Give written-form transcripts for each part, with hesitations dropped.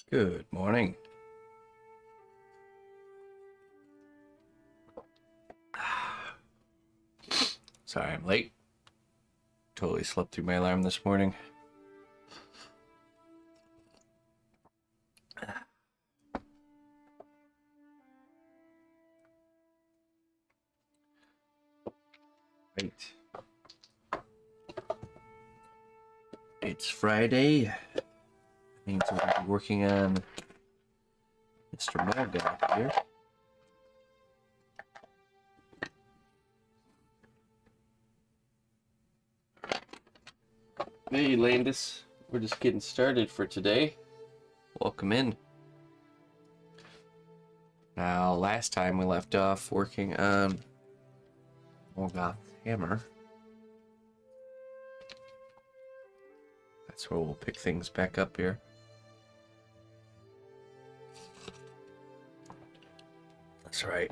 Good morning. Sorry I'm late. Totally slept through my alarm this morning. Right. It's Friday. That means we'll be working on Mr. Morgoth here. Hey Landis, we're just getting started for today. Welcome in. Now, last time we left off working on Morgoth's hammer. That's where we'll pick things back up here. That's right.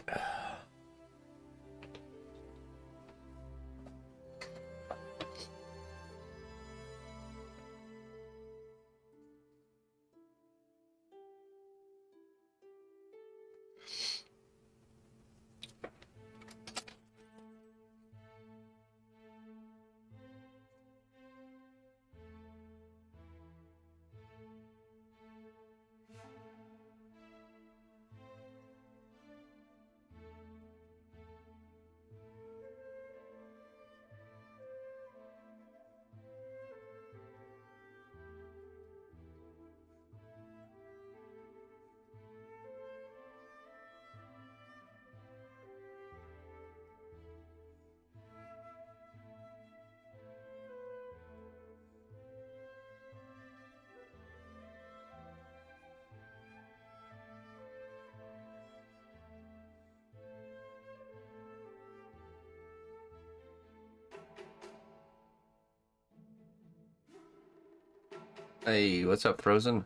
Hey, what's up, Frozen?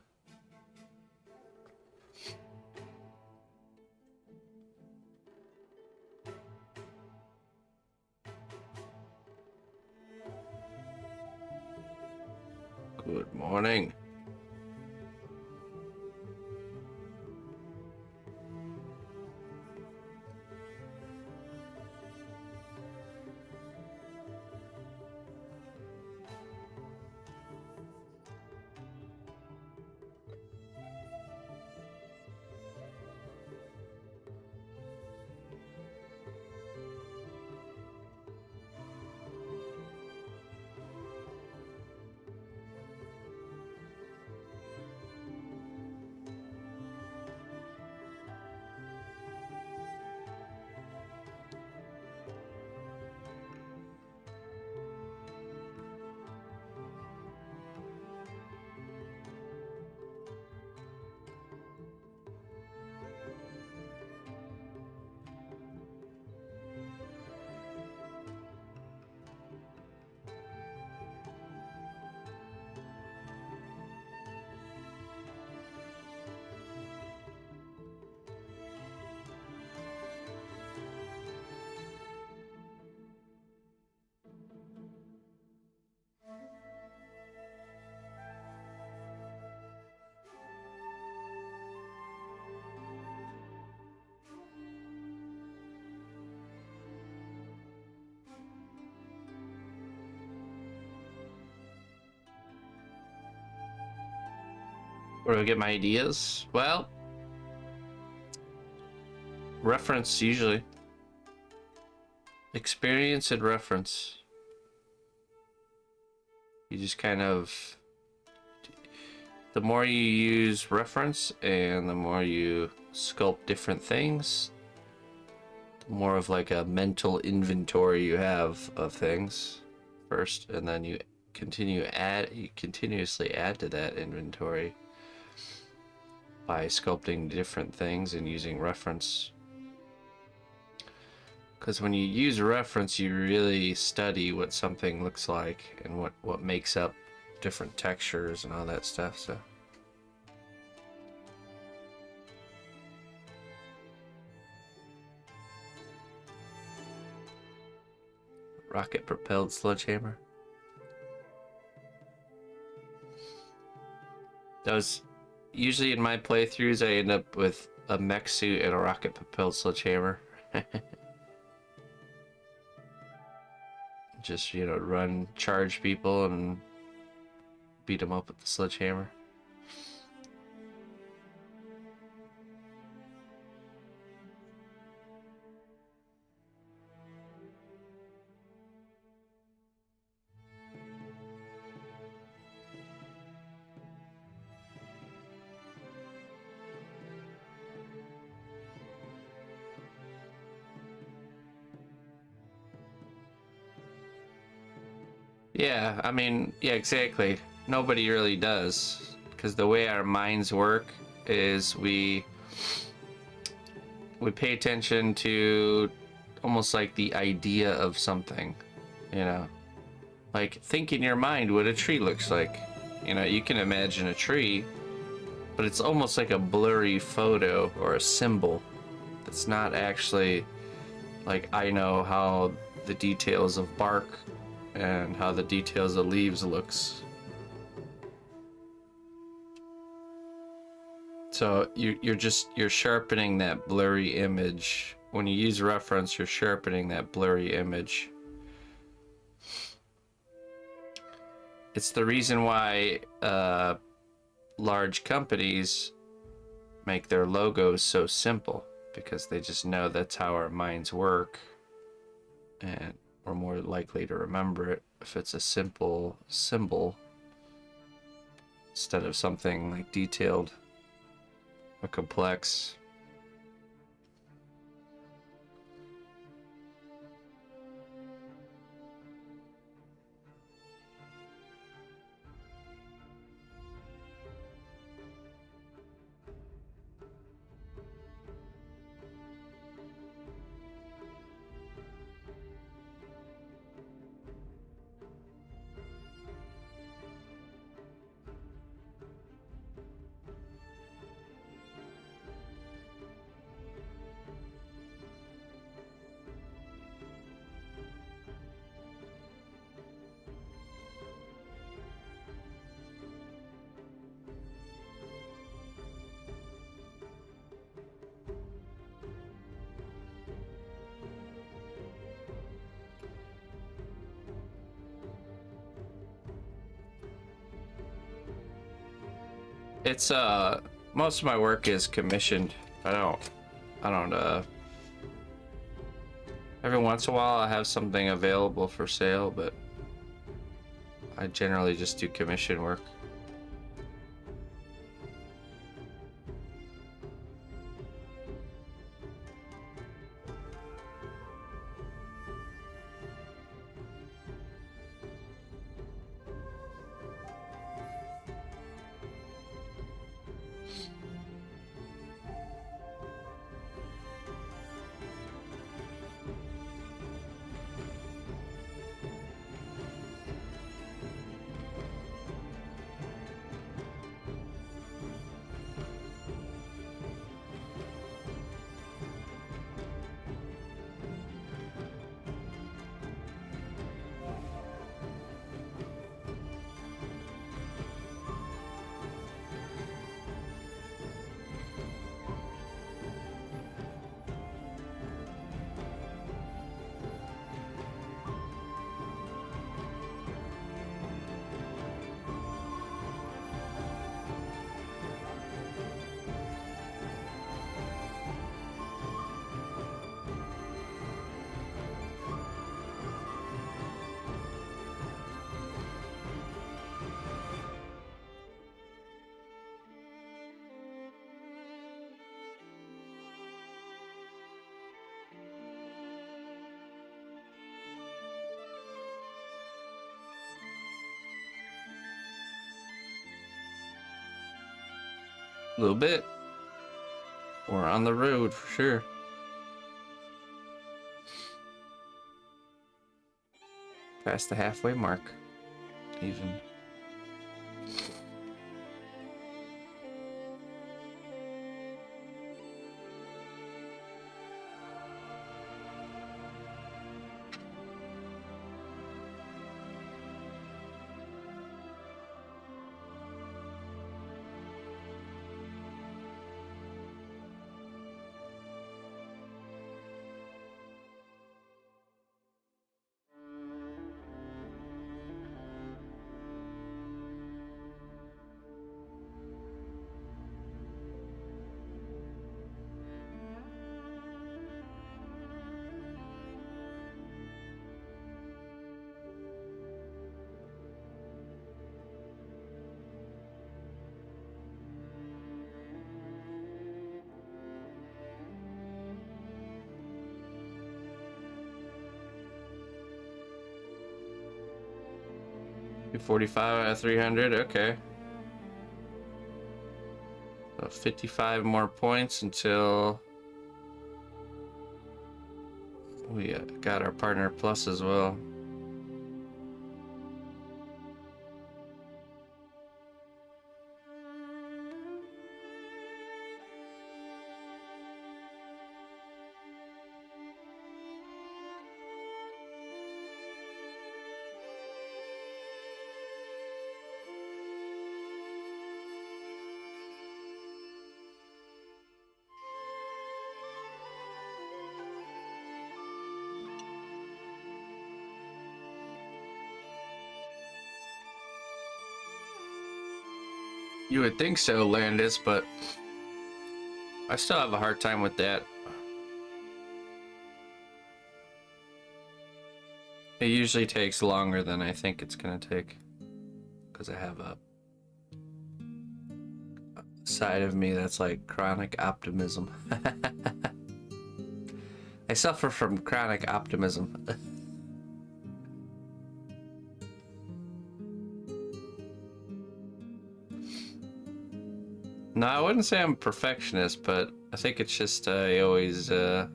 Good morning. Where do I get my ideas? Well, reference usually. Experience and reference. You just kind of... The more you use reference and the more you sculpt different things, the more of like a mental inventory you have of things first, and then you continuously add to that inventory by sculpting different things and using reference. Because when you use a reference, you really study what something looks like and what makes up different textures and all that stuff. So rocket propelled sledgehammer. That was usually in my playthroughs, I end up with a mech suit and a rocket-propelled sledgehammer. Just, you know, run, charge people, and beat them up with the sledgehammer. Yeah, I mean, yeah, exactly. Nobody really does. Because the way our minds work is we pay attention to almost like the idea of something, you know? Like, think in your mind what a tree looks like. You know, you can imagine a tree, but it's almost like a blurry photo or a symbol. It's not actually like I know how the details of bark and how the details of leaves looks. So you're sharpening that blurry image. When you use reference, you're sharpening that blurry image. It's the reason why large companies make their logos so simple, because they just know that's how our minds work, and we're more likely to remember it if it's a simple symbol instead of something like detailed or complex. It's most of my work is commissioned. I don't every once in a while I have something available for sale, but I generally just do commission work. A little bit. We're on the road for sure. Past the halfway mark, even. 245 out of 300, okay. So 55 more points until we got our partner plus as well. You would think so, Landis, but I still have a hard time with that. It usually takes longer than I think it's gonna take, because I have a side of me that's like chronic optimism. I suffer from chronic optimism. No, I wouldn't say I'm a perfectionist, but I think it's just I always the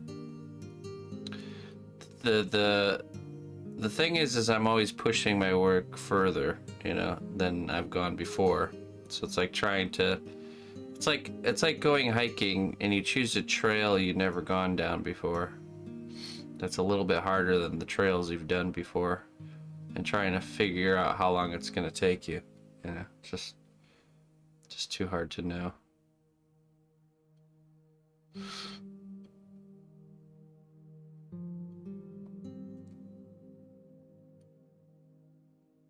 thing is I'm always pushing my work further, you know, than I've gone before. So it's like trying to, it's like going hiking and you choose a trail you've never gone down before. That's a little bit harder than the trails you've done before, and trying to figure out how long it's gonna take you. You know, just too hard to know.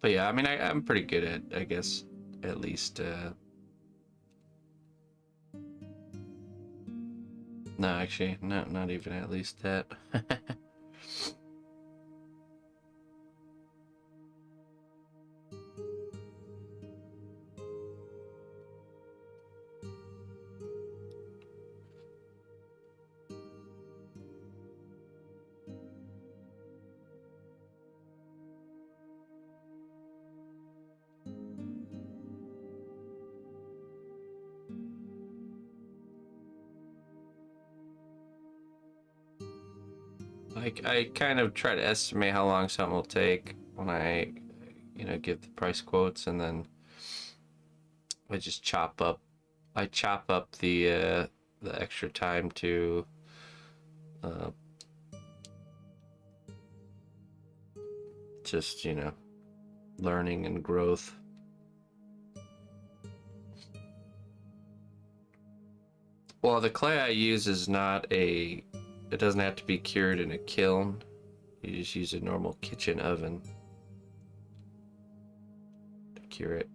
But yeah, I mean, I'm pretty good at, I guess, at least, no, actually, not even at least that. Like, I kind of try to estimate how long something will take when I, you know, give the price quotes, and then I just chop up the extra time to uh, just, you know, learning and growth. Well, the clay I use is not a, it doesn't have to be cured in a kiln. You just use a normal kitchen oven to cure it.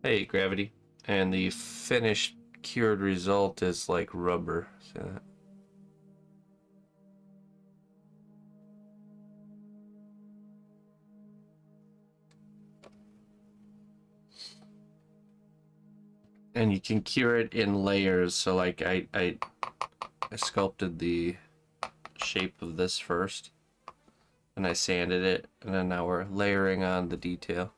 Hey, Gravity. And the finished cured result is like rubber. See that? And you can cure it in layers. So like I sculpted the shape of this first, and I sanded it, and then now we're layering on the detail.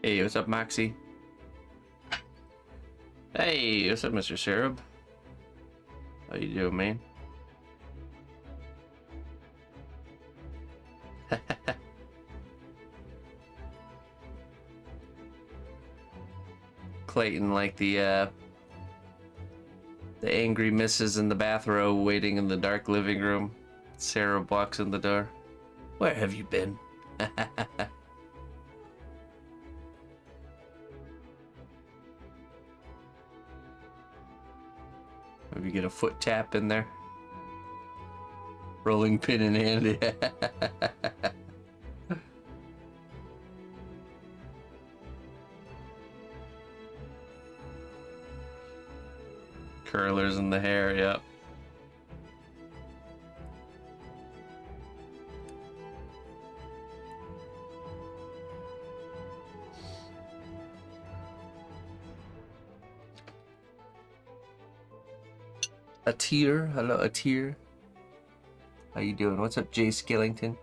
Hey, what's up, Moxie? Hey, what's up, Mr. Sereb? How you doing, man? Clayton, like the angry missus in the bathrobe waiting in the dark living room. Sarah walks in the door. Where have you been? Maybe get a foot tap in there. Rolling pin in hand. Curlers in the hair, yep. A tear, hello, a tear. How you doing? What's up, Jay Skillington?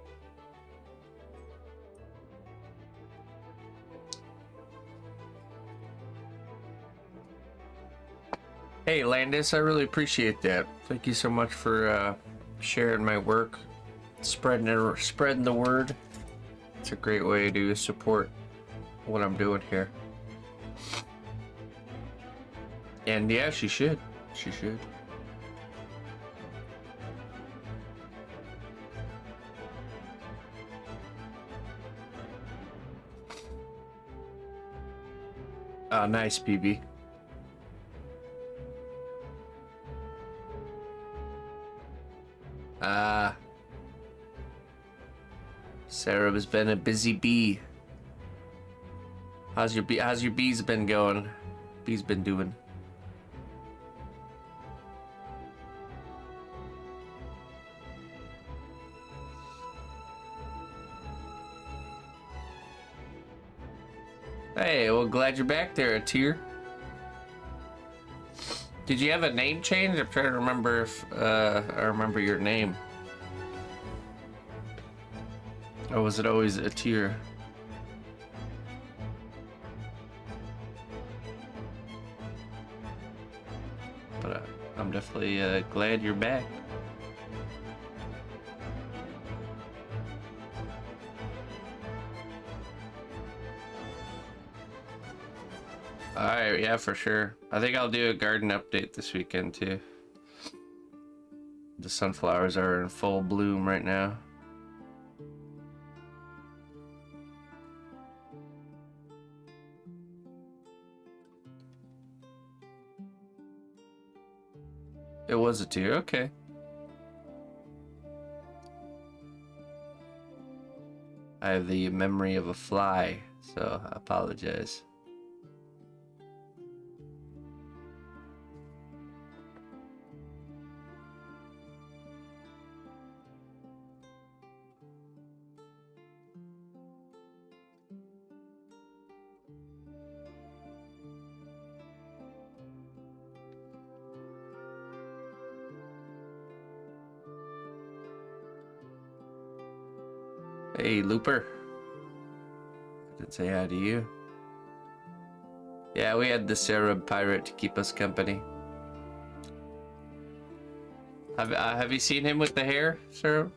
Hey, Landis, I really appreciate that. Thank you so much for sharing my work, spreading the word. It's a great way to support what I'm doing here. And yeah, she should. She should. Oh, nice, PB. Sarah has been a busy bee. How's your bees been going? Bees been doing? Hey, well, glad you're back there, Atir. Did you have a name change? I'm trying to remember if I remember your name. Or was it always Atir? But I'm definitely glad you're back. Alright, yeah, for sure. I think I'll do a garden update this weekend too. The sunflowers are in full bloom right now. It was a tear, okay. I have the memory of a fly, so I apologize. Hey, Looper. I didn't say hi to you. Yeah, we had the Sereb pirate to keep us company. Have you seen him with the hair, Sereb?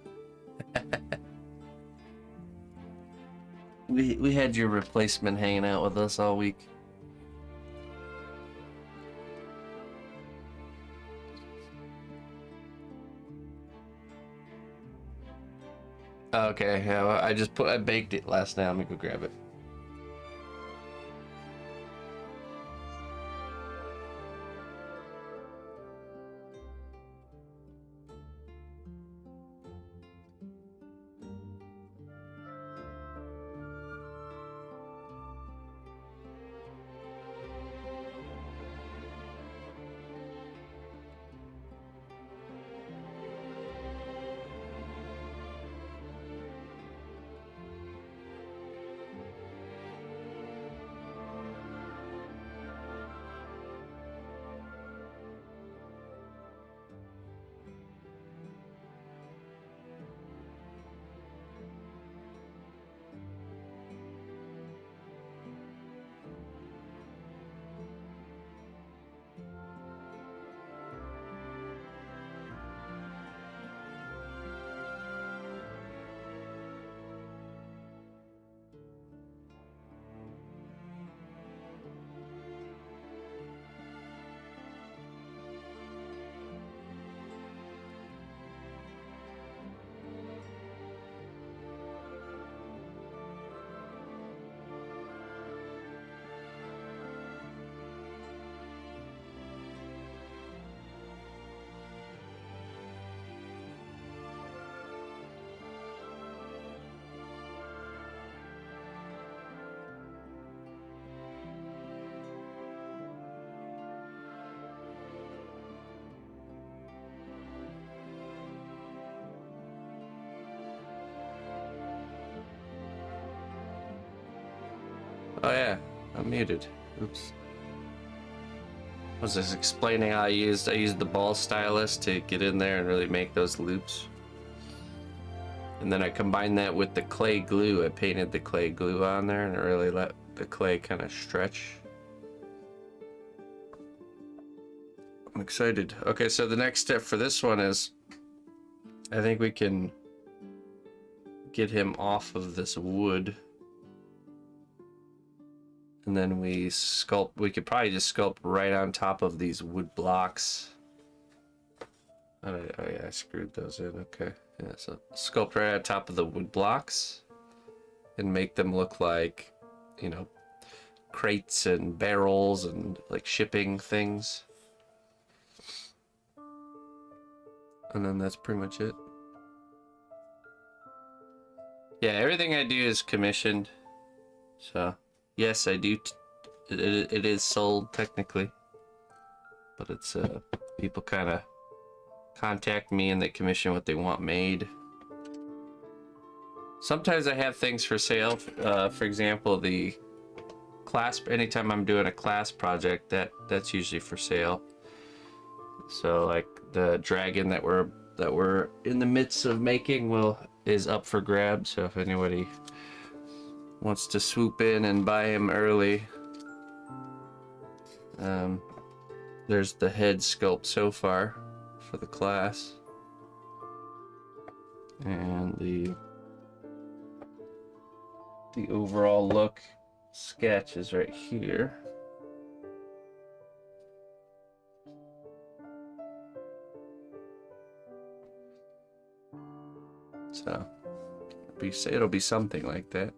We had your replacement hanging out with us all week. Okay, yeah, well, I baked it last night. Let me go grab it. Oh yeah, I'm muted. Oops. Was just explaining how I used the ball stylus to get in there and really make those loops. And then I combined that with the clay glue. I painted the clay glue on there and it really let the clay kind of stretch. I'm excited. Okay, so the next step for this one is I think we can get him off of this wood. And then we sculpt, we could probably just sculpt right on top of these wood blocks. Oh yeah, I screwed those in, okay. Yeah, so sculpt right on top of the wood blocks and make them look like, you know, crates and barrels and like shipping things. And then that's pretty much it. Yeah, everything I do is commissioned. So, yes, I do. It is sold technically. But it's, people kind of contact me and they commission what they want made. Sometimes I have things for sale. For example, the class, anytime I'm doing a class project, that's usually for sale. So like the dragon that we're in the midst of making is up for grabs. So if anybody wants to swoop in and buy him early, there's the head sculpt so far for the class, and the overall look sketch is right here. So it'll be something like that.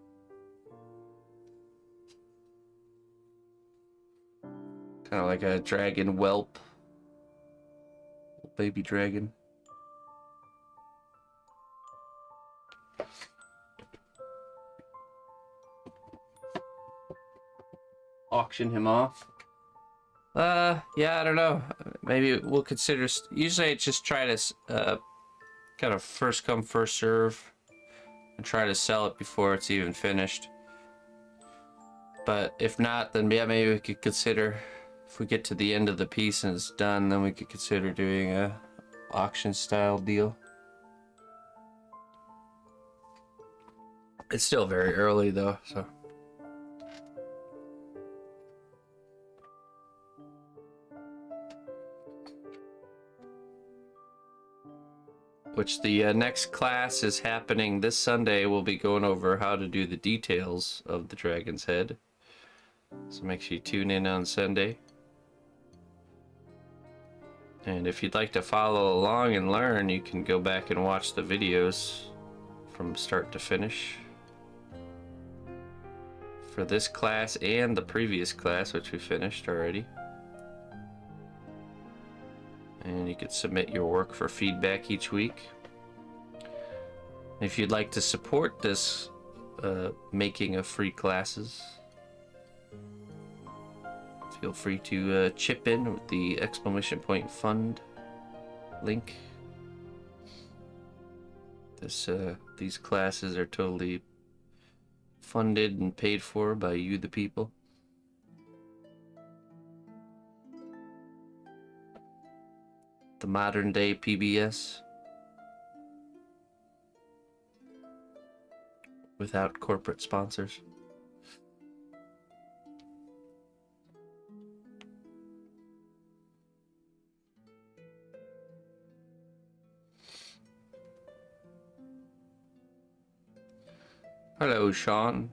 Kind of like a dragon whelp, baby dragon. Auction him off. Yeah, I don't know. Maybe we'll consider. Usually, I just try to kind of first come, first serve, and try to sell it before it's even finished. But if not, then yeah, maybe we could consider, if we get to the end of the piece and it's done, then we could consider doing a auction style deal. It's still very early though, so. Which the next class is happening this Sunday. We'll be going over how to do the details of the dragon's head. So make sure you tune in on Sunday. And if you'd like to follow along and learn, you can go back and watch the videos from start to finish for this class and the previous class, which we finished already. And you can submit your work for feedback each week. If you'd like to support this making of free classes, feel free to chip in with the !fund link. These classes are totally funded and paid for by you, the people. The modern day PBS. Without corporate sponsors. Hello, Sean.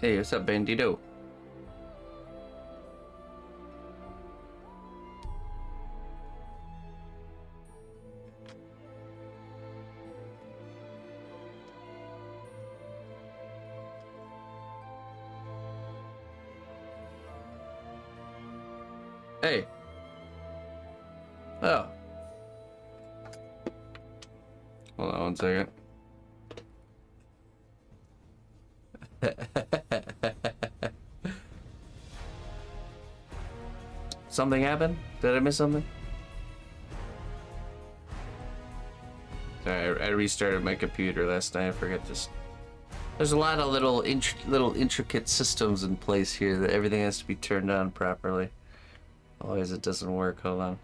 Hey, what's up, Bandito? Hey. Oh. Hold on one second. Something happened? Did I miss something? Sorry, I restarted my computer last night. I forgot this. There's a lot of little intricate systems in place here that everything has to be turned on properly. Otherwise it doesn't work. Hold on.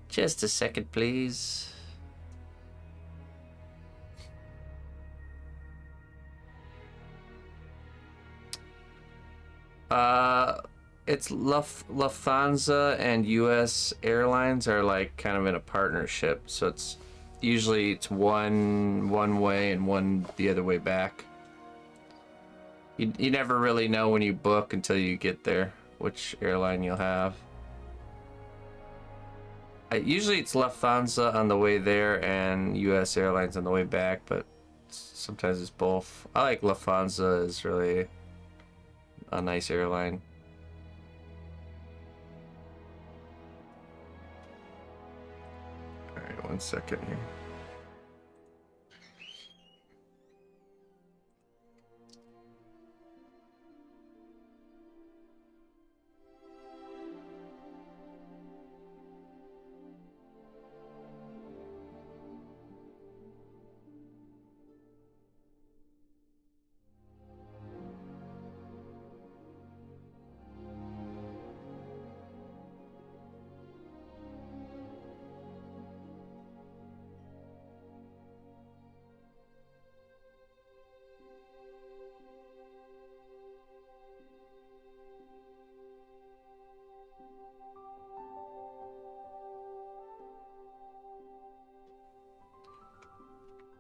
Just a second, please. It's Lufthansa and U.S. Airlines are like kind of in a partnership, so it's usually one way and one the other way back. You never really know when you book until you get there which airline you'll have. Usually it's Lufthansa on the way there and U.S. Airlines on the way back, but sometimes it's both. I like Lufthansa. It's really a nice airline. All right, 1 second here.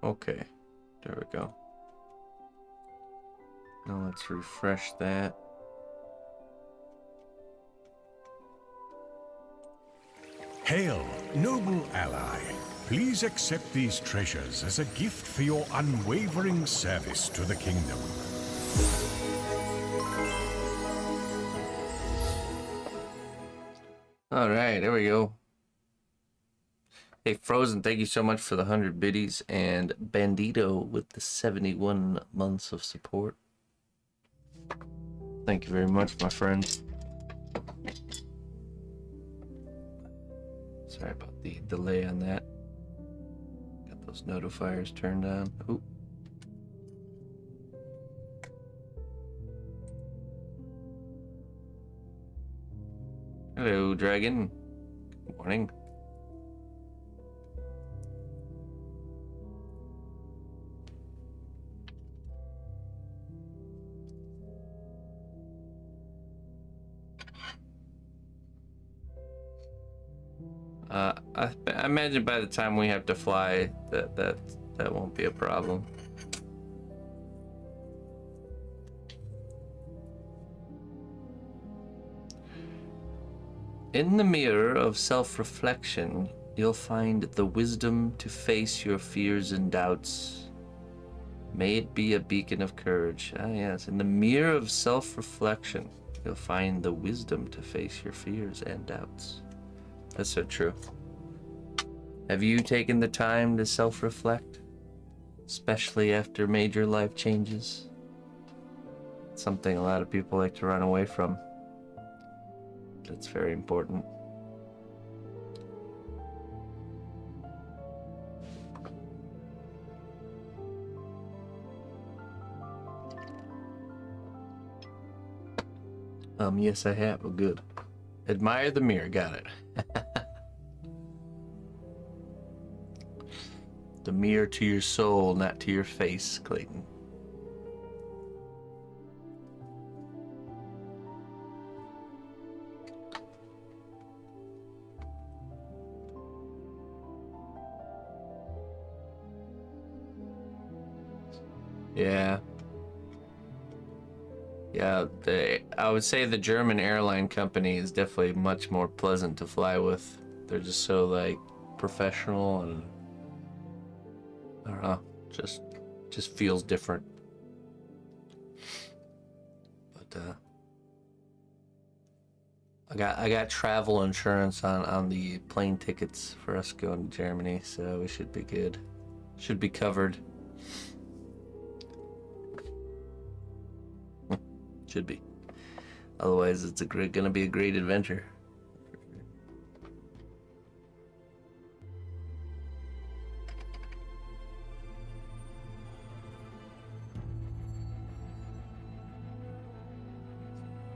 Okay, there we go. Now let's refresh that. Hail, noble ally. Please accept these treasures as a gift for your unwavering service to the kingdom. All right, there we go. Hey, Frozen, thank you so much for the 100 biddies, and Bandito with the 71 months of support. Thank you very much, my friend. Sorry about the delay on that. Got those notifiers turned on. Ooh. Hello, Dragon. Good morning. I imagine by the time we have to fly, that won't be a problem. In the mirror of self-reflection, you'll find the wisdom to face your fears and doubts. May it be a beacon of courage. Ah, yes. In the mirror of self-reflection, you'll find the wisdom to face your fears and doubts. That's so true. Have you taken the time to self-reflect? Especially after major life changes? It's something a lot of people like to run away from. That's very important. Yes, I have. Oh, good. Admire the mirror. Got it. The mirror to your soul, not to your face, Clayton. Yeah. Yeah, I would say the German airline company is definitely much more pleasant to fly with. They're just so like professional and I don't know, just feels different. But I got travel insurance on the plane tickets for us going to Germany, so we should be good. Should be covered. Should be. Otherwise, it's gonna be a great adventure.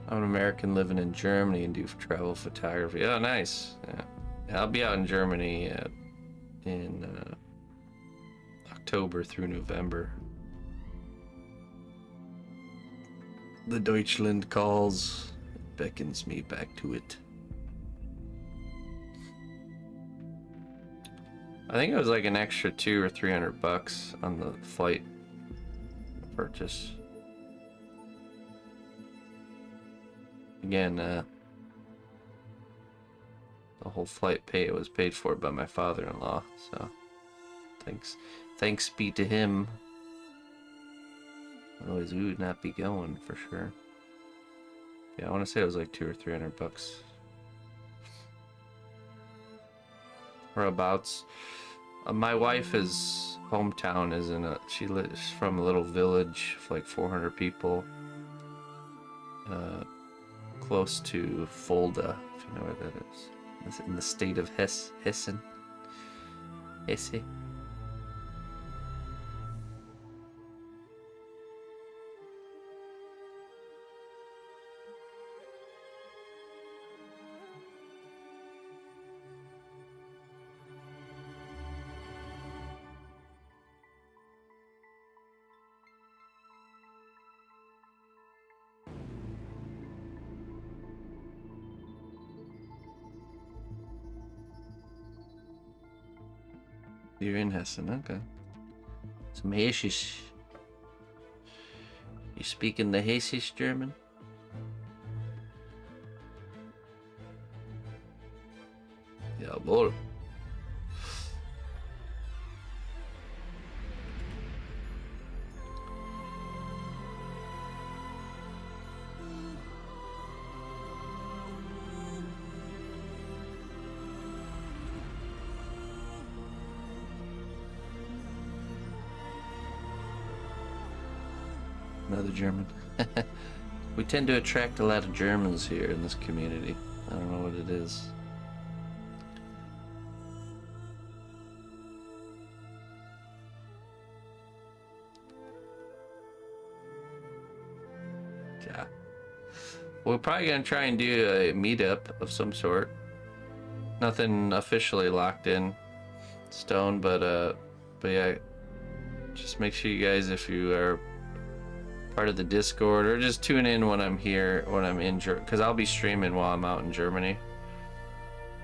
I'm an American living in Germany and do travel photography. Oh, nice. Yeah, I'll be out in Germany in October through November. The Deutschland calls, beckons me back to it. I think it was like an extra $200 or $300 on the flight purchase. Again, the whole flight was paid for by my father-in-law, so thanks be to him. Otherwise, we would not be going for sure. Yeah, I want to say it was like $200 or $300. Whereabouts? My wife's hometown is she lives from a little village of like 400 people, close to Fulda, if you know where that is. It's in the state of Hessen. Hesse. You're in Hessen, okay. Some Hessisch. You speaking the Hessisch German? Jawohl. Another German. We tend to attract a lot of Germans here in this community. I don't know what it is. Yeah. We're probably gonna try and do a meetup of some sort. Nothing officially locked in stone, but yeah, just make sure you guys, if you are part of the Discord, or just tune in when I'm here, when I'm in Germany, because I'll be streaming while I'm out in Germany,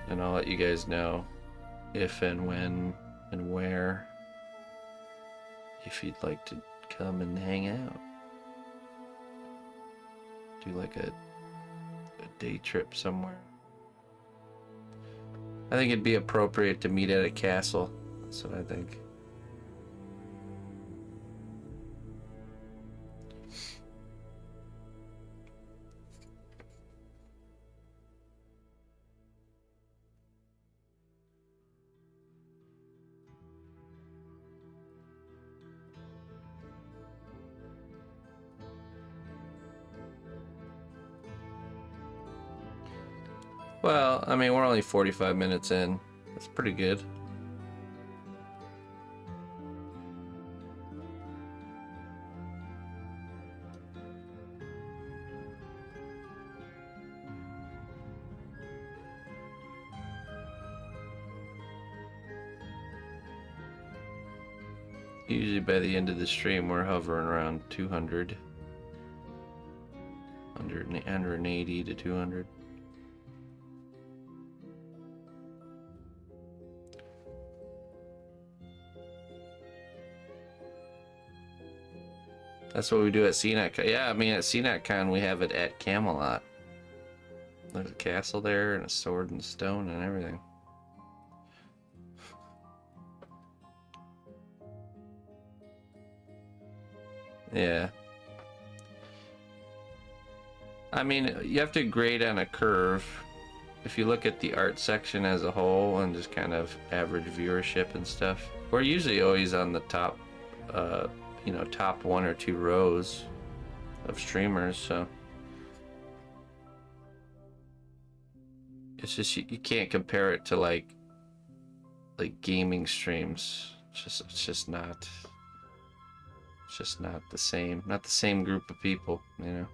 and I'll let you guys know if and when and where, if you'd like to come and hang out, do like a day trip somewhere. I think it'd be appropriate to meet at a castle. That's what I think. Well, I mean, we're only 45 minutes in. That's pretty good. Usually by the end of the stream, we're hovering around 200. 180 to 200. That's what we do at CNOTCon. Yeah, I mean, at CNOTCon, we have it at Camelot. There's a castle there, and a sword and stone, and everything. Yeah. I mean, you have to grade on a curve. If you look at the art section as a whole and just kind of average viewership and stuff, we're usually always on the top, you know, top 1 or 2 rows of streamers, so it's just you can't compare it to like gaming streams. It's just not the same, not the same group of people, you know.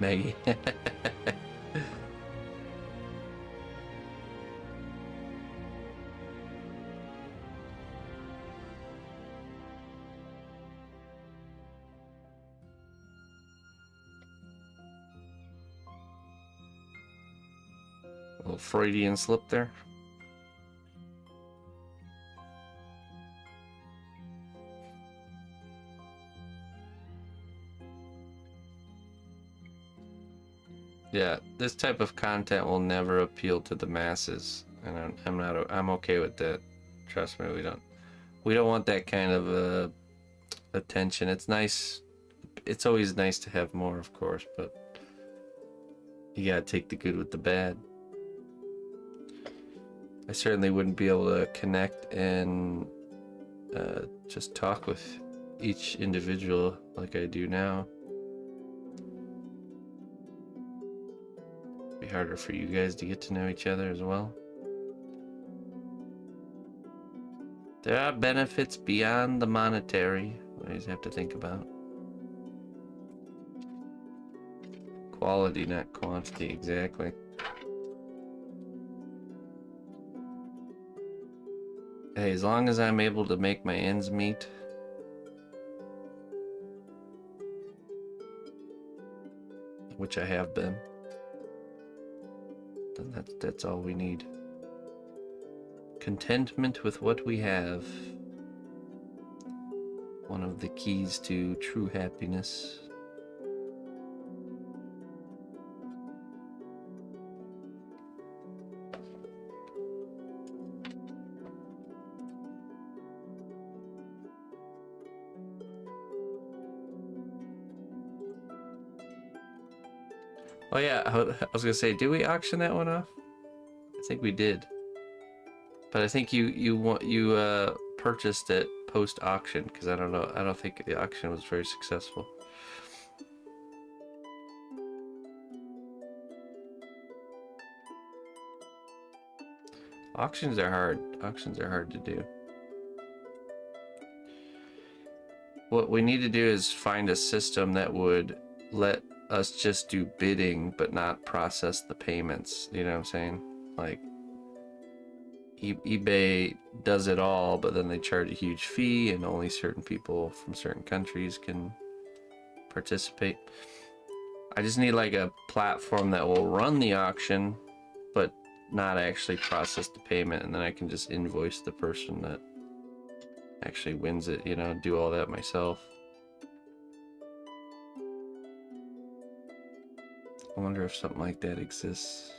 Maggie. A little Freudian slip there. Yeah, this type of content will never appeal to the masses, and I'm okay with that. Trust me, we don't want that kind of attention. It's nice. It's always nice to have more, of course, but you gotta take the good with the bad. I certainly wouldn't be able to connect and just talk with each individual like I do now. Be harder for you guys to get to know each other as well. There are benefits beyond the monetary. We always have to think about quality, not quantity. Exactly. Hey, as long as I'm able to make my ends meet, which I have been, then that's all we need. Contentment with what we have. One of the keys to true happiness. Oh yeah, I was gonna say, did we auction that one off? I think we did. But I think you purchased it post auction, because I don't think the auction was very successful. Auctions are hard. Auctions are hard to do. What we need to do is find a system that would let us just do bidding but not process the payments. You know what I'm saying? Like eBay does it all, but then they charge a huge fee and only certain people from certain countries can participate. I just need like a platform that will run the auction but not actually process the payment, and then I can just invoice the person that actually wins it, you know, do all that myself. I wonder if something like that exists.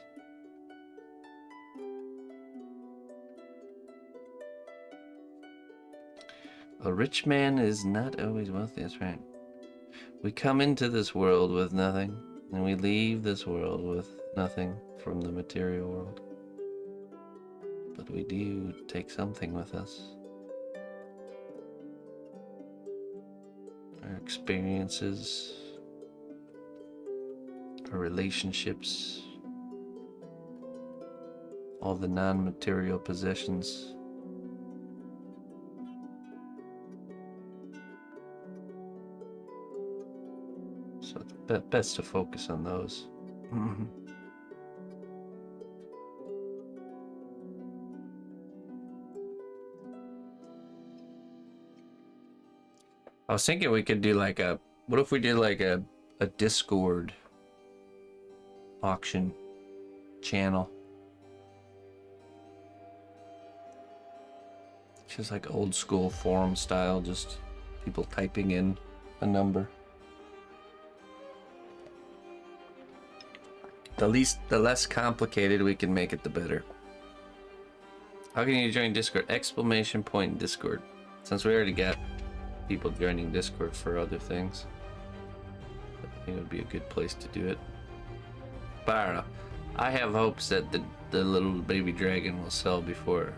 A rich man is not always wealthy, that's right. We come into this world with nothing, and we leave this world with nothing from the material world. But we do take something with us. Our experiences, our relationships, all the non-material possessions. So it's best to focus on those. I was thinking we could do like a, what if we did like a Discord auction channel? Just like old school forum style, just people typing in a number. The less complicated we can make it, the better. How can you join Discord? Exclamation point Discord. Since we already got people joining Discord for other things, I think it would be a good place to do it. But I don't know. I have hopes that the little baby dragon will sell before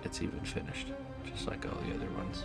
it's even finished, just like all the other ones.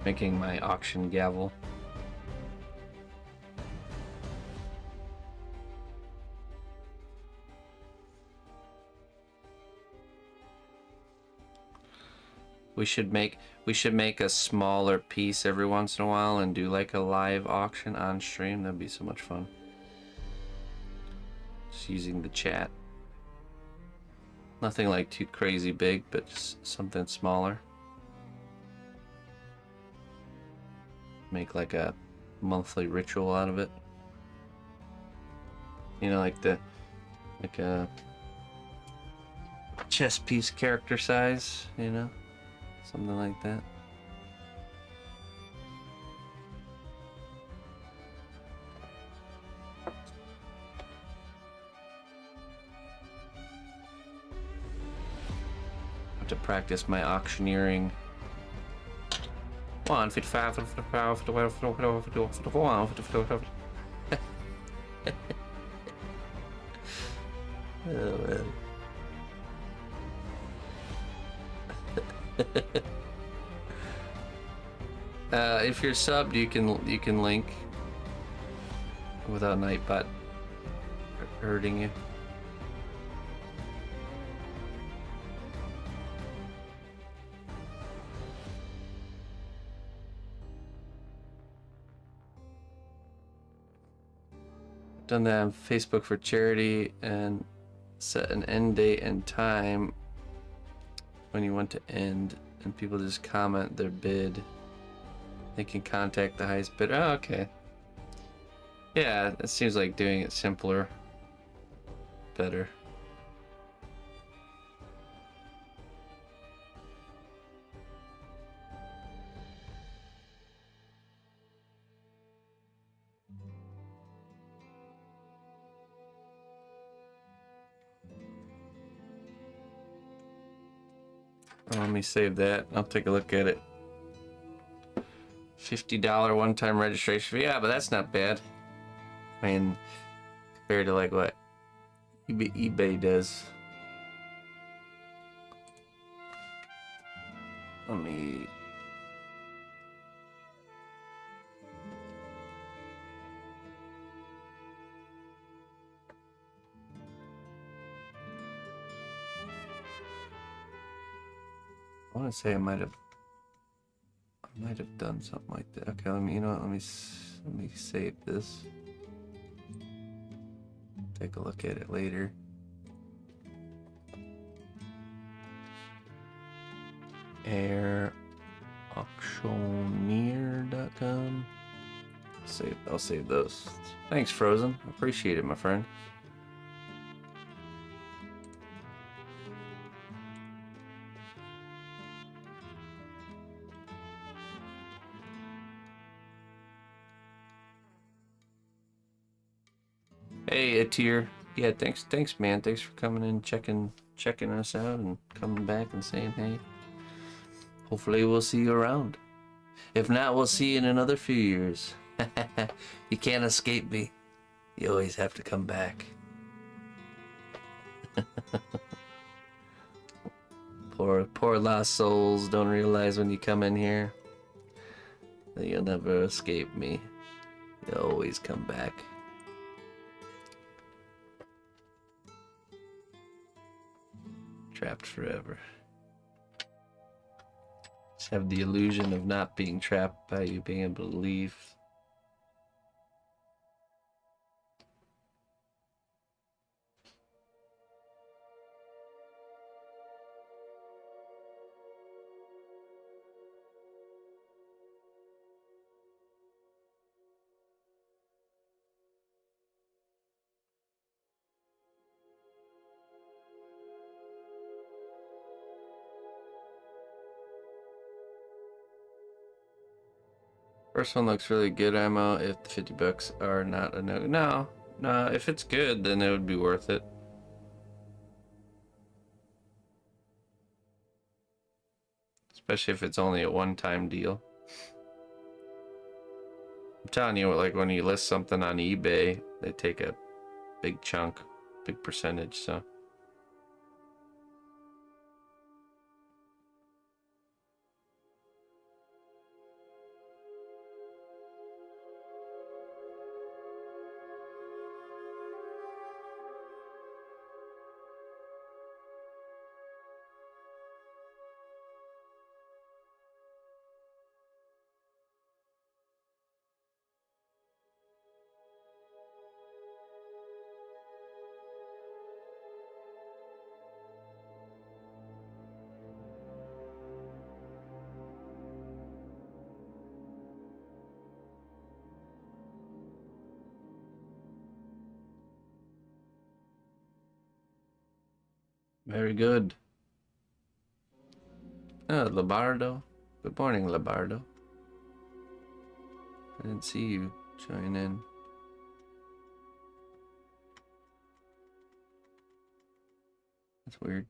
Making my auction gavel. We should make a smaller piece every once in a while and do like a live auction on stream. That'd be so much fun. Just using the chat. Nothing like too crazy big, but just something smaller. Make like a monthly ritual out of it. You know, like a chess piece character size, you know? Something like that. I have to practice my auctioneering. 155, 55, 55, 55, 55, 55. Oh man. If you're subbed, you can link without Nightbot hurting you. Done that on Facebook for charity and set an end date and time when you want to end, and people just comment their bid. They can contact the highest bidder. Oh, okay. Yeah, it seems like doing it simpler, better. Let me save that. I'll take a look at it. $50 one-time registration fee. Yeah, but that's not bad. I mean, compared to like what eBay does. Let me. I want to say I might have done something like that. Okay, let me, you know what, let me save this. Take a look at it later. AirAuctioneer.com. I'll save those. Thanks, Frozen. Appreciate it, my friend. Hey, Atir. Yeah, thanks, man. Thanks for coming in, checking us out, and coming back and saying hey. Hopefully, we'll see you around. If not, we'll see you in another few years. You can't escape me. You always have to come back. Poor lost souls don't realize when you come in here that you'll never escape me. You always come back. Trapped forever. Just have the illusion of not being trapped by you being able to leave. First one looks really good ammo if the 50 bucks are not a no. No, if it's good, then it would be worth it. Especially if it's only a one-time deal. I'm telling you, like when you list something on eBay, they take a big chunk, big percentage, so. Very good. Oh, Labardo. Good morning, Labardo. I didn't see you join in. That's weird.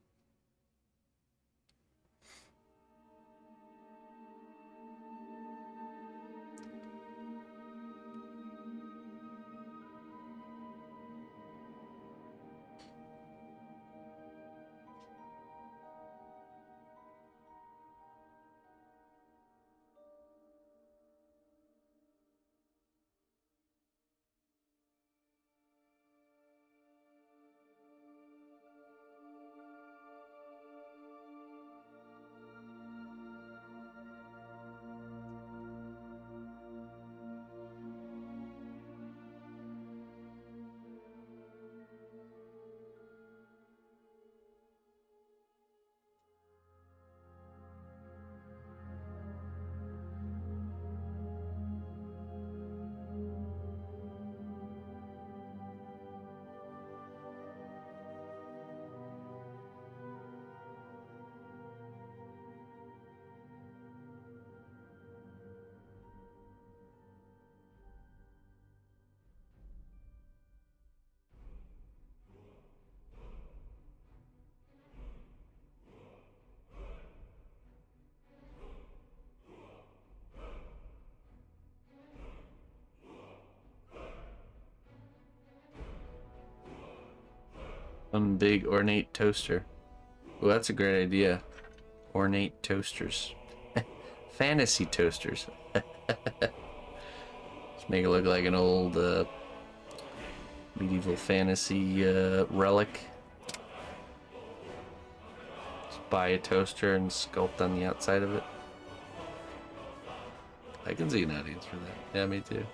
One big ornate toaster. Well, that's a great idea. Ornate toasters. Fantasy toasters. Just make it look like an old medieval fantasy relic. Just buy a toaster and sculpt on the outside of it. I can see an audience for that. Yeah, me too.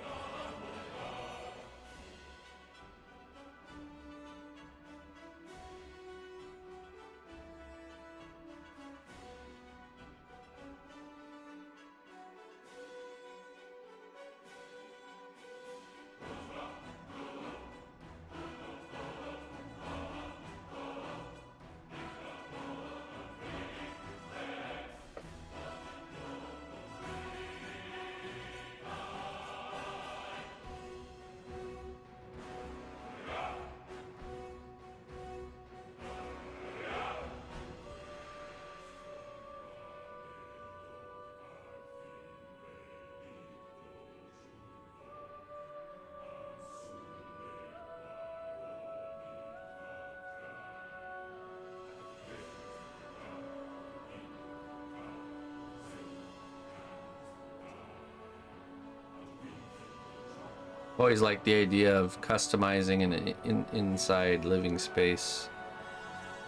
Always like the idea of customizing an inside living space,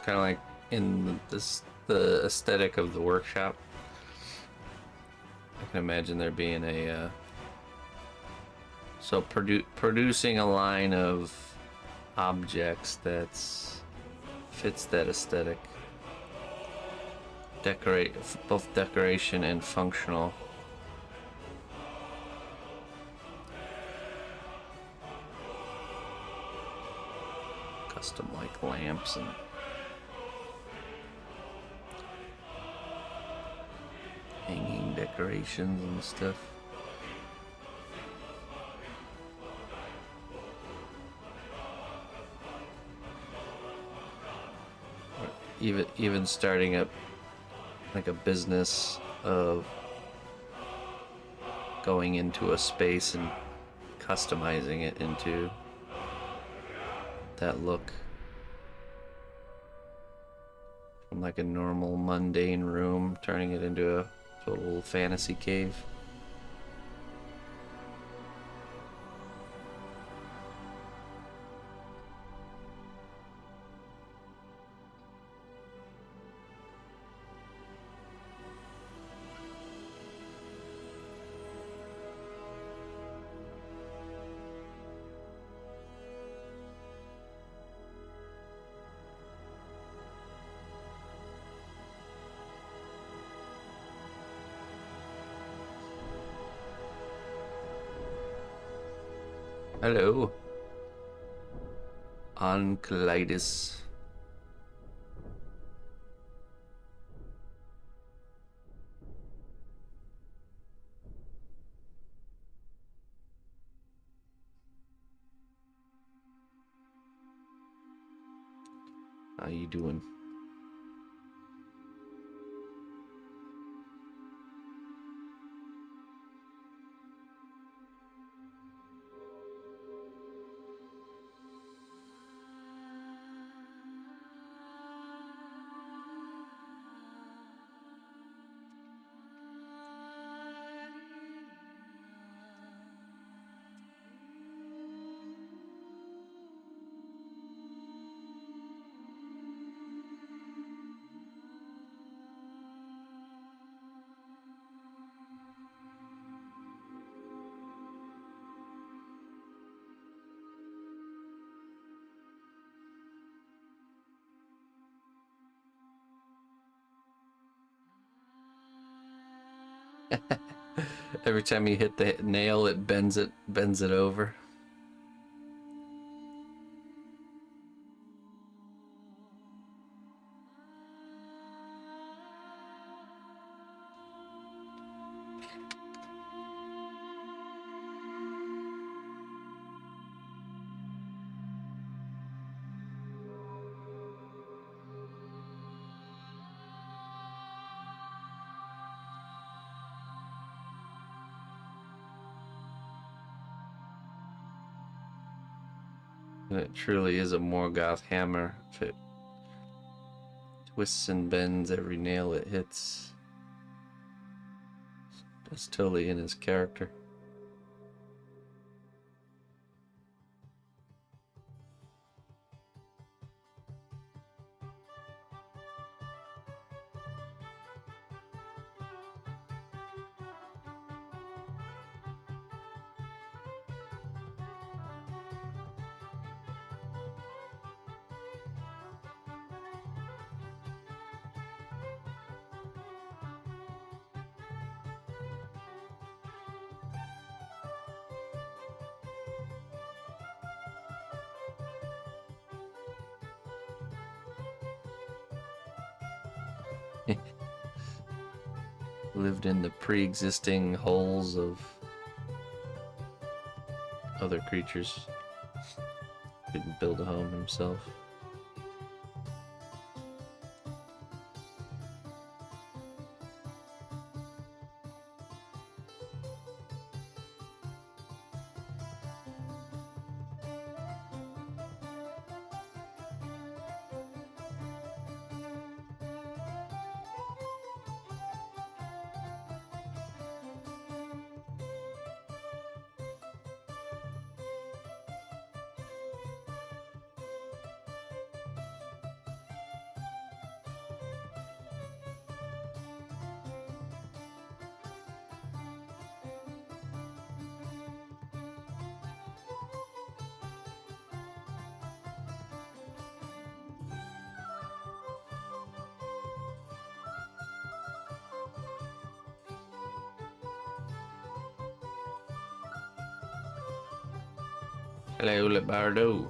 kind of like in the aesthetic of the workshop. I can imagine there being a so producing a line of objects that's fits that aesthetic. Decorate both decoration and functional. Custom like lamps and hanging decorations and stuff. Even starting up like a business of going into a space and customizing it into that look. From like a normal mundane room, turning it into a total fantasy cave. Hello. Onclitis. How you doing? Every time you hit the nail, it bends it over. And it truly is a Morgoth hammer. If it twists and bends every nail it hits, that's totally in his character. Lived in the pre-existing holes of other creatures. Couldn't build a home himself. Hello, Lebardo.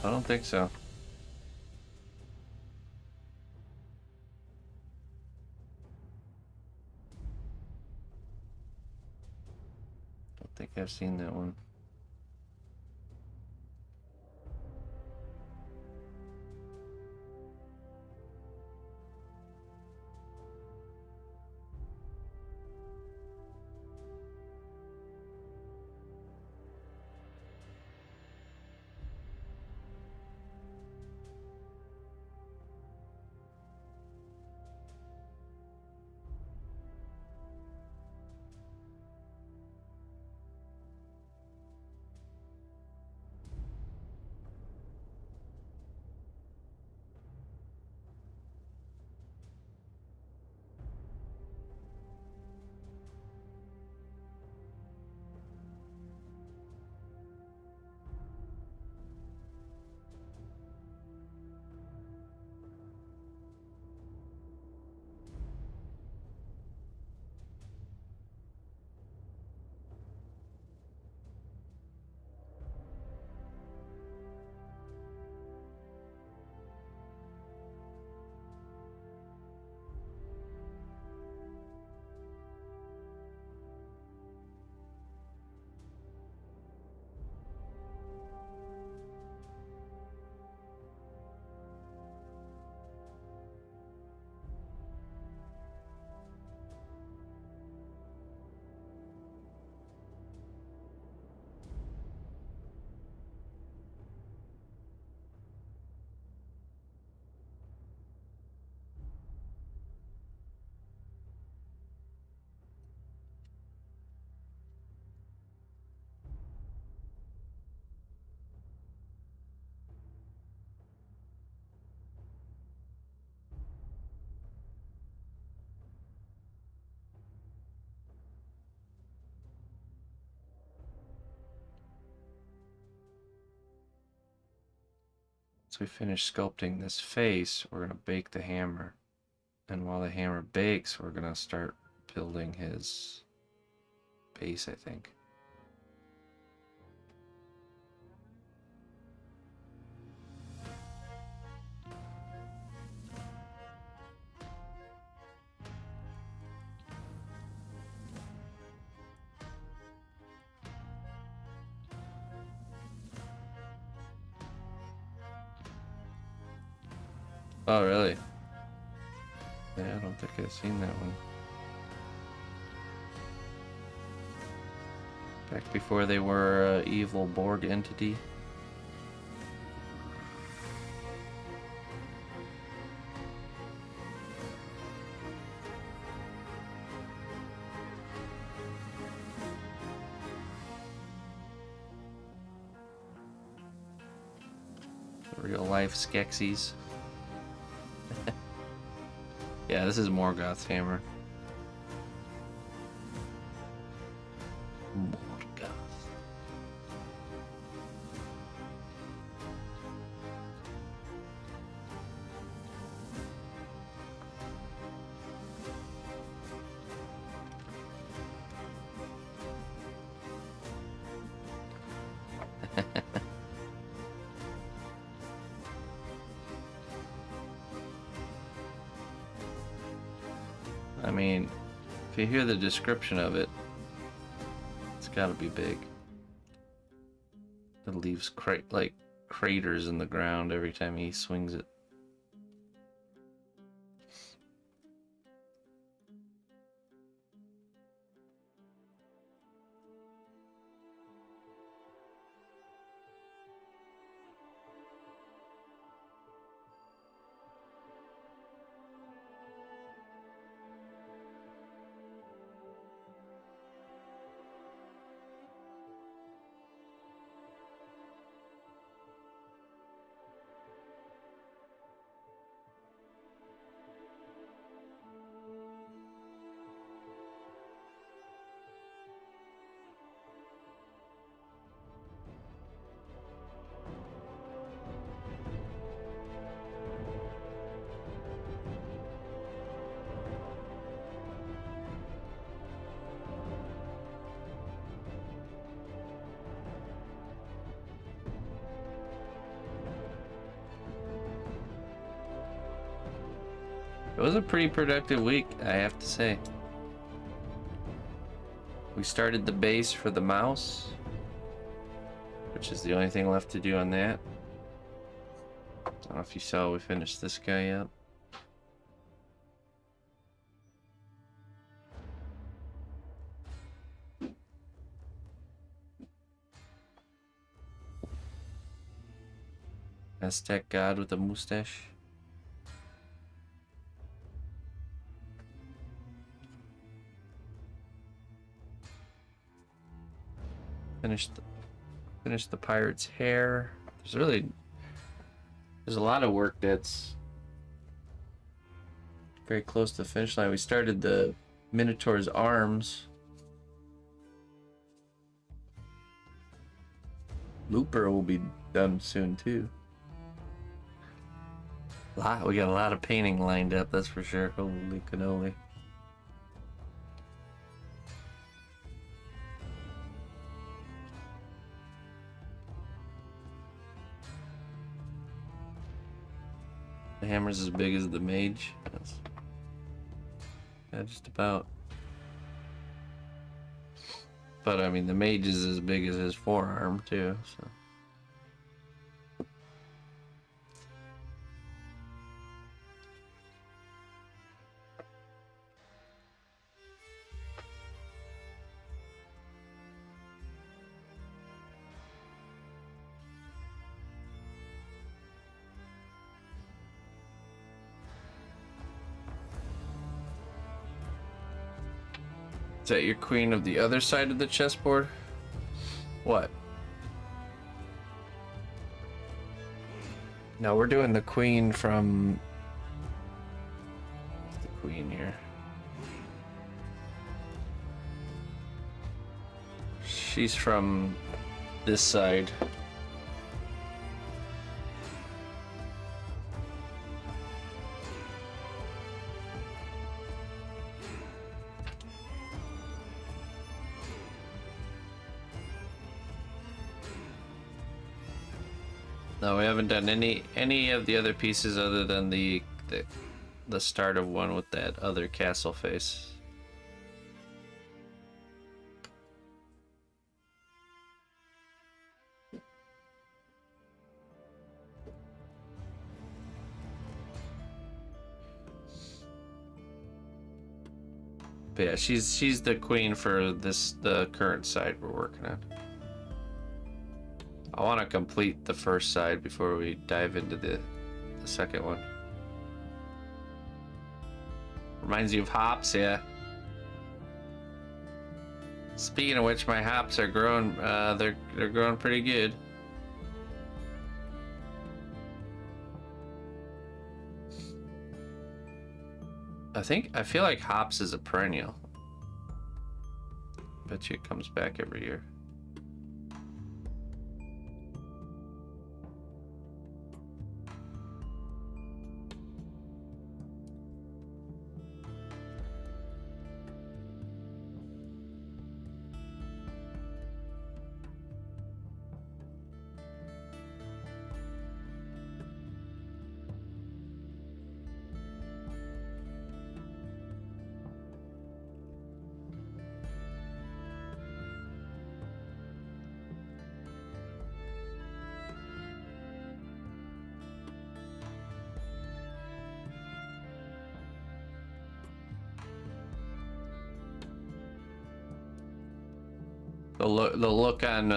I don't think so. Don't think I've seen that one. Once we finish sculpting this face, we're gonna bake the hammer. And while the hammer bakes, we're gonna start building his base, I think. Oh, really? Yeah, I don't think I've seen that one. Back before they were an evil Borg entity. Real life Skeksis. Yeah, this is Morgoth's hammer. Morgoth. I mean, if you hear the description of it, it's gotta be big. It leaves like craters in the ground every time he swings it. was a pretty productive week, I have to say. We started the base for the mouse, which is the only thing left to do on that. I don't know if you saw we finished this guy yet. Aztec god with a mustache. Finished the pirate's hair. There's a lot of work that's very close to the finish line. We started the Minotaur's arms. Looper will be done soon too. We got a lot of painting lined up, that's for sure. Holy cannoli. The hammer's as big as the mage. Yeah, just about. But I mean, the mage is as big as his forearm too, so. Is that your queen of the other side of the chessboard? What? No, we're doing the queen from... What's the queen here? She's from this side. No, we haven't done any of the other pieces other than the start of one with that other castle face. But yeah, she's the queen for the current side we're working on. I want to complete the first side before we dive into the second one. Reminds you of hops, yeah. Speaking of which, my hops are growing. They're growing pretty good. I feel like hops is a perennial. Bet you it comes back every year. The look on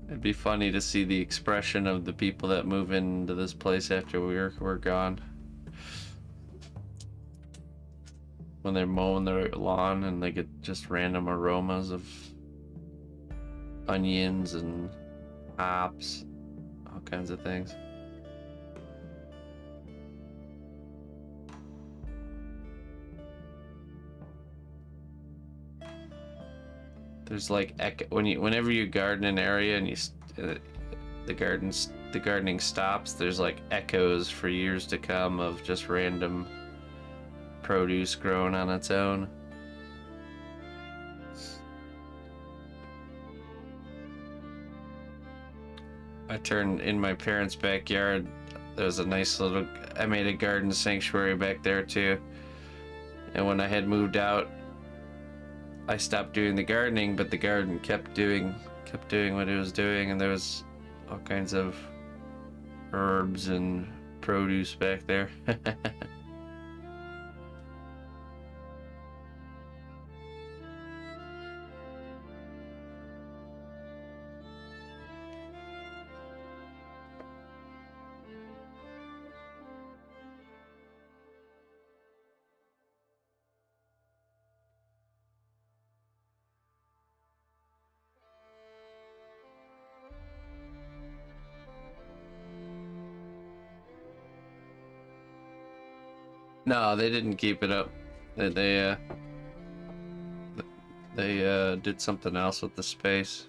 it'd be funny to see the expression of the people that move into this place after we're gone. When they're mowing their lawn and they get just random aromas of onions and hops, all kinds of things. There's like whenever you garden an area and the gardening stops, there's like echoes for years to come of just random produce growing on its own. I turned in my parents' backyard there's a nice little, I made a garden sanctuary back there too. And when I had moved out, I stopped doing the gardening, but the garden kept doing what it was doing, and there was all kinds of herbs and produce back there. No, they didn't keep it up. They did something else with the space.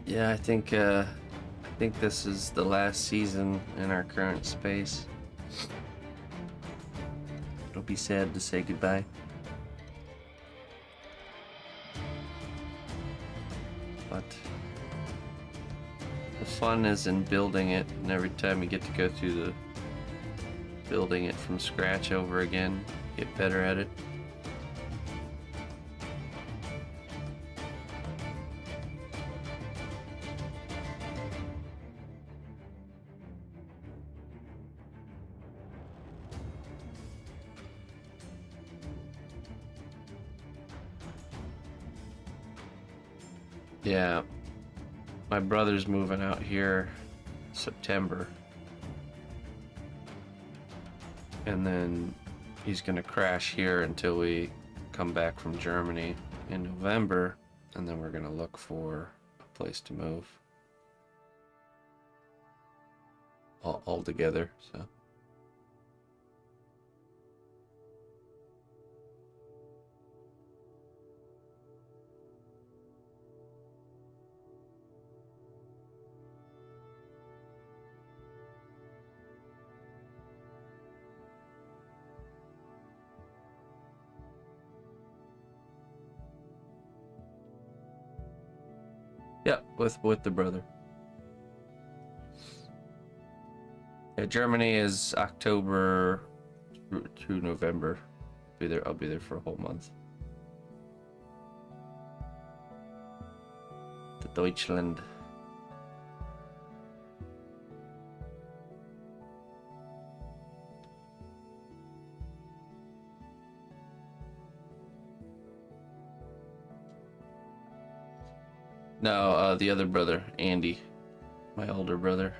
Yeah, I think this is the last season in our current space. It'll be sad to say goodbye. But the fun is in building it, and every time you get to go through the building it from scratch over again, get better at it. Yeah, my brother's moving out here September, and then he's gonna crash here until we come back from Germany in November, and then we're gonna look for a place to move all together. So yeah, with the brother. Yeah, Germany is October through November. I'll be there for a whole month. To Deutschland. No, the other brother, Andy, my older brother.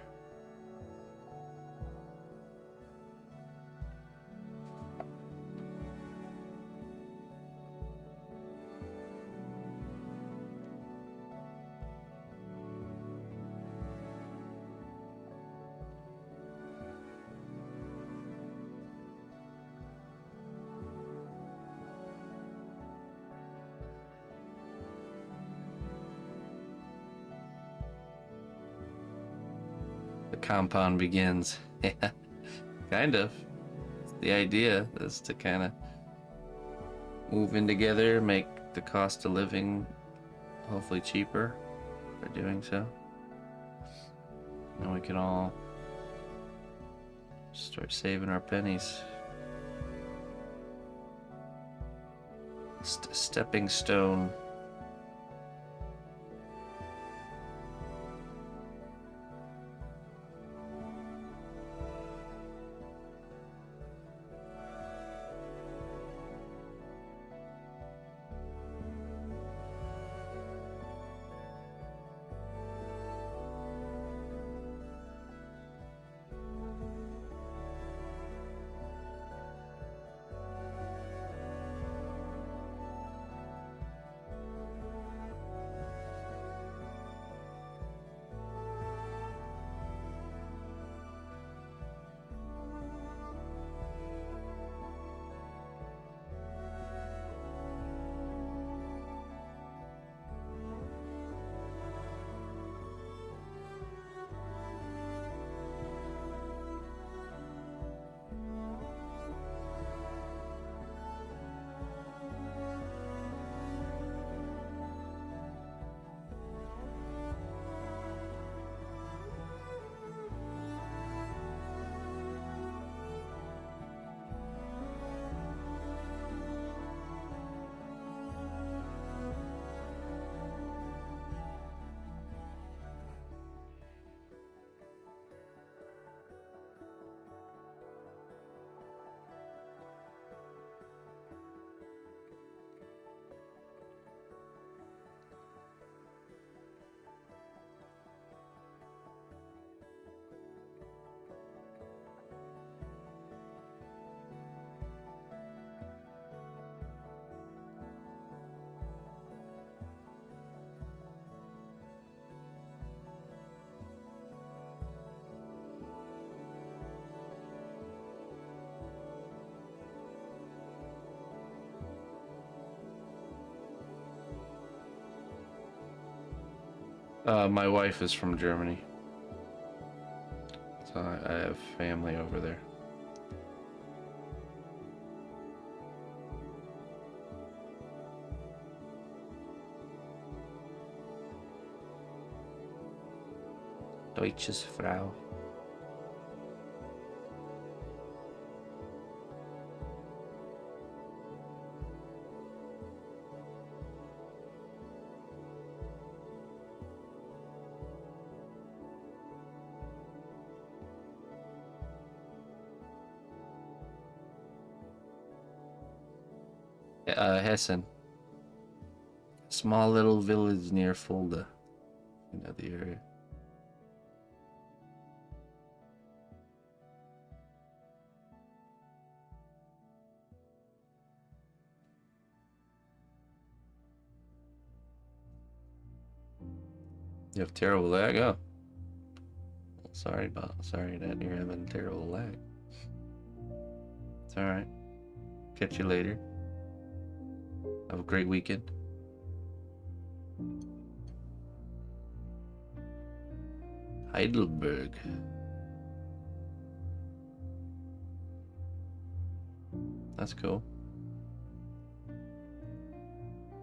Compound begins. Yeah, kind of. The idea is to kind of move in together, make the cost of living hopefully cheaper. for doing so. Now we can all start saving our pennies. Stepping stone. My wife is from Germany, so I have family over there. Deutsches Frau. Hessen. Small little village near Fulda. You know the area. You have terrible lag? Oh. Sorry that you're having terrible lag. It's alright. Catch you later. Have a great weekend. Heidelberg. That's cool.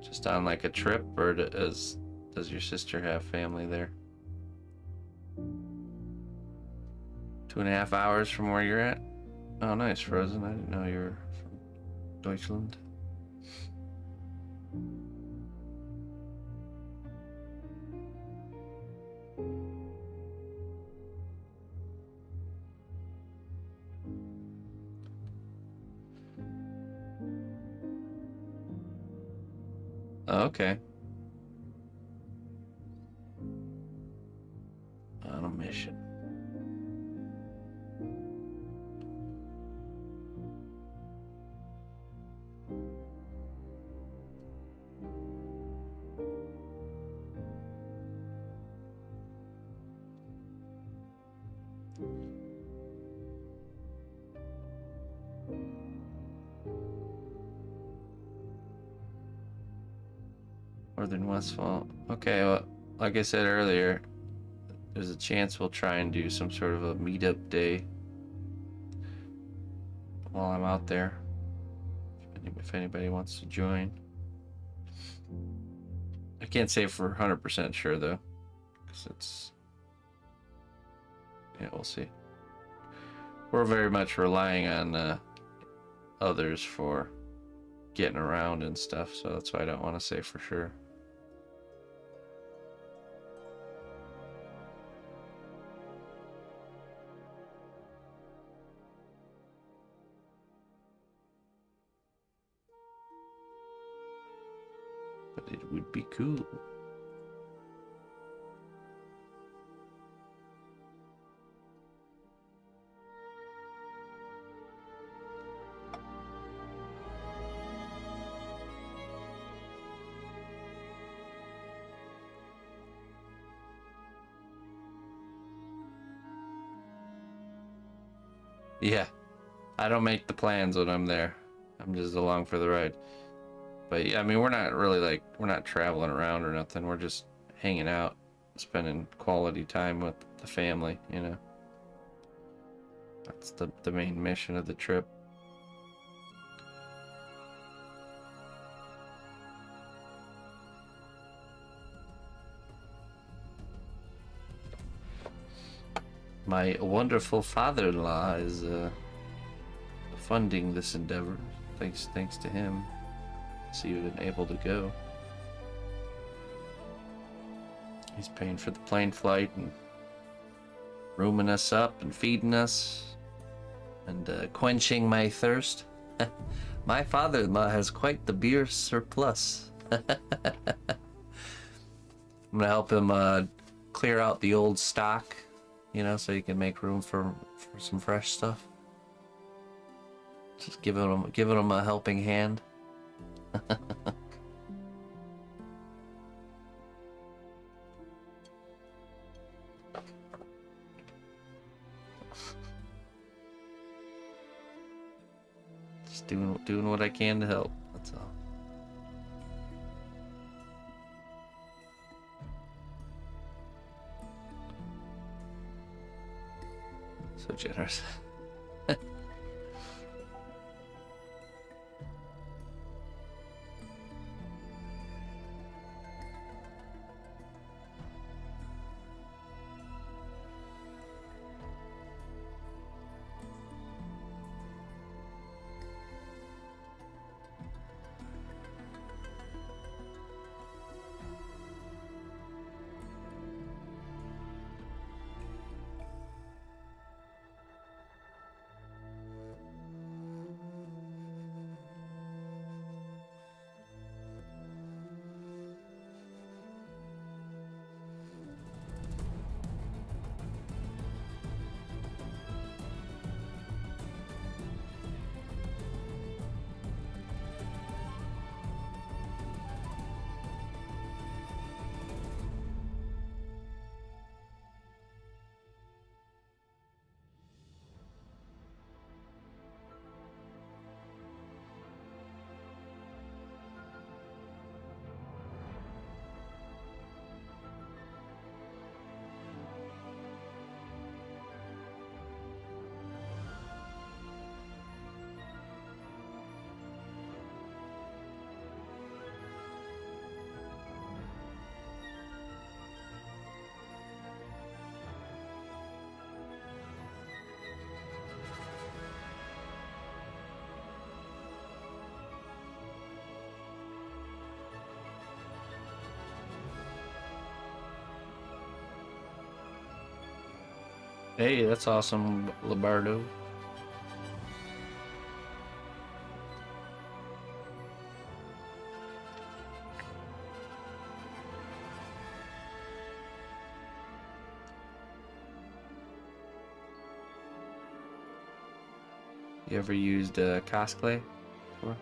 Just on like a trip, or does your sister have family there? 2.5 hours from where you're at? Oh, nice, Frozen. I didn't know you were from Deutschland. Oh, okay. On a mission. Northern Westfall. Okay, well, like I said earlier, there's a chance we'll try and do some sort of a meetup day while I'm out there. If anybody wants to join. I can't say for 100% sure though. Because it's... Yeah, we'll see. We're very much relying on others for getting around and stuff, so that's why I don't want to say for sure. But it would be cool. Yeah, I don't make the plans when I'm there. I'm just along for the ride. But yeah, I mean, we're not really like, we're not traveling around or nothing. We're just hanging out, spending quality time with the family, you know. That's the main mission of the trip. My wonderful father-in-law is funding this endeavor. Thanks to him. So you've been able to go. He's paying for the plane flight and rooming us up and feeding us and quenching my thirst. My father-in-law has quite the beer surplus. I'm gonna help him clear out the old stock, you know, so he can make room for some fresh stuff. Just giving him a helping hand. Just doing what I can to help. That's all. So generous. Hey, that's awesome, Labardo. You ever used cosplay before?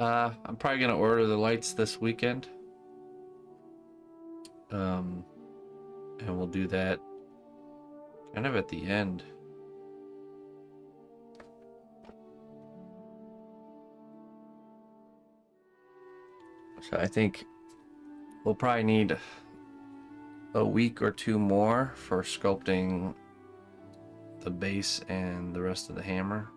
I'm probably gonna order the lights this weekend. And we'll do that kind of at the end. So I think we'll probably need a week or two more for sculpting the base and the rest of the hammer.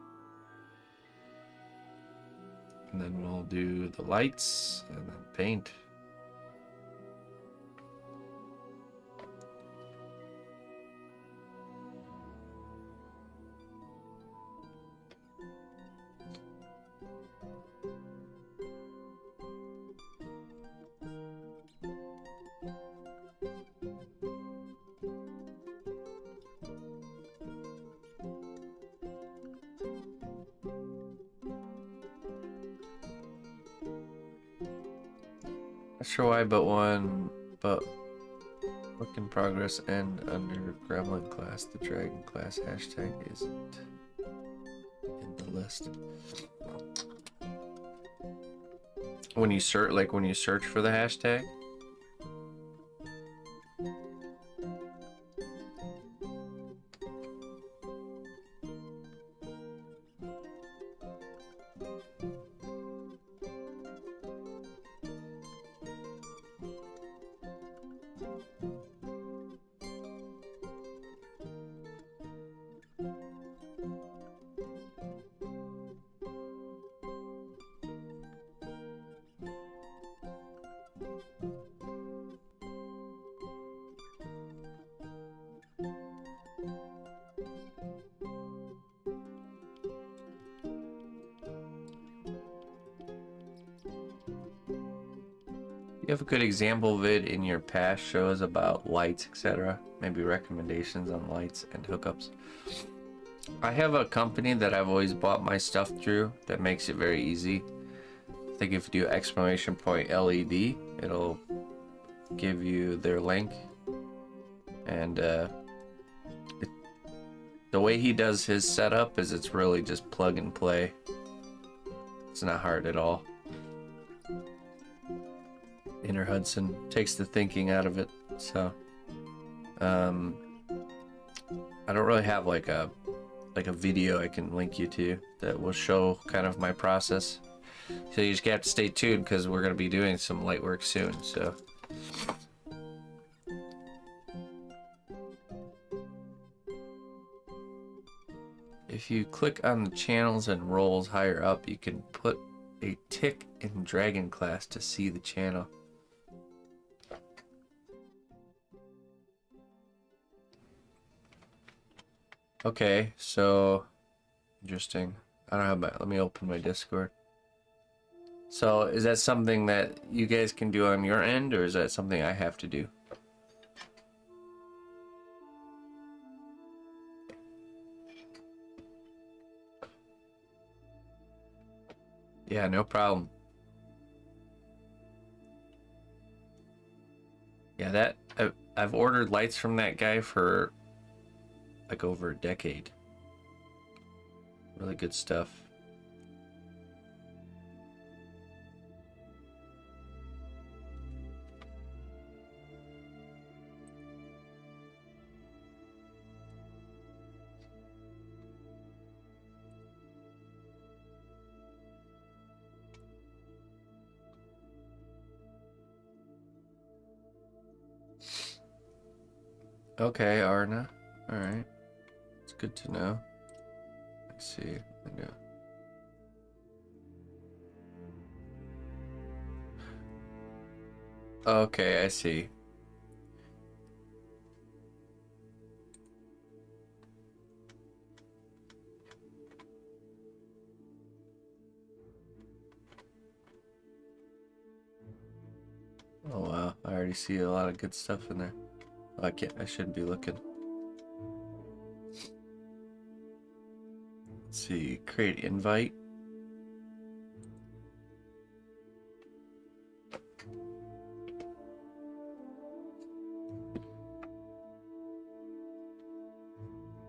And then we'll do the lights and then paint. Not sure why, but work in progress and under Gremlin class, the Dragon class hashtag isn't in the list. When you search for the hashtag. You have a good example vid in your past shows about lights, etc. Maybe recommendations on lights and hookups. I have a company that I've always bought my stuff through that makes it very easy. I think if you do exclamation point LED, it'll give you their link. And the way he does his setup is it's really just plug and play. It's not hard at all. Inner Hudson takes the thinking out of it, so I don't really have like a video I can link you to that will show kind of my process. So you just have to stay tuned because we're going to be doing some light work soon. So if you click on the channels and roles higher up, you can put a tick in Dragon class to see the channel. Okay, so interesting. I don't have my, let me open my Discord. So is that something that you guys can do on your end, or is that something I have to do? Yeah, no problem. Yeah, that I've ordered lights from that guy for like over a decade. Really good stuff. Okay, Arna. All right. It's good to know. Let's see. I know. Okay, I see. Oh wow, I already see a lot of good stuff in there. Oh, I shouldn't be looking. Let's see, create invite.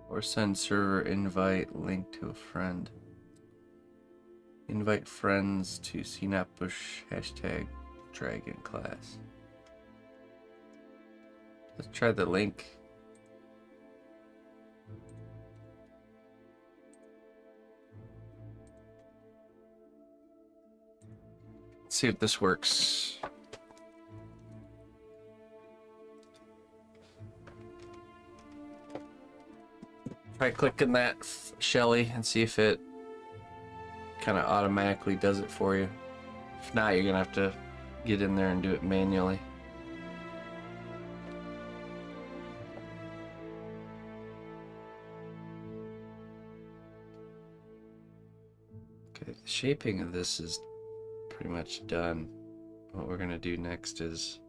Or send server invite link to a friend. Invite friends to cnotbusch hashtag dragon class. Let's try the link. Let's see if this works. Try clicking that, Shelly, and see if it kind of automatically does it for you. If not, you're gonna have to get in there and do it manually. Okay, the shaping of this is pretty much done. What we're gonna do next is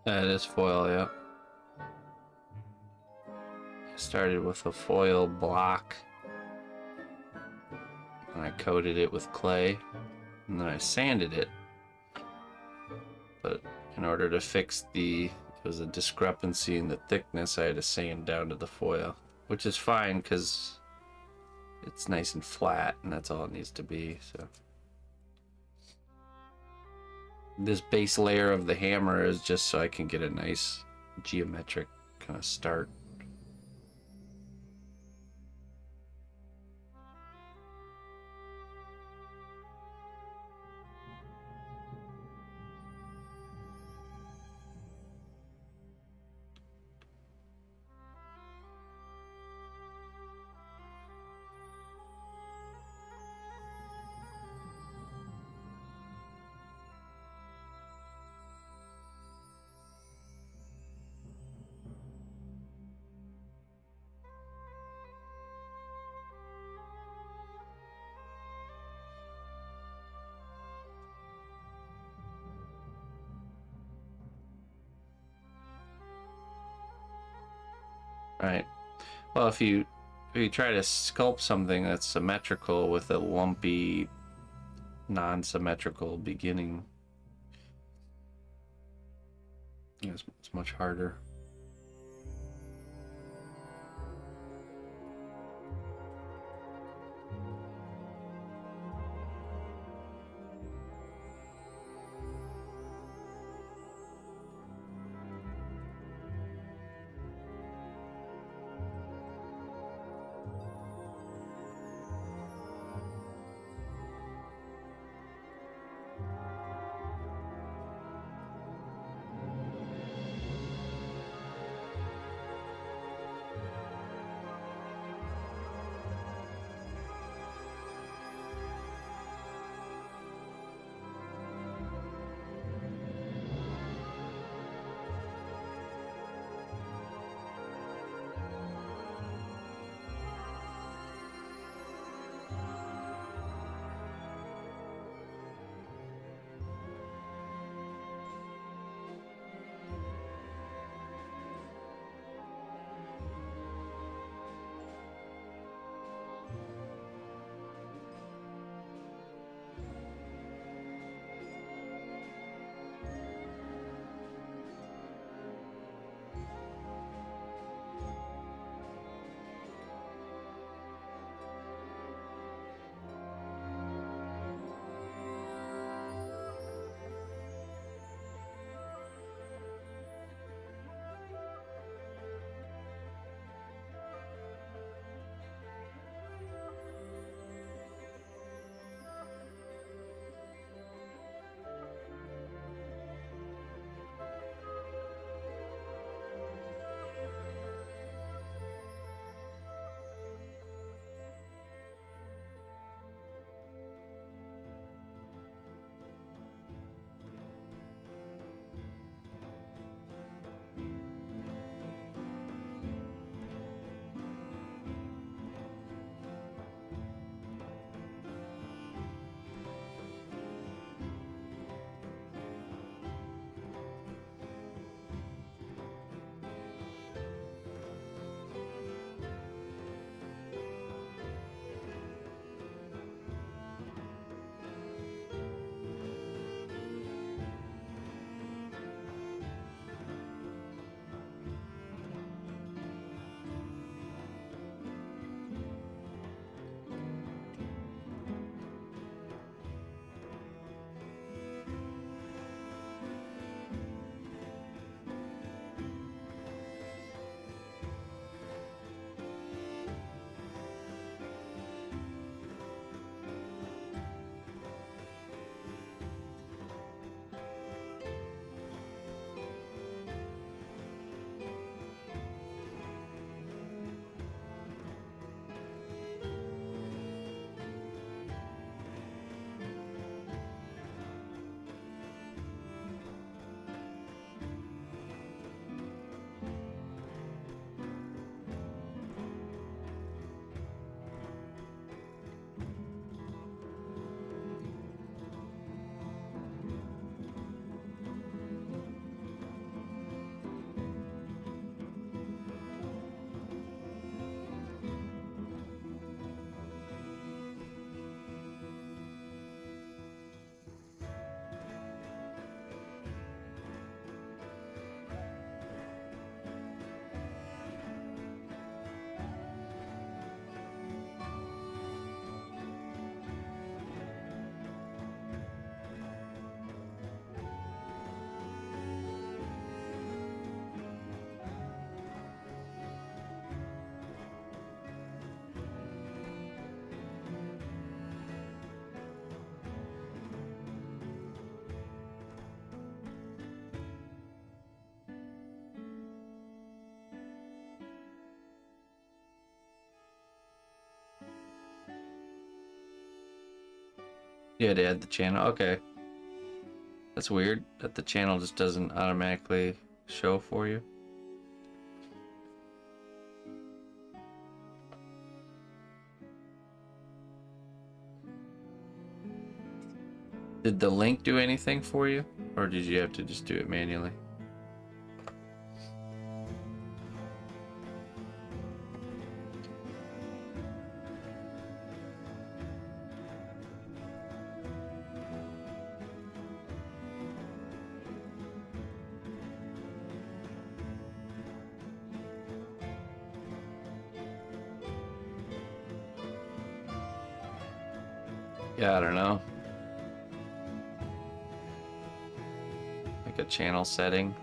that is foil, yeah. I started with a foil block, and I coated it with clay, and then I sanded it. But in order to fix there was a discrepancy in the thickness, I had to sand down to the foil, which is fine because it's nice and flat, and that's all it needs to be. So this base layer of the hammer is just so I can get a nice geometric kind of start. right? Well, if you try to sculpt something that's symmetrical with a lumpy, non-symmetrical beginning, it's much harder. You had to add the channel. Okay. That's weird that the channel just doesn't automatically show for you. Did the link do anything for you? Or did you have to just do it manually? Yeah, I don't know. Like a channel setting.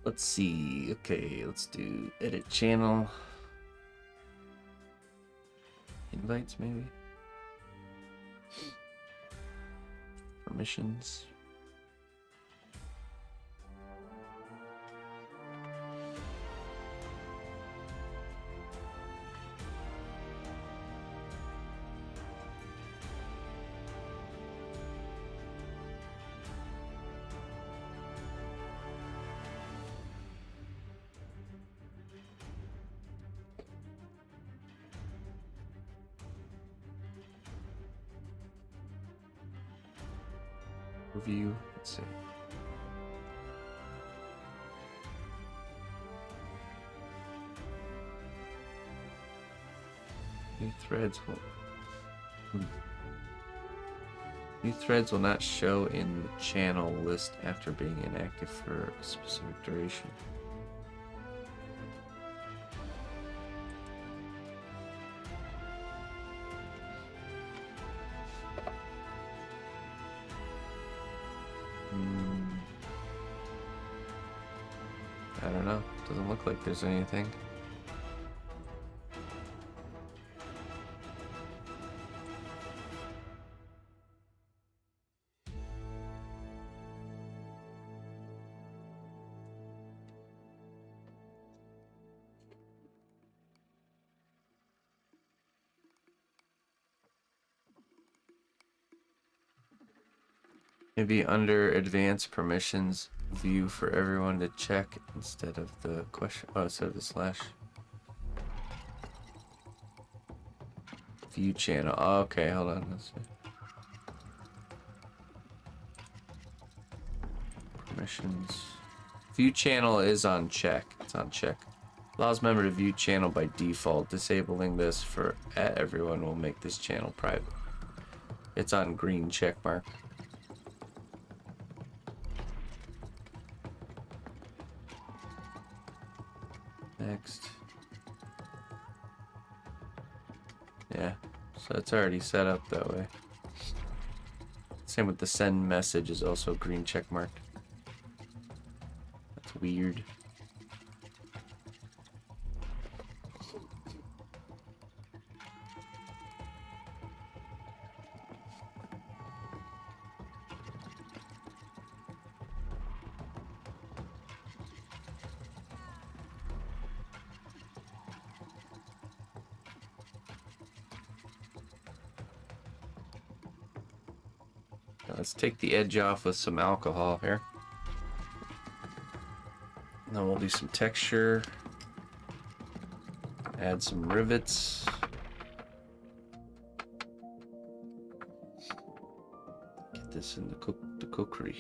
Let's see. Okay, let's do edit channel. Invites, maybe. Permissions. Review. Let's see. New threads will. New threads will not show in the channel list after being inactive for a specific duration. I don't know. Doesn't look like there's anything. Maybe under advanced permissions, view for everyone to check instead of the question. Oh, instead of the slash. View channel. Oh, okay, hold on. Let's see. Permissions. View channel is on check. It's on check. Allows member to view channel by default. Disabling this for everyone will make this channel private. It's on green check mark. Next. Yeah, so it's already set up that way. Same with the send message is also green check marked. That's weird. Let's take the edge off with some alcohol here. And then we'll do some texture. Add some rivets. Get this in the cookery.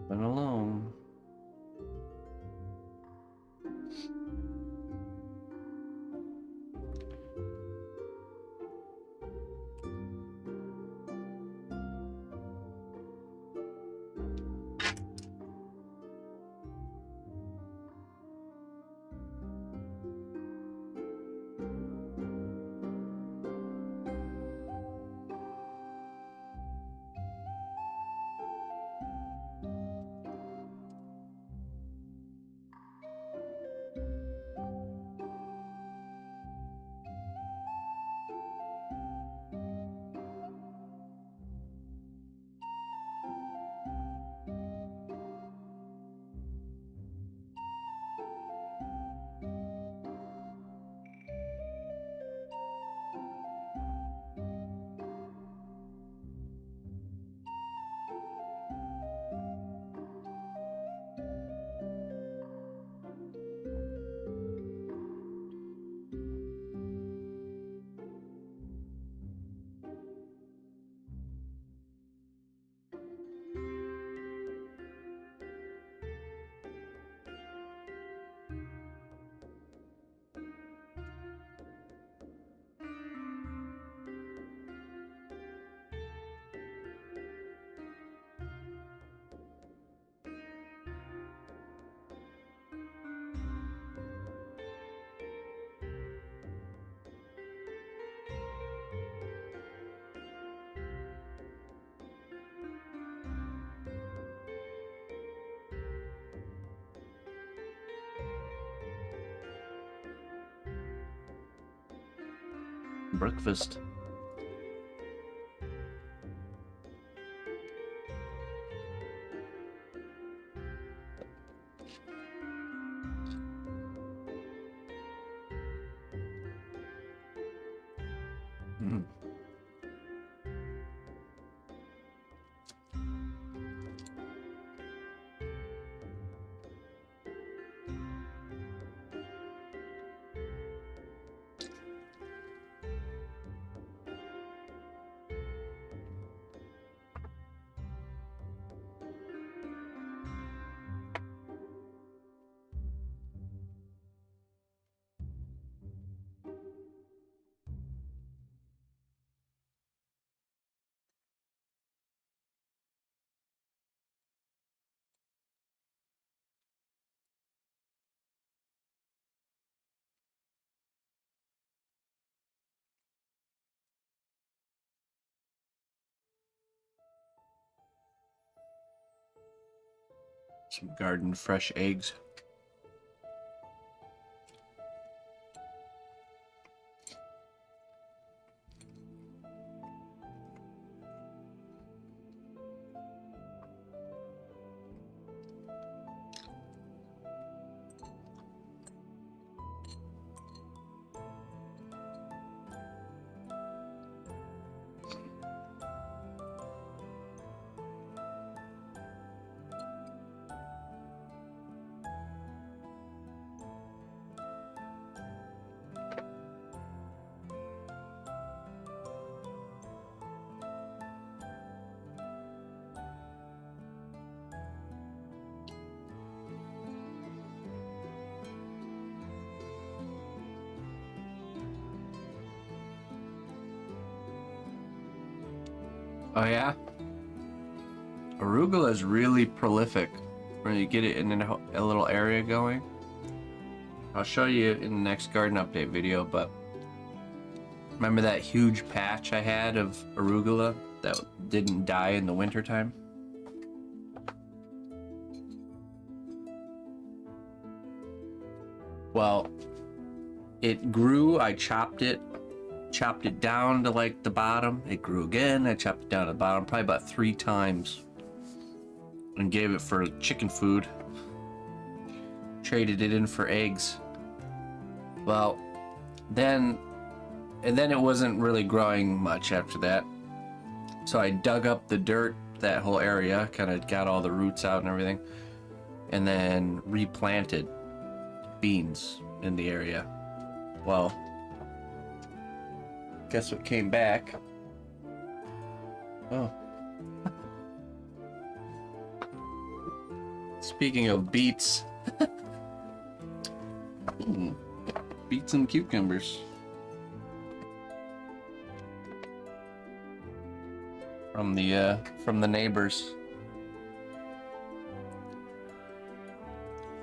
Been alone. Breakfast. Mm. Some garden fresh eggs. Oh yeah? Arugula is really prolific when you get it in a little area going. I'll show you in the next garden update video, but remember that huge patch I had of arugula that didn't die in the wintertime? Well, it grew, I chopped it down to like the bottom. It grew again, I chopped it down to the bottom probably about 3 times and gave it for chicken food. Traded it in for eggs. Well, then it wasn't really growing much after that. So I dug up the dirt, that whole area, kind of got all the roots out and everything, and then replanted beans in the area. Well, guess what came back? Oh. Speaking of beets, beets and cucumbers from the neighbors.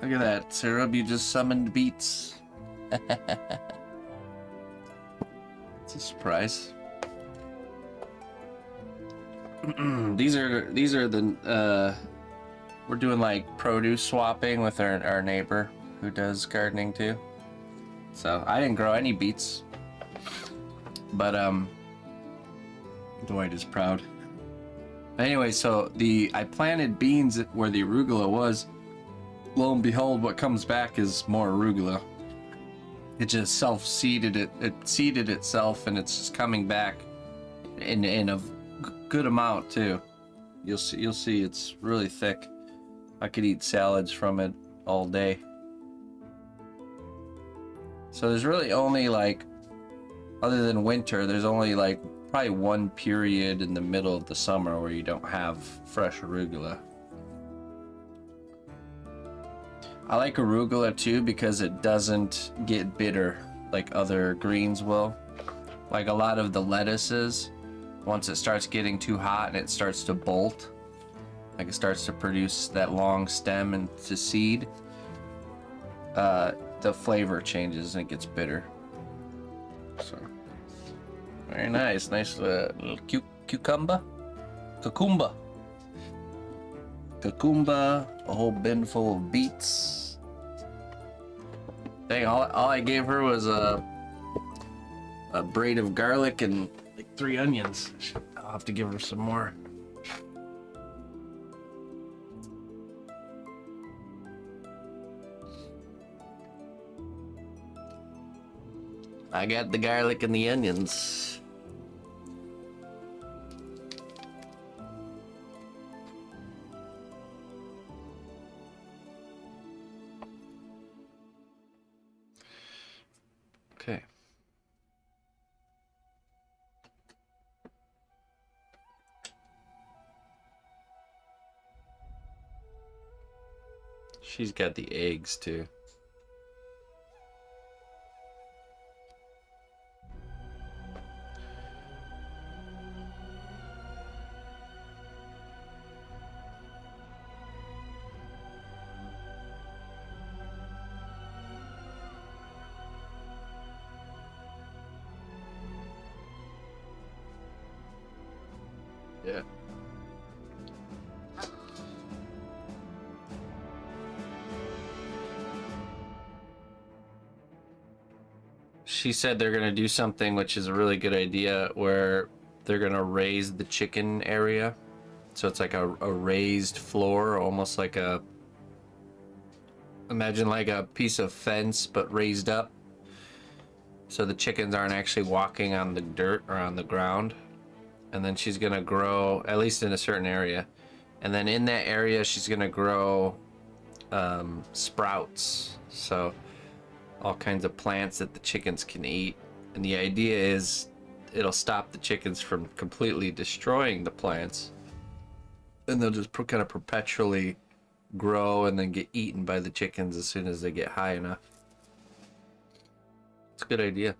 Look at that, Syrup, you just summoned beets. It's a surprise. These are the we're doing like produce swapping with our neighbor who does gardening too. So I didn't grow any beets, but Dwight is proud. Anyway, so I planted beans where the arugula was. Lo and behold, what comes back is more arugula. It just self-seeded it. It seeded itself, and it's just coming back in a good amount too. You'll see it's really thick. I could eat salads from it all day. So there's really only like, other than winter, there's only like probably one period in the middle of the summer where you don't have fresh arugula. I like arugula too because it doesn't get bitter like other greens will. Like a lot of the lettuces, once it starts getting too hot and it starts to bolt, like it starts to produce that long stem and to seed, the flavor changes and it gets bitter. So very nice little cucumber, a whole bin full of beets. Dang, all I gave her was a braid of garlic and like 3 onions. I'll have to give her some more. I got the garlic and the onions. Okay. She's got the eggs too. Yeah. She said they're gonna do something which is a really good idea where they're gonna raise the chicken area. So it's like a raised floor, almost like imagine like a piece of fence but raised up. So the chickens aren't actually walking on the dirt or on the ground. And then she's gonna grow, at least in a certain area, and then in that area she's gonna grow sprouts, so all kinds of plants that the chickens can eat. And the idea is it'll stop the chickens from completely destroying the plants, and they'll just kind of perpetually grow and then get eaten by the chickens as soon as they get high enough. It's a good idea.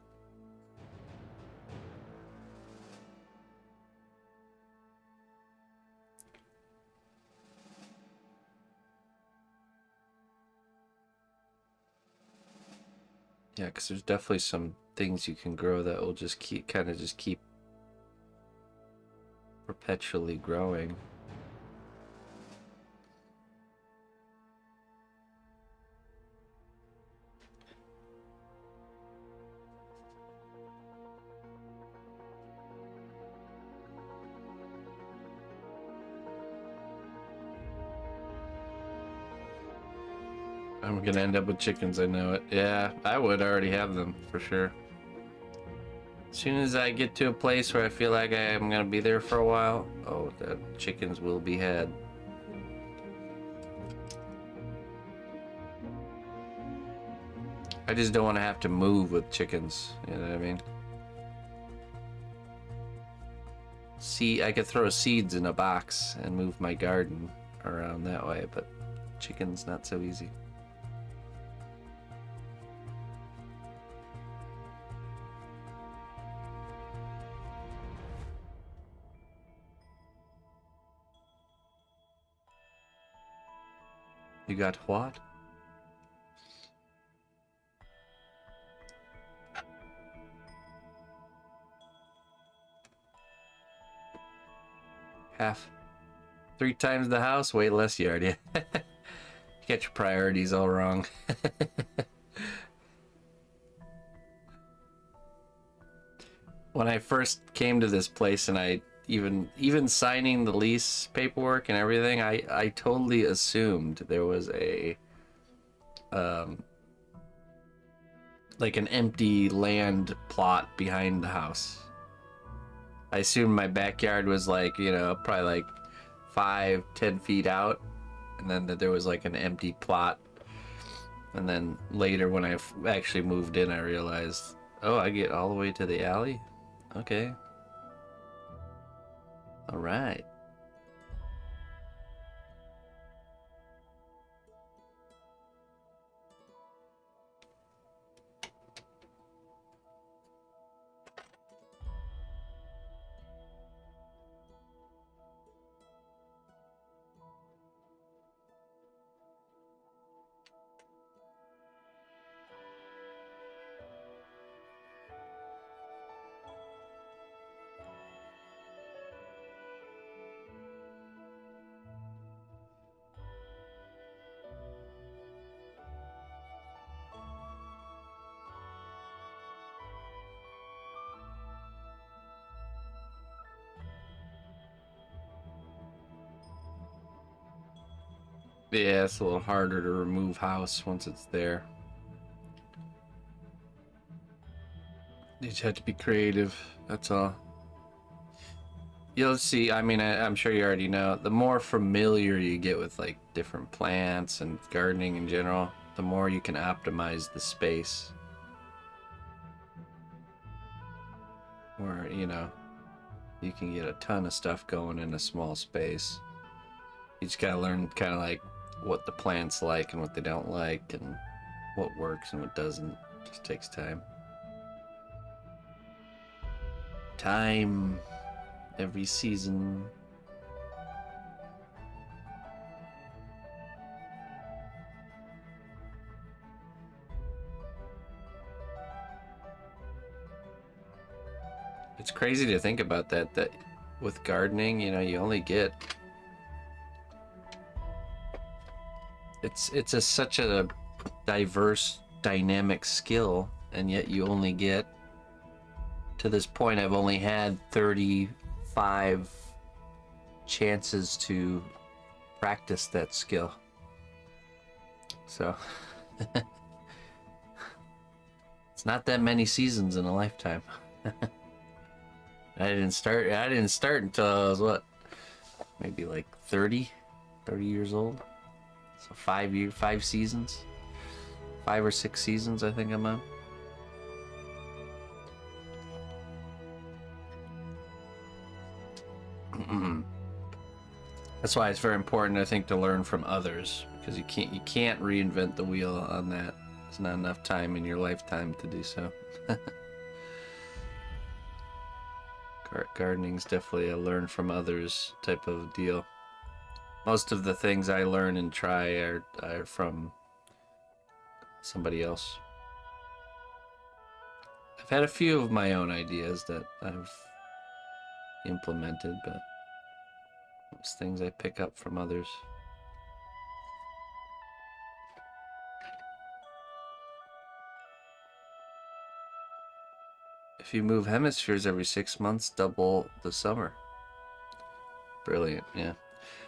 Yeah, because there's definitely some things you can grow that will just keep perpetually growing. I'm gonna end up with chickens, I know it. Yeah, I would already have them, for sure. As soon as I get to a place where I feel like I'm gonna be there for a while, oh, the chickens will be had. I just don't want to have to move with chickens, you know what I mean? See, I could throw seeds in a box and move my garden around that way, but Chicken's not so easy. You got what? Half. 3 times the house, way less yard, yeah. You got your priorities all wrong. When I first came to this place and I even signing the lease paperwork and everything, I totally assumed there was a like an empty land plot behind the house. I assumed my backyard was like, you know, probably like 5-10 feet out, and then that there was like an empty plot. And then later when I actually moved in, I realized, oh, I get all the way to the alley? Okay. All right. Yeah, it's a little harder to remove house once it's there. You just have to be creative, that's all. You'll see, I mean, I'm sure you already know, the more familiar you get with like different plants and gardening in general, the more you can optimize the space. Or, you know, you can get a ton of stuff going in a small space. You just gotta learn kind of like what the plants like and what they don't like and what works and what doesn't. It just takes time. Time every season. It's crazy to think about that with gardening, you know, you only get such a diverse, dynamic skill, and yet you only get, to this point, I've only had 35 chances to practice that skill. So, it's not that many seasons in a lifetime. I didn't start until I was, what, maybe like 30 years old. So 5 seasons, 5 or 6 seasons, I think I'm on. That's why it's very important, I think, to learn from others, because you can't reinvent the wheel on that. There's not enough time in your lifetime to do so. Gardening's definitely a learn from others type of deal. Most of the things I learn and try are from somebody else. I've had a few of my own ideas that I've implemented, but most things I pick up from others. If you move hemispheres every 6 months, double the summer. Brilliant, yeah.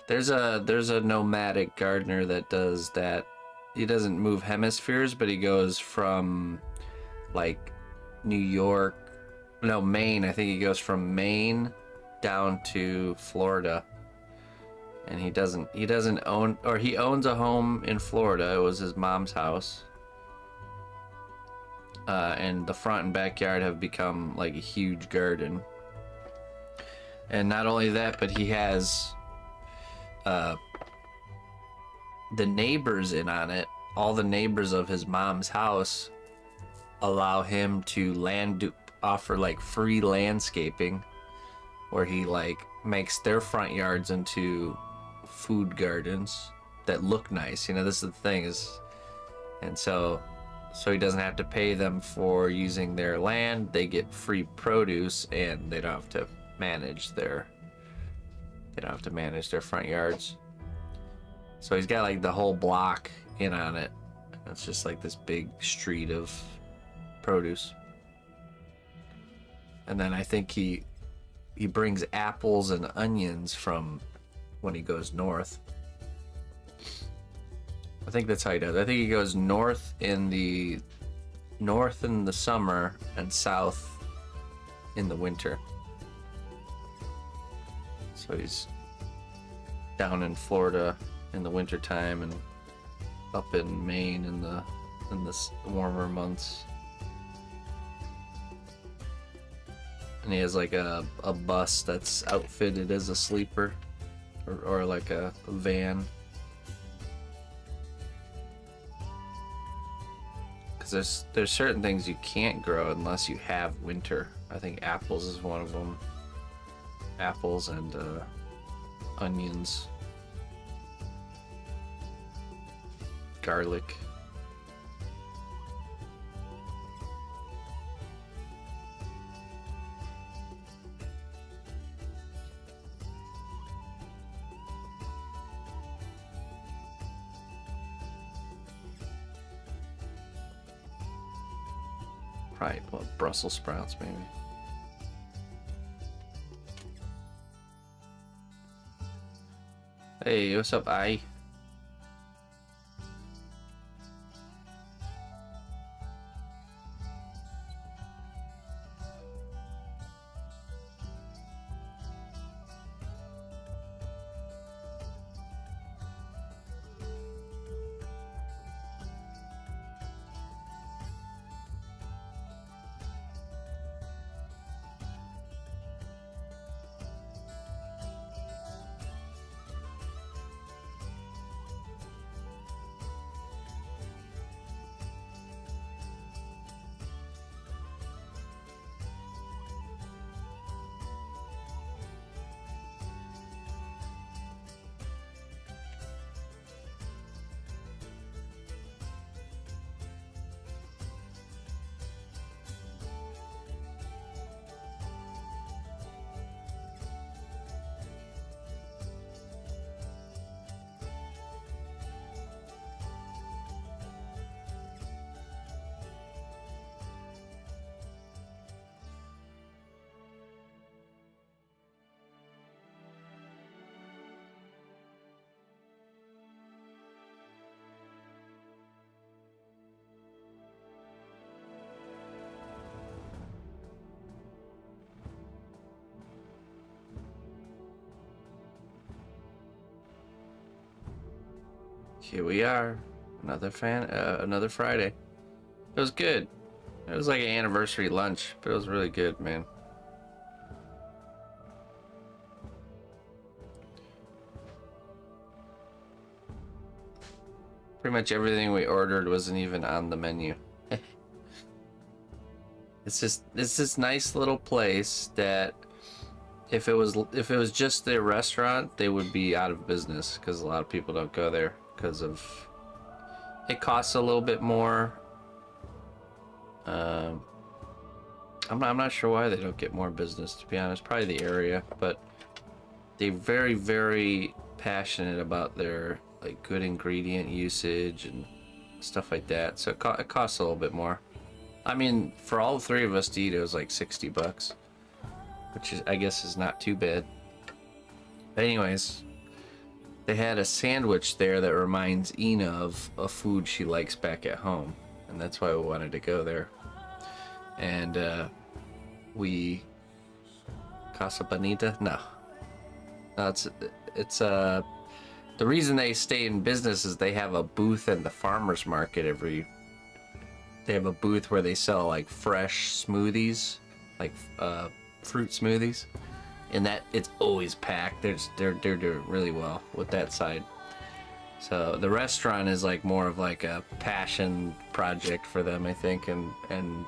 There's a nomadic gardener that does that. He doesn't move hemispheres, but he goes from like Maine. I think he goes from Maine down to Florida. And he doesn't own, or he owns a home in Florida. It was his mom's house. And the front and backyard have become like a huge garden. And not only that, but he has the neighbors in on it. All the neighbors of his mom's house allow him to offer like free landscaping, where he like makes their front yards into food gardens that look nice. You know, this is the thing is, and so he doesn't have to pay them for using their land. They get free produce, and they don't have to manage their front yards. So he's got like the whole block in on it. It's just like this big street of produce. And then I think he brings apples and onions from when he goes north. I think that's how he does. I think he goes north in the summer and south in the winter. So he's down in Florida in the winter time and up in Maine in the warmer months. And he has like a bus that's outfitted as a sleeper or like a van. Because there's certain things you can't grow unless you have winter. I think apples is one of them. Apples and onions. Garlic. Probably Brussels sprouts, maybe. Hey, what's up, I? Here we are, another Friday. It was good. It was like an anniversary lunch, but it was really good, man. Pretty much everything we ordered wasn't even on the menu. It's this nice little place that if it was just their restaurant, they would be out of business because a lot of people don't go there because of it costs a little bit more. I'm not sure why they don't get more business, to be honest. Probably the area, but they're very, very passionate about their like good ingredient usage and stuff like that. So it costs a little bit more. I mean, for all three of us to eat, it was like $60, which is, I guess, is not too bad. But anyways, they had a sandwich there that reminds Ina of a food she likes back at home, and that's why we wanted to go there. And we Casa Bonita? No, it's the reason they stay in business is they have a booth at the farmers market they have a booth where they sell like fresh smoothies, like fruit smoothies, and that it's always packed. They're doing really well with that side. So the restaurant is like more of like a passion project for them, I think, and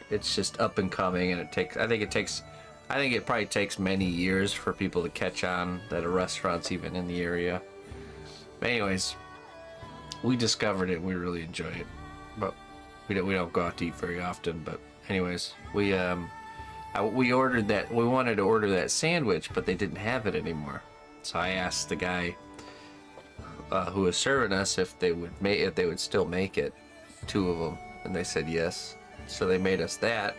it's just up and coming, and I think it probably takes many years for people to catch on that a restaurant's even in the area. But anyways, we discovered it. We really enjoy it, but we don't go out to eat very often. But anyways, we ordered that. We wanted to order that sandwich, but they didn't have it anymore. So I asked the guy who was serving us if they would still make it, 2 of them, and they said yes. So they made us that.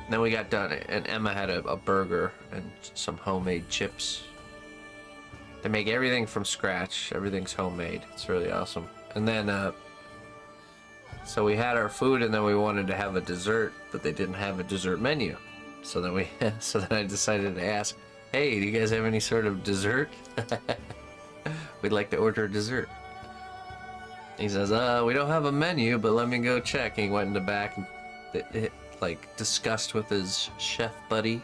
And then we got done, and Emma had a burger and some homemade chips. They make everything from scratch. Everything's homemade. It's really awesome. And then so we had our food, and then we wanted to have a dessert, but they didn't have a dessert menu. So then I decided to ask, hey, do you guys have any sort of dessert? We'd like to order a dessert. He says, we don't have a menu, but let me go check. And he went in the back and discussed with his chef buddy.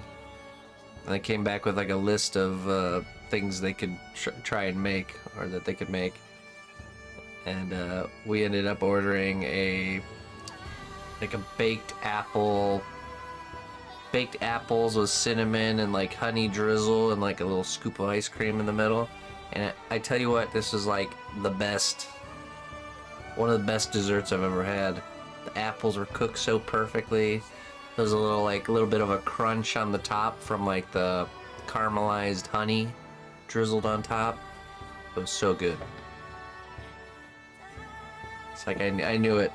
And they came back with like a list of things they could try and make, or that they could make. And we ended up ordering a baked apples with cinnamon and like honey drizzle and like a little scoop of ice cream in the middle. And I tell you what, this was like one of the best desserts I've ever had. The apples were cooked so perfectly. There was a little bit of a crunch on the top from like the caramelized honey drizzled on top. It was so good. It's like I knew it.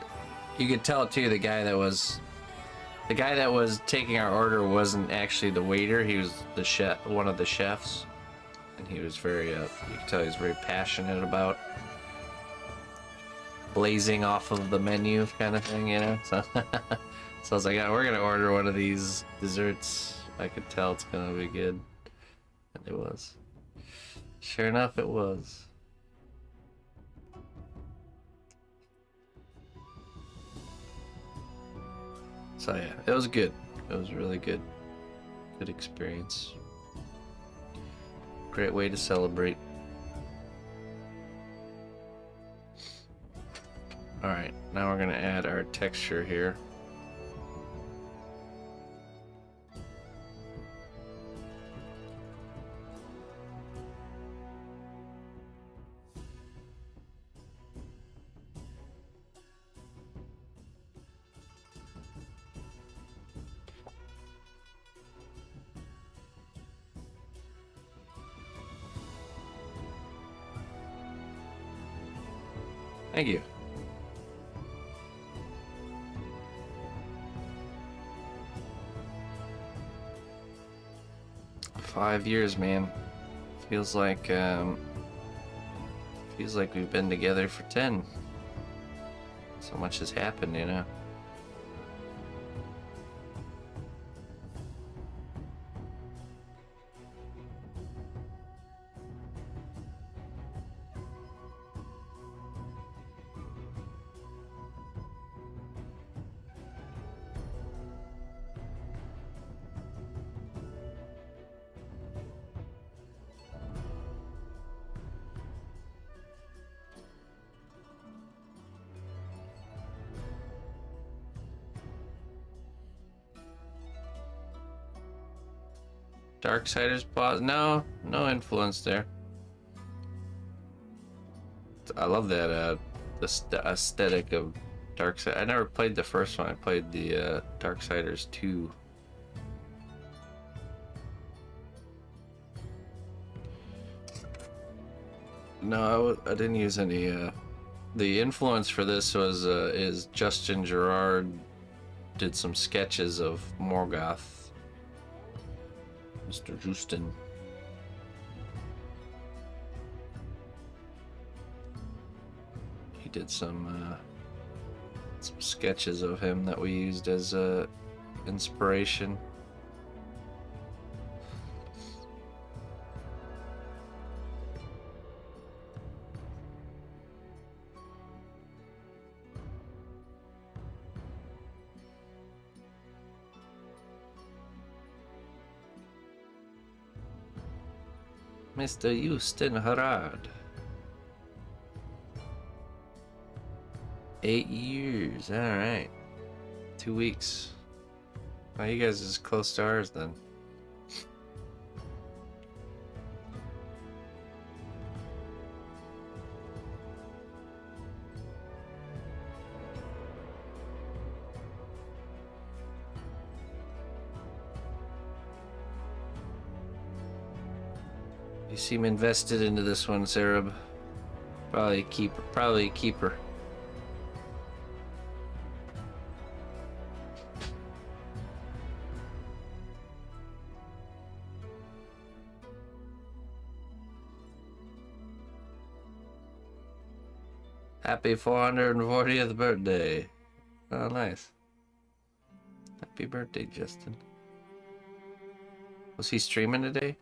You could tell too. The guy that was taking our order wasn't actually the waiter. He was the chef, one of the chefs. And he was very, you could tell he was very passionate about blazing off of the menu kind of thing, you know? So, so I was like, oh, we're going to order one of these desserts. I could tell it's going to be good. And it was. Sure enough, it was. So yeah, it was good. It was really good. Good experience. Great way to celebrate. Alright, now we're gonna add our texture here. Thank you. Five years, man. Feels like we've been together for 10. So much has happened, you know. Darksiders pause. No influence there. I love that the aesthetic of Darksiders. I never played the first one. I played the Darksiders 2. No, I didn't use any. The influence for this was is Justin Gerard did some sketches of Morgoth. Mr. Justin. He did some sketches of him that we used as inspiration. Mr. Houston Harad. 8 years. All right. 2 weeks. Oh, you guys are as close to ours then. You seem invested into this one, Sarab. Probably a keeper. Probably a keeper. Happy 440th birthday. Oh, nice. Happy birthday, Justin. Was he streaming today?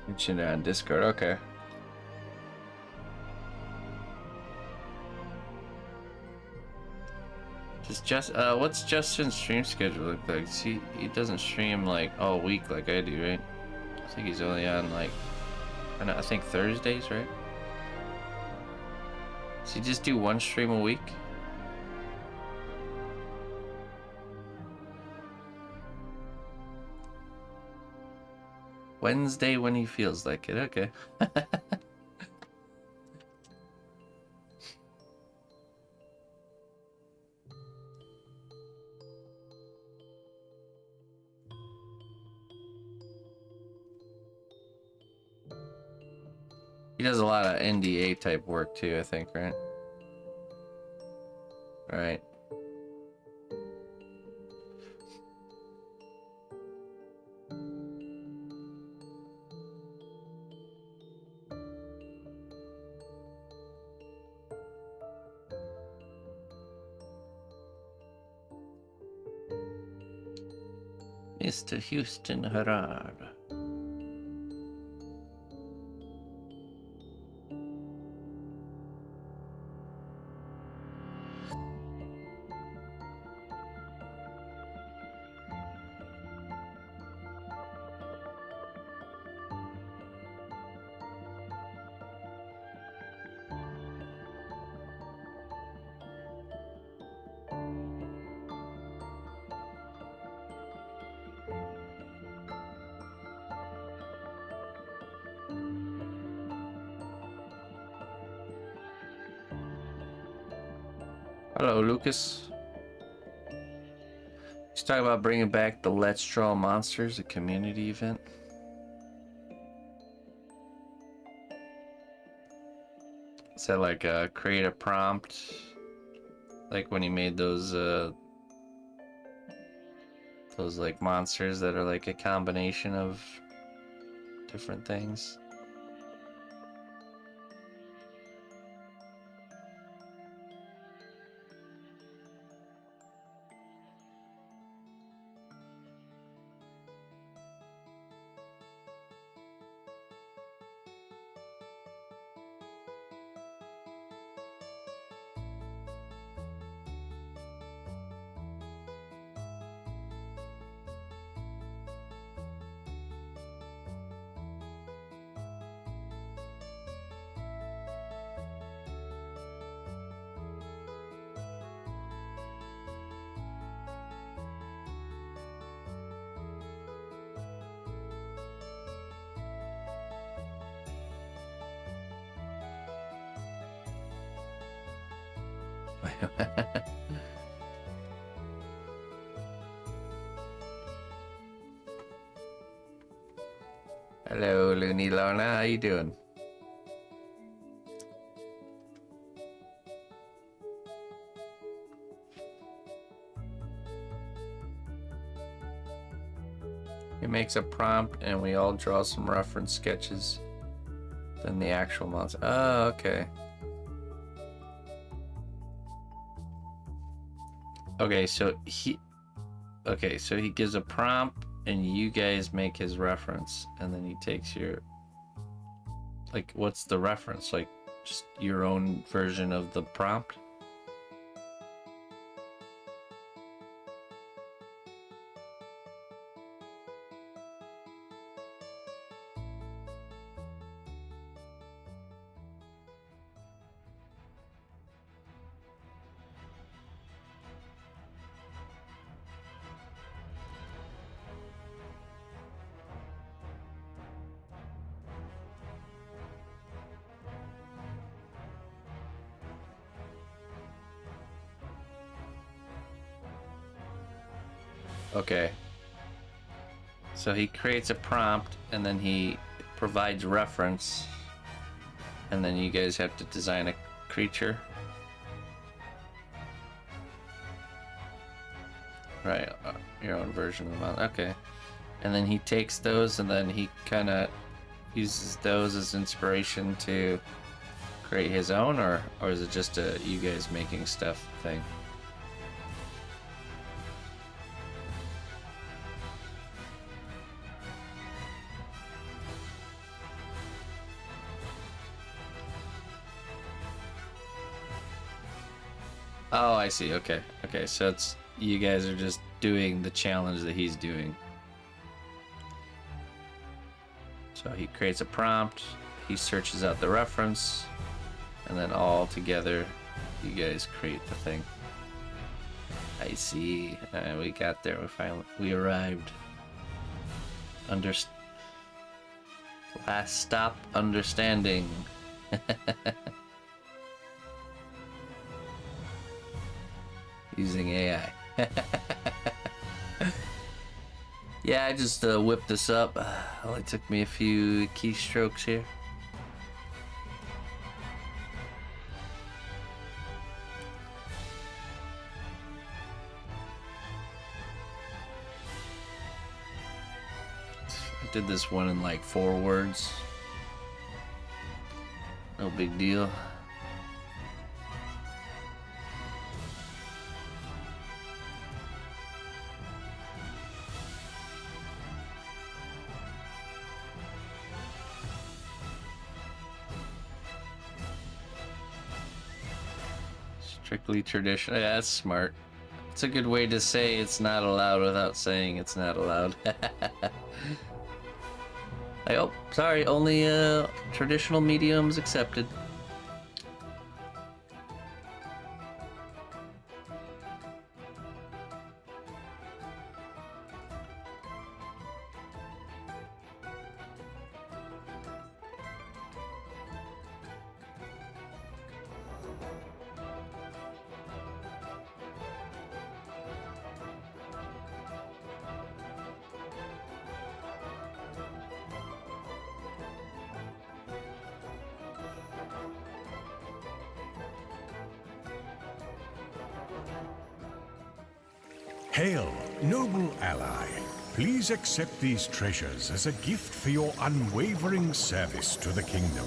Mentioned it on Discord. Okay. What's Justin's stream schedule look like? See, he doesn't stream like all week like I do, right? I think he's only on like, I think Thursdays, right? Does he just do one stream a week? Wednesday when he feels like it. Okay. He does a lot of NDA type work too, I think, right? Right. Mr. Houston Herrera. Hello, Lucas. He's talking about bringing back the Let's Draw Monsters, a community event. Is that like a create a prompt? Like when he made those like monsters that are like a combination of different things. Hello, Looney Lorna. How you doing? He makes a prompt and we all draw some reference sketches. Then the actual monster. Oh, okay. Okay, so he gives a prompt and you guys make his reference, and then he takes your, like, what's the reference? Like, just your own version of the prompt? Okay. So he creates a prompt and then he provides reference, and then you guys have to design a creature. Right, your own version of it. Okay. And then he takes those and then he kind of uses those as inspiration to create his own, or is it just a you guys making stuff thing? Oh, I see. Okay. Okay, so it's you guys are just doing the challenge that he's doing. So he creates a prompt, he searches out the reference, and then all together you guys create the thing. I see. We got there. We arrived. Last stop, understanding. Using AI. Yeah, I just whipped this up. Only took me a few keystrokes here. I did this one in like 4 words. No big deal. Strictly traditional. Yeah, that's smart. It's a good way to say it's not allowed without saying it's not allowed. Oh, sorry, only traditional mediums accepted. Hail, noble ally. Please accept these treasures as a gift for your unwavering service to the kingdom.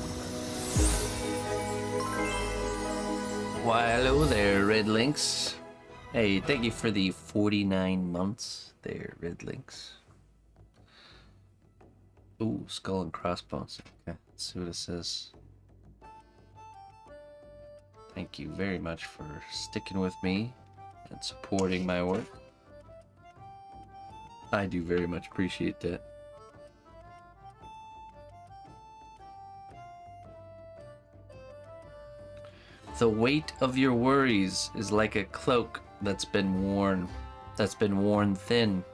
Why, hello there, Red Links. Hey, thank you for the 49 months there, Red Links. Ooh, skull and crossbones. Okay, let's see what it says. Thank you very much for sticking with me and supporting my work. I do very much appreciate that. The weight of your worries is like a cloak that's been worn thin.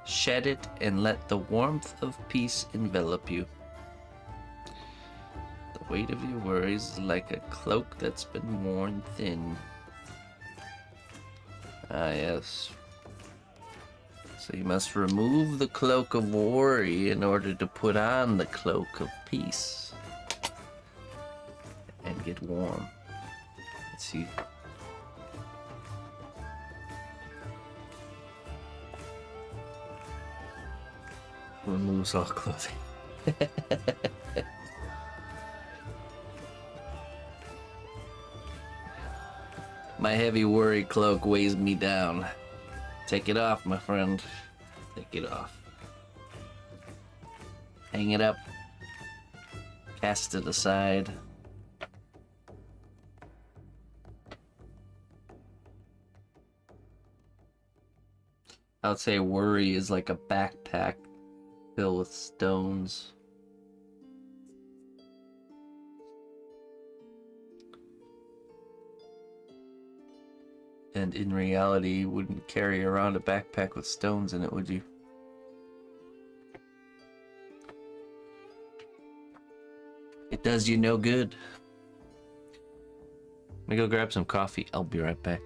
Shed it and let the warmth of peace envelop you. The weight of your worries is like a cloak that's been worn thin. Ah, yes. So you must remove the cloak of worry in order to put on the cloak of peace. And get warm. Let's see. Removes all clothing. My heavy worry cloak weighs me down. Take it off, my friend. Take it off. Hang it up. Cast it aside. I would say worry is like a backpack filled with stones. And in reality, you wouldn't carry around a backpack with stones in it, would you? It does you no good. Let me go grab some coffee. I'll be right back.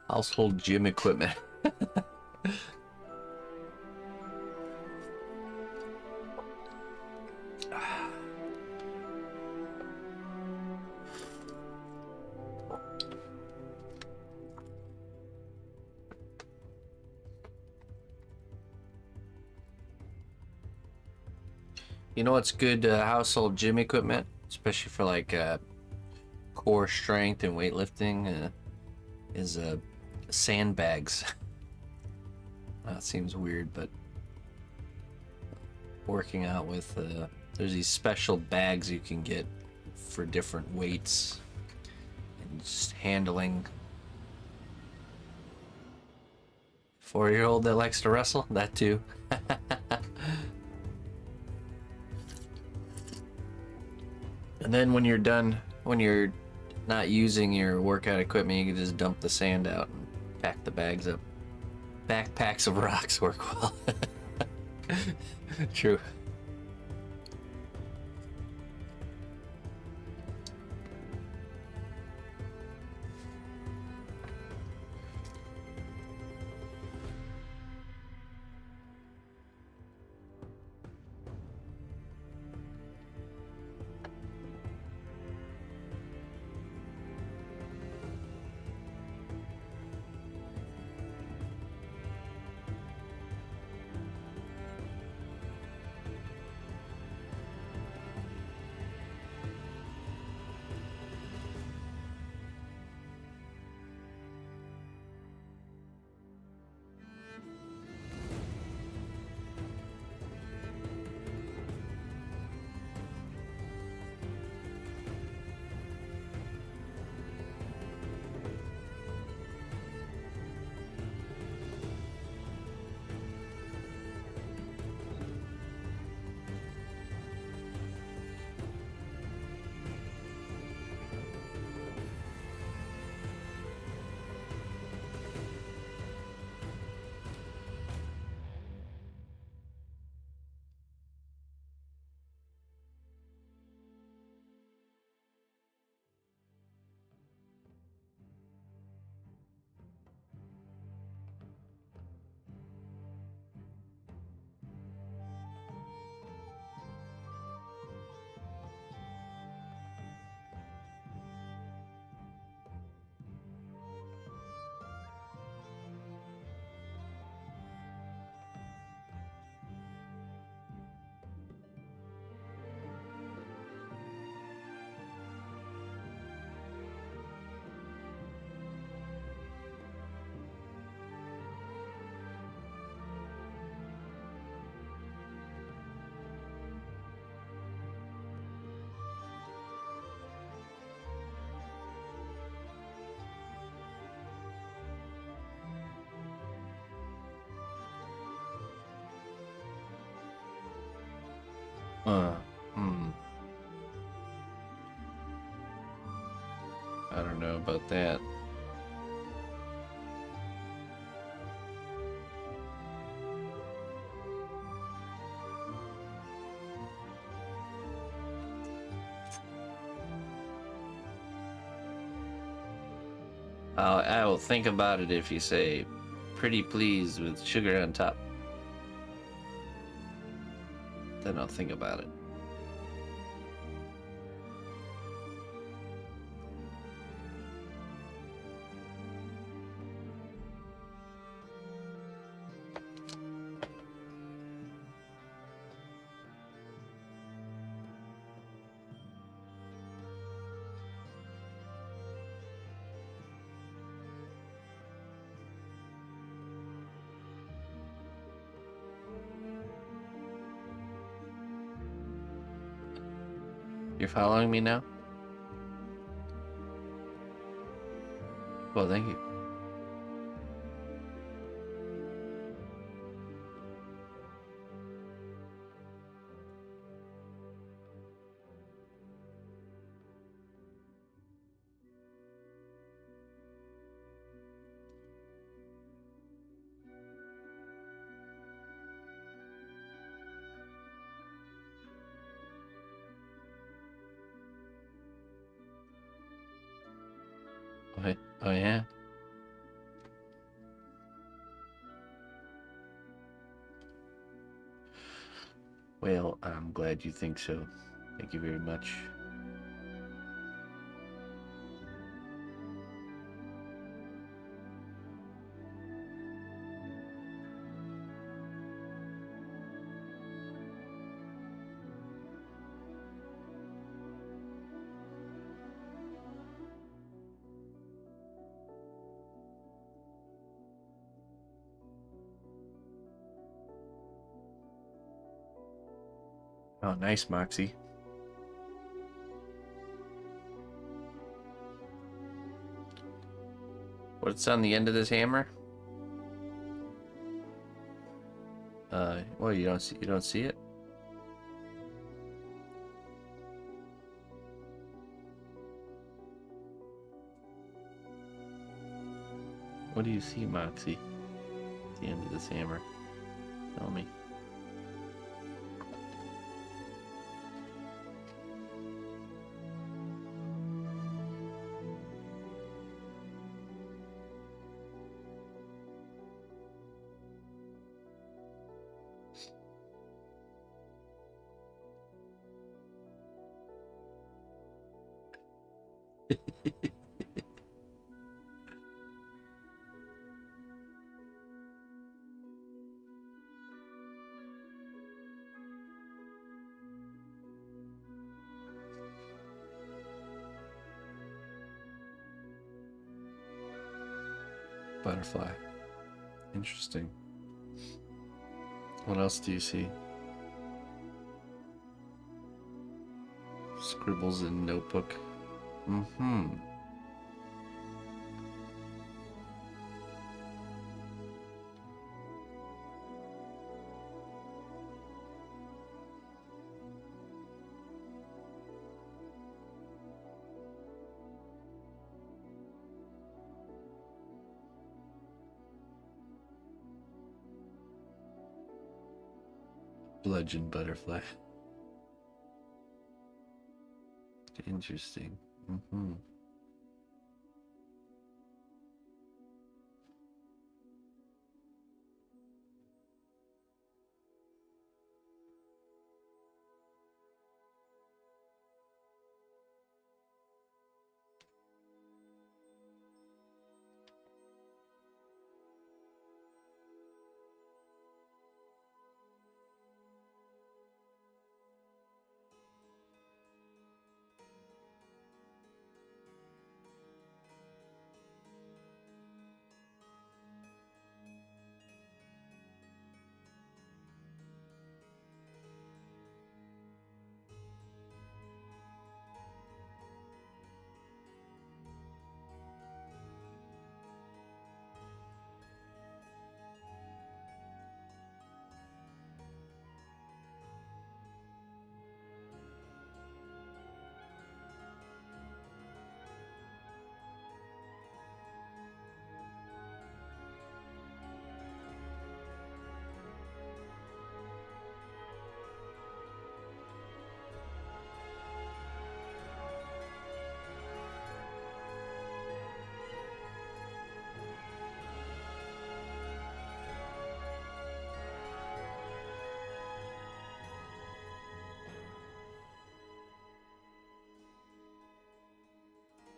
Household gym equipment. You know what's good household gym equipment, especially for like core strength and weightlifting, is sandbags. That seems weird, but working out with there's these special bags you can get for different weights and just handling. 4-year-old that likes to wrestle, that too. And then when you're done, when you're not using your workout equipment, you can just dump the sand out and pack the bags up. Backpacks of rocks work well. True. Uh, hmm. I don't know about that. I will think about it if you say, pretty please with sugar on top. Then I'll think about it. You're following me now? Well, thank you. Oh yeah? Well, I'm glad you think so. Thank you very much. Oh, nice, Moxie. What's on the end of this hammer? Well, you don't see it? What do you see, Moxie? At the end of this hammer. Tell me. Butterfly. Interesting. What else do you see? Scribbles in notebook. Mm-hmm. Bludgeon butterfly. Interesting. Mm-hmm.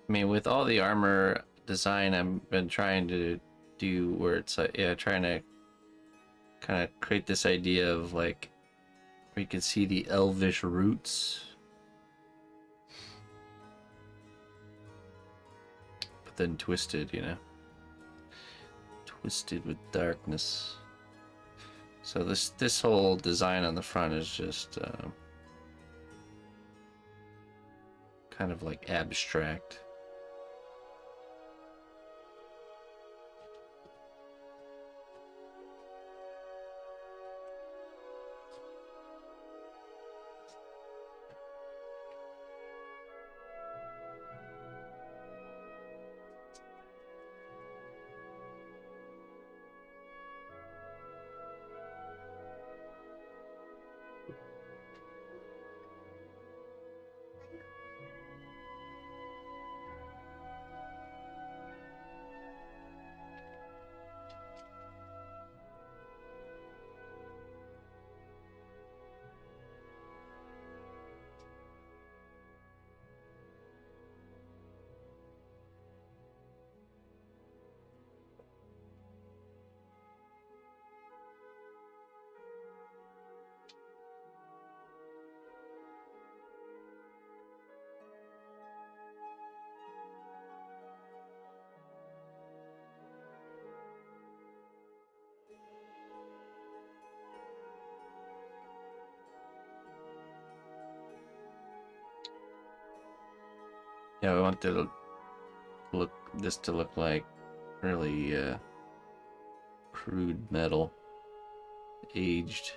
I mean, with all the armor design I've been trying to do, where it's like, yeah, trying to kind of create this idea of like where you can see the elvish roots, but then twisted, you know, twisted with darkness. So this whole design on the front is just kind of like abstract. Yeah, we want to look this to look like really crude metal, aged.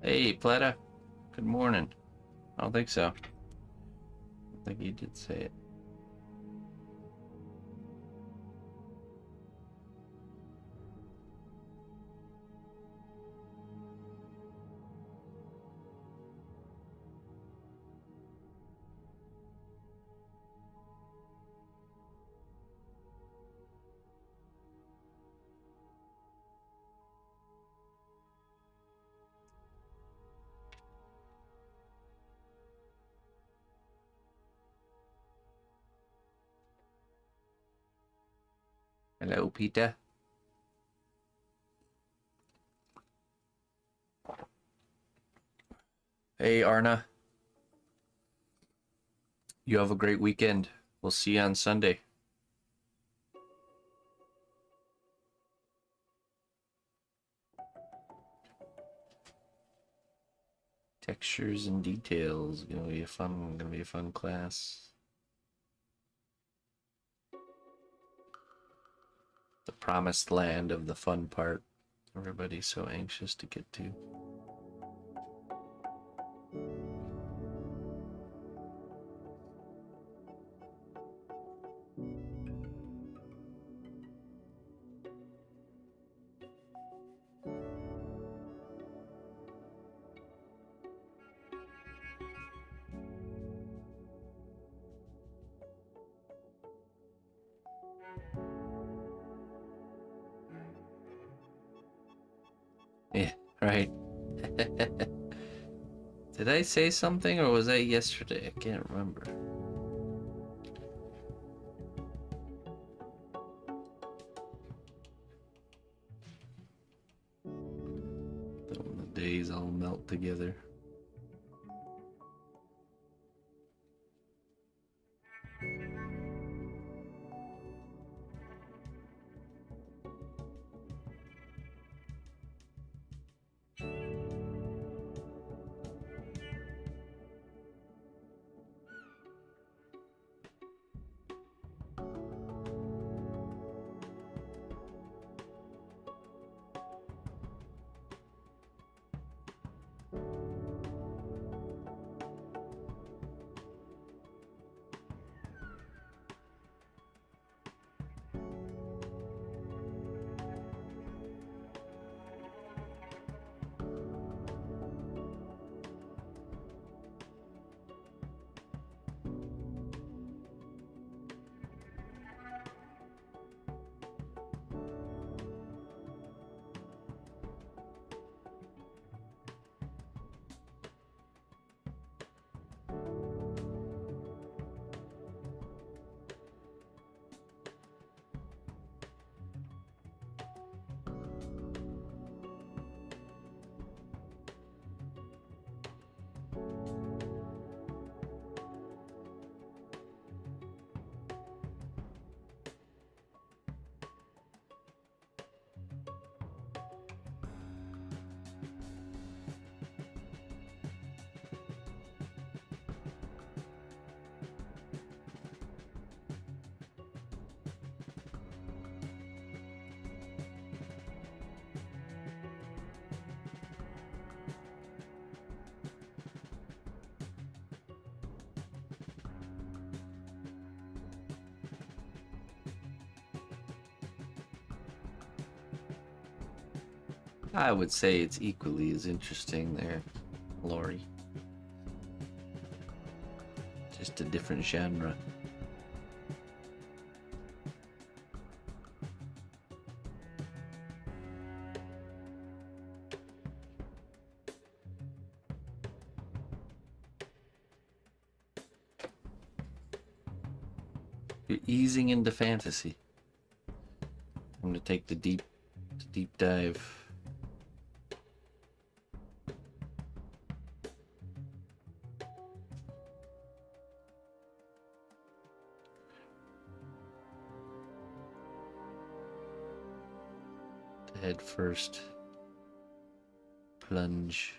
Hey, Plata. Good morning. I don't think so. I think you did say it. Hello, Peter. Hey, Arna. You have a great weekend. We'll see you on Sunday. Textures and details. Gonna be a fun class. The promised land of the fun part. Everybody's so anxious to get to. Yeah, right. Did I say something or was that yesterday? I can't remember. When the days all melt together. I would say it's equally as interesting there, Lori. Just a different genre. You're easing into fantasy. I'm gonna take the deep dive. The head first plunge.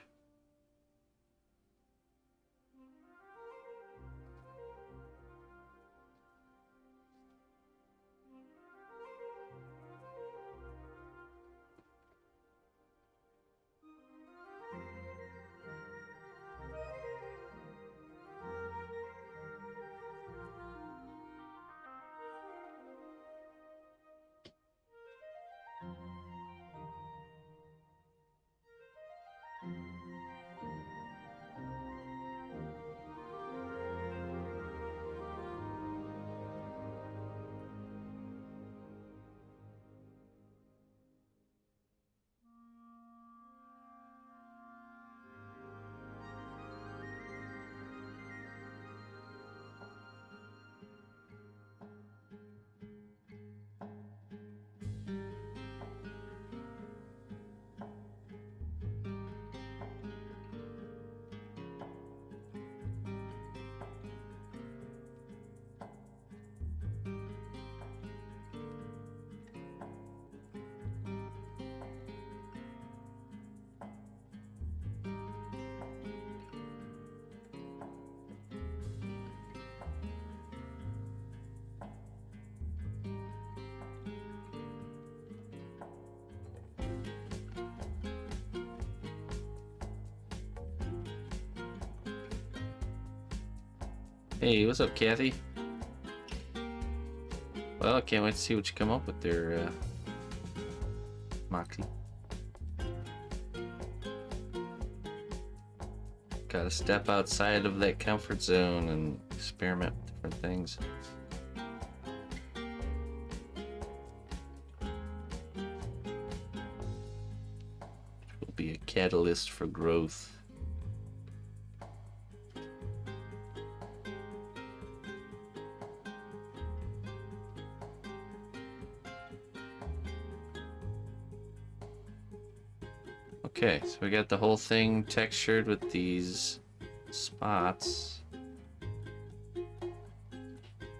Hey, what's up, Kathy? Well, I can't wait to see what you come up with there, Moxie. Gotta step outside of that comfort zone and experiment with different things. Will be a catalyst for growth. Okay, so we got the whole thing textured with these spots. I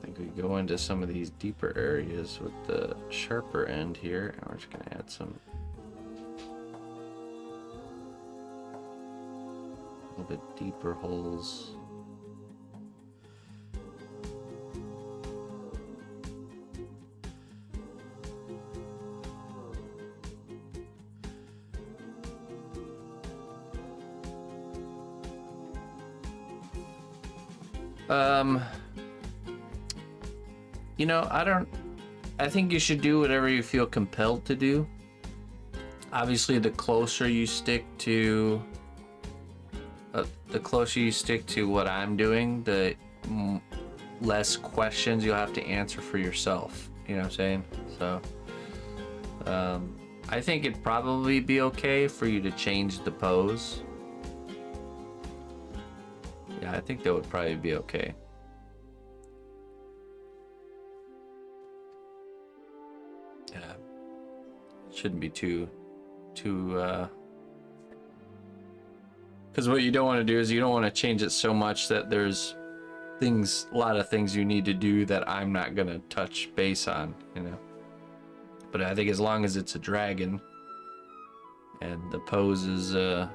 think we go into some of these deeper areas with the sharper end here, and we're just gonna add some bit deeper holes. You know, I think you should do whatever you feel compelled to do. Obviously, the closer you stick to what I'm doing, the less questions you'll have to answer for yourself. You know what I'm saying? So, I think it'd probably be okay for you to change the pose. Yeah, I think that would probably be okay. Yeah, shouldn't be too because what you don't want to do is you don't want to change it so much that there's a lot of things you need to do that I'm not gonna touch base on, you know. But I think as long as it's a dragon and the pose is, you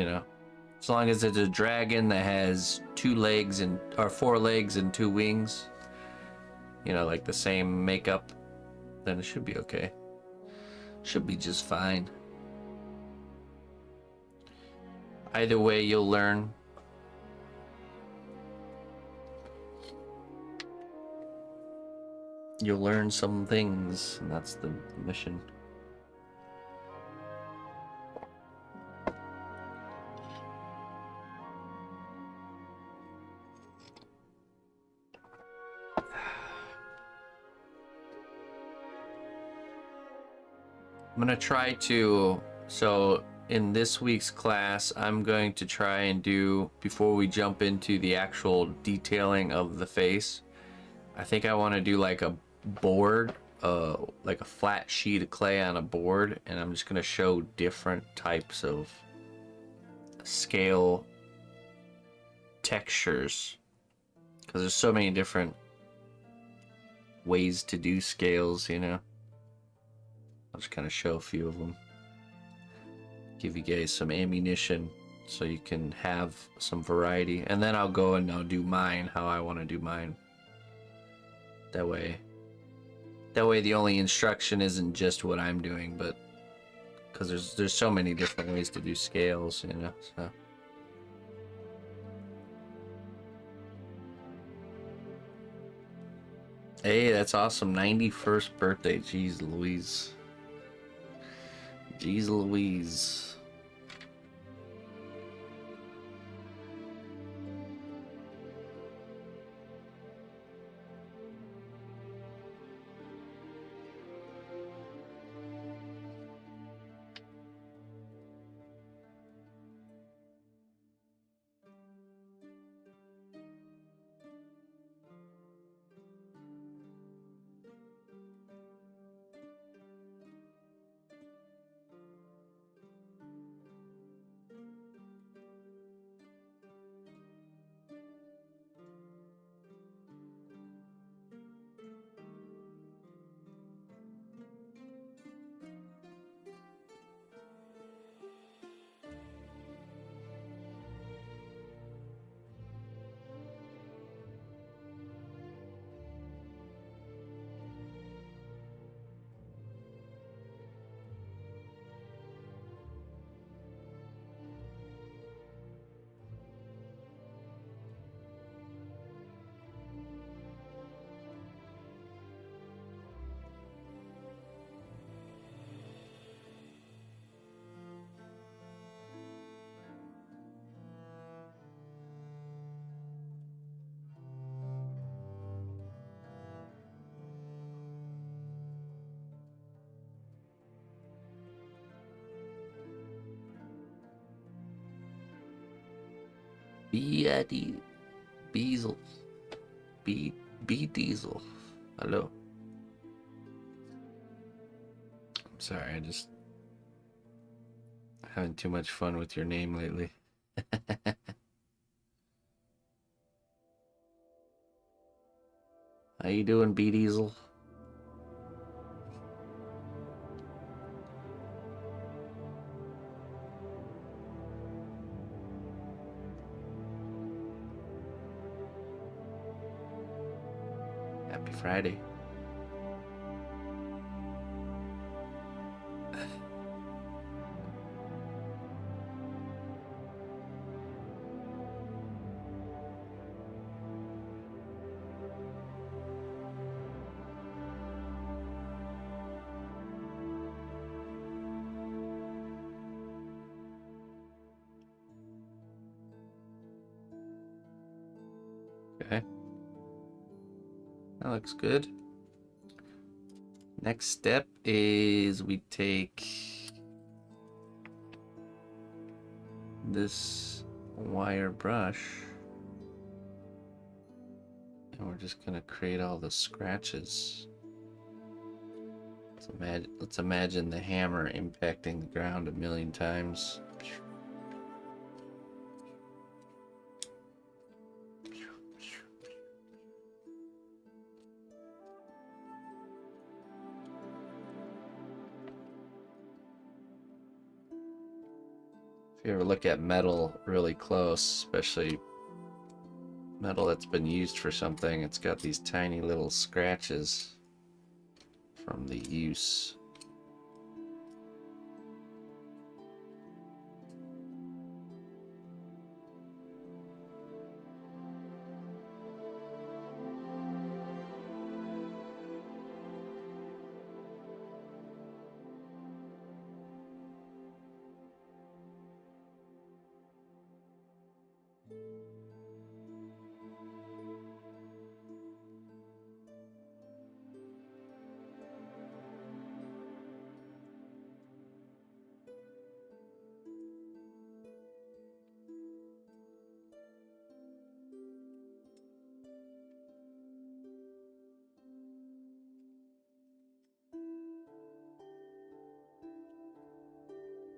know, as long as it's a dragon that has 4 legs and 2 wings, you know, like the same makeup, then it should be okay. Should be just fine. Either way, you'll learn. You'll learn some things, and that's the mission. I'm gonna try to, so in this week's class, I'm going to try and do, before we jump into the actual detailing of the face, I think I want to do like a board, like a flat sheet of clay on a board, and I'm just gonna show different types of scale textures, because there's so many different ways to do scales, you know. I'll just kind of show a few of them, give you guys some ammunition so you can have some variety, and then I'll go and I'll do mine how I want to do mine. That way the only instruction isn't just what I'm doing, but because there's so many different ways to do scales, you know. So hey, that's awesome. 91st birthday. Jeez Louise. Jeez Louise. Beazle. B Diesel. Hello. I'm sorry, I just having too much fun with your name lately. How you doing, B Diesel? Happy Friday. Okay. That looks good. Next step is we take this wire brush and we're just gonna create all the scratches. Let's imagine the hammer impacting the ground a million times. If you ever look at metal really close, especially metal that's been used for something, it's got these tiny little scratches from the use.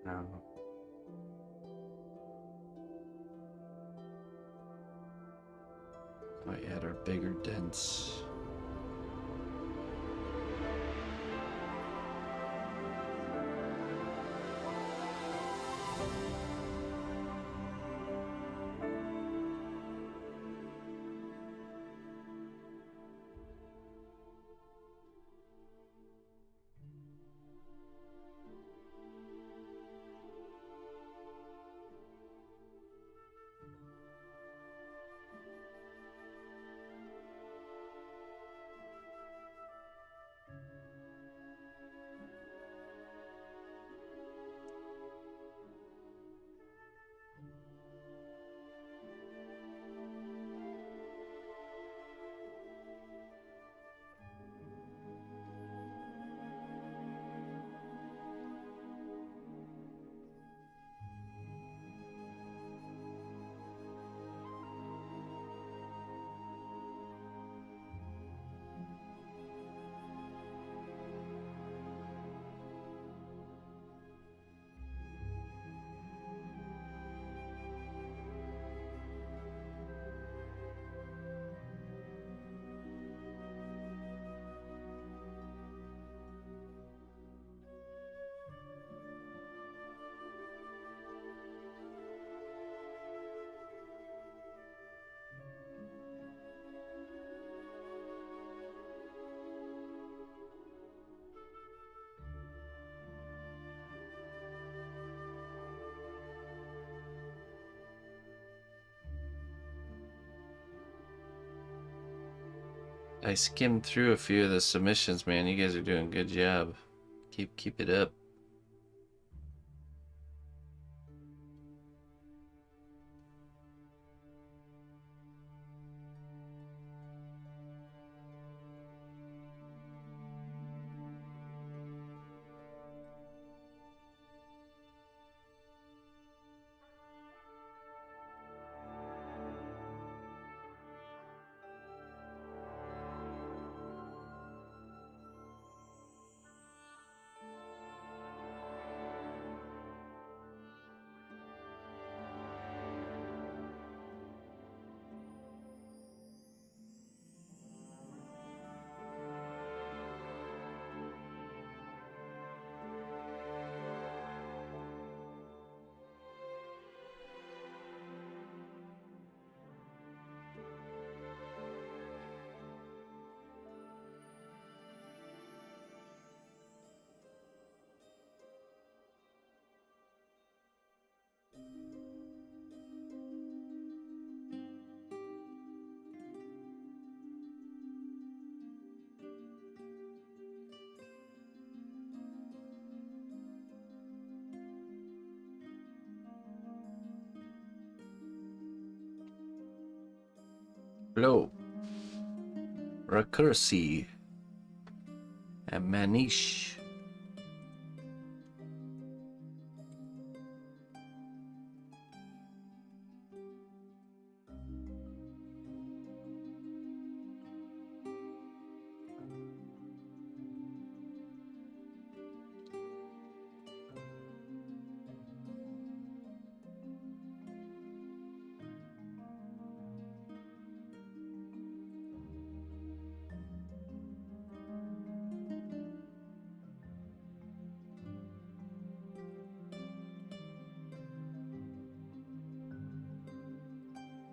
No. Oh yeah, they're bigger dents. I skimmed through a few of the submissions, man. You guys are doing a good job. Keep it up. Hello. Recursi. And Manish.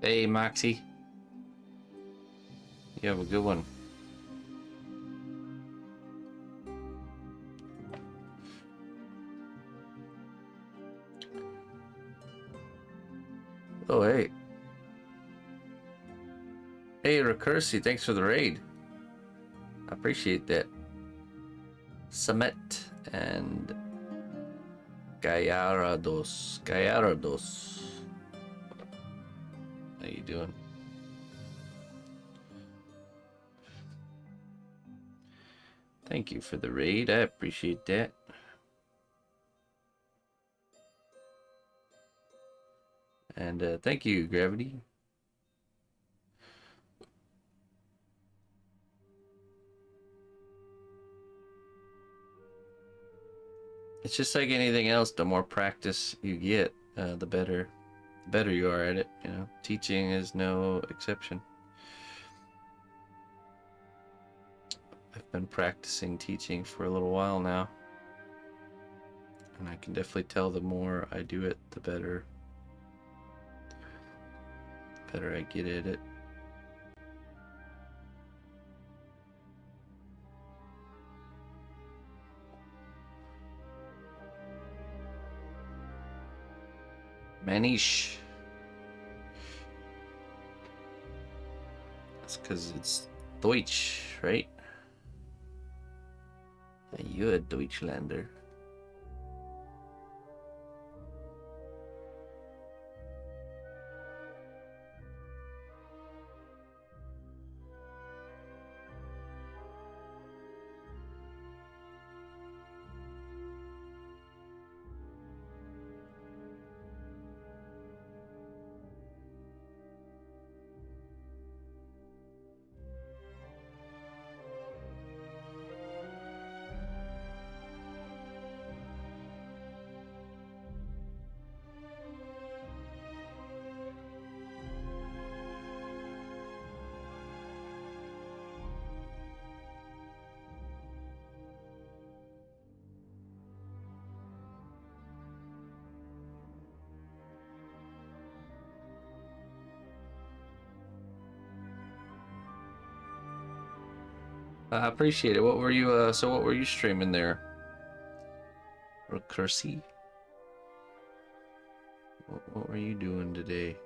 Hey, Moxie. You have a good one. Oh, hey. Hey, Recursi, thanks for the raid. I appreciate that. Samet and Gayarados. Gayarados. How you doing? Thank you for the raid. I appreciate that. And thank you, Gravity. It's just like anything else. The more practice you get, the better you are at it. You know, teaching is no exception. I've been practicing teaching for a little while now, and I can definitely tell the more I do it, the better I get at it. Manish. That's because it's Deutsch, right? And you're a Deutschlander. I appreciate it. What were you, what were you streaming there? Recursi? What were you doing today?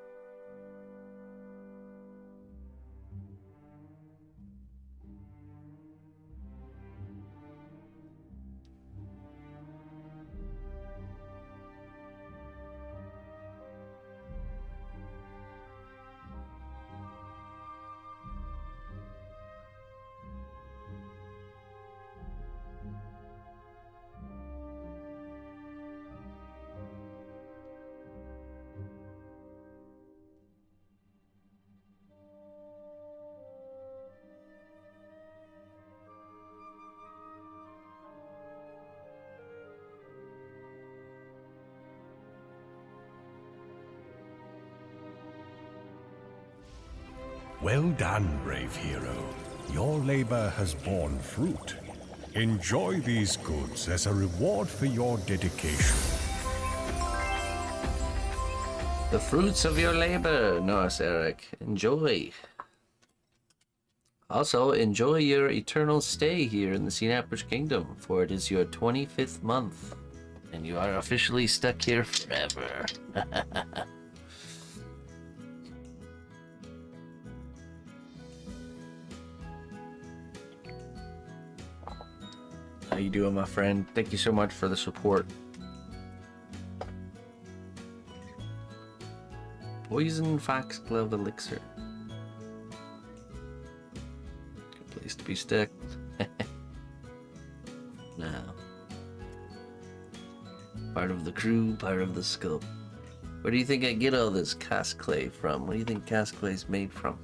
Well done, brave hero. Your labor has borne fruit. Enjoy these goods as a reward for your dedication. The fruits of your labor, Norse Eric. Enjoy. Also, enjoy your eternal stay here in the cnotbusch Kingdom, for it is your 25th month, and you are officially stuck here forever. How you doing, my friend? Thank you so much for the support. Poison Foxglove Elixir. Good place to be stuck. Now. Part of the crew, part of the scope. Where do you think I get all this cosplay from? What do you think cosplay is made from?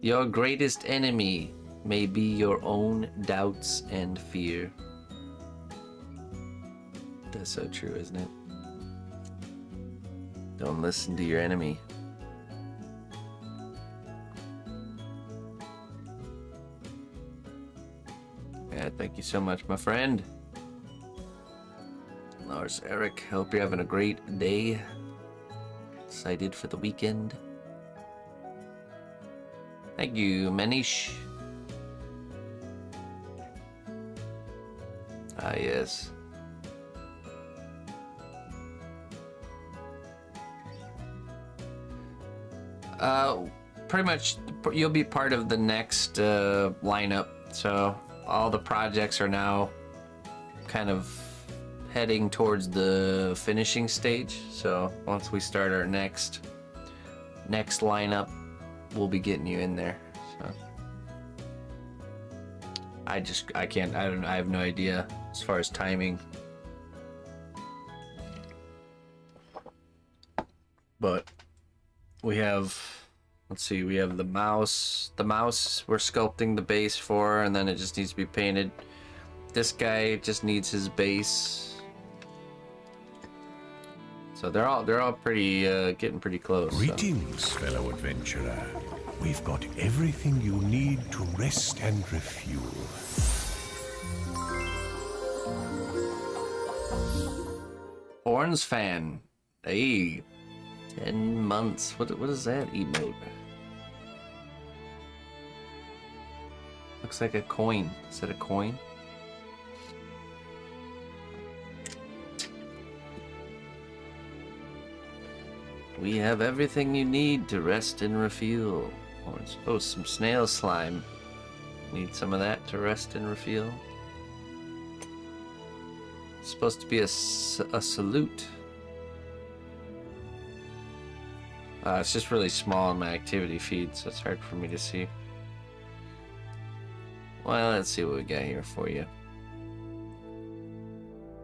Your greatest enemy may be your own doubts and fear. That's so true, isn't it? Don't listen to your enemy. Yeah, thank you so much, my friend. Lars Eric, hope you're having a great day. Excited for the weekend. Thank you, Manish. Ah, yes. Pretty much you'll be part of the next lineup. So all the projects are now kind of heading towards the finishing stage. So once we start our next lineup, we'll be getting you in there. So I have no idea as far as timing. But we have, Let's see, we have the mouse. The mouse we're sculpting the base for, and then it just needs to be painted. This guy just needs his base. So they're all pretty getting pretty close. Greetings, fellow adventurer. We've got everything you need to rest and refuel. Horns fan. Hey. 10 months. What is that emote? Looks like a coin. Is that a coin? We have everything you need to rest and refuel. Oh, some snail slime. Need some of that to rest and refuel. It's supposed to be a salute. It's just really small in my activity feed, so it's hard for me to see. Well, let's see what we got here for you.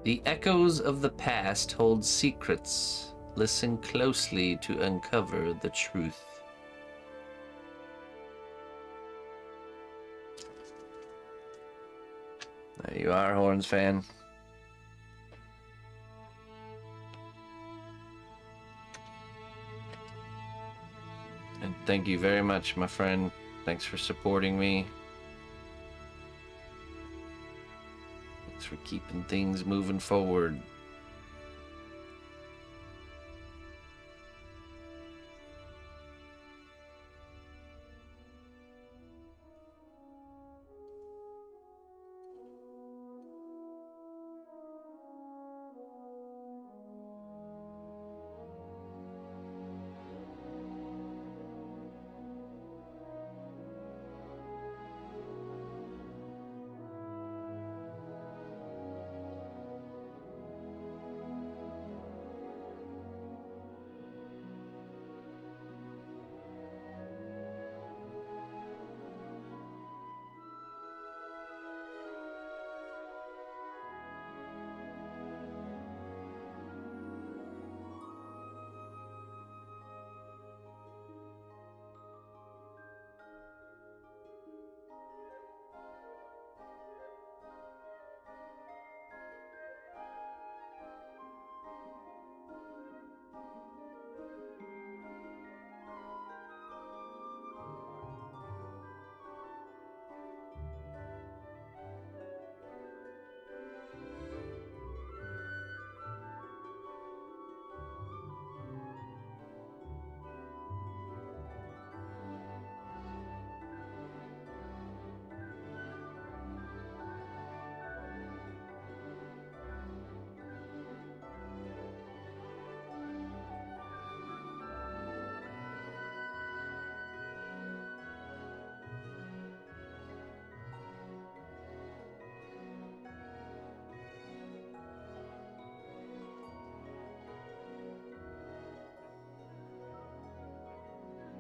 The echoes of the past hold secrets. Listen closely to uncover the truth. There you are, Horns fan. And thank you very much, my friend. Thanks for supporting me. Thanks for keeping things moving forward.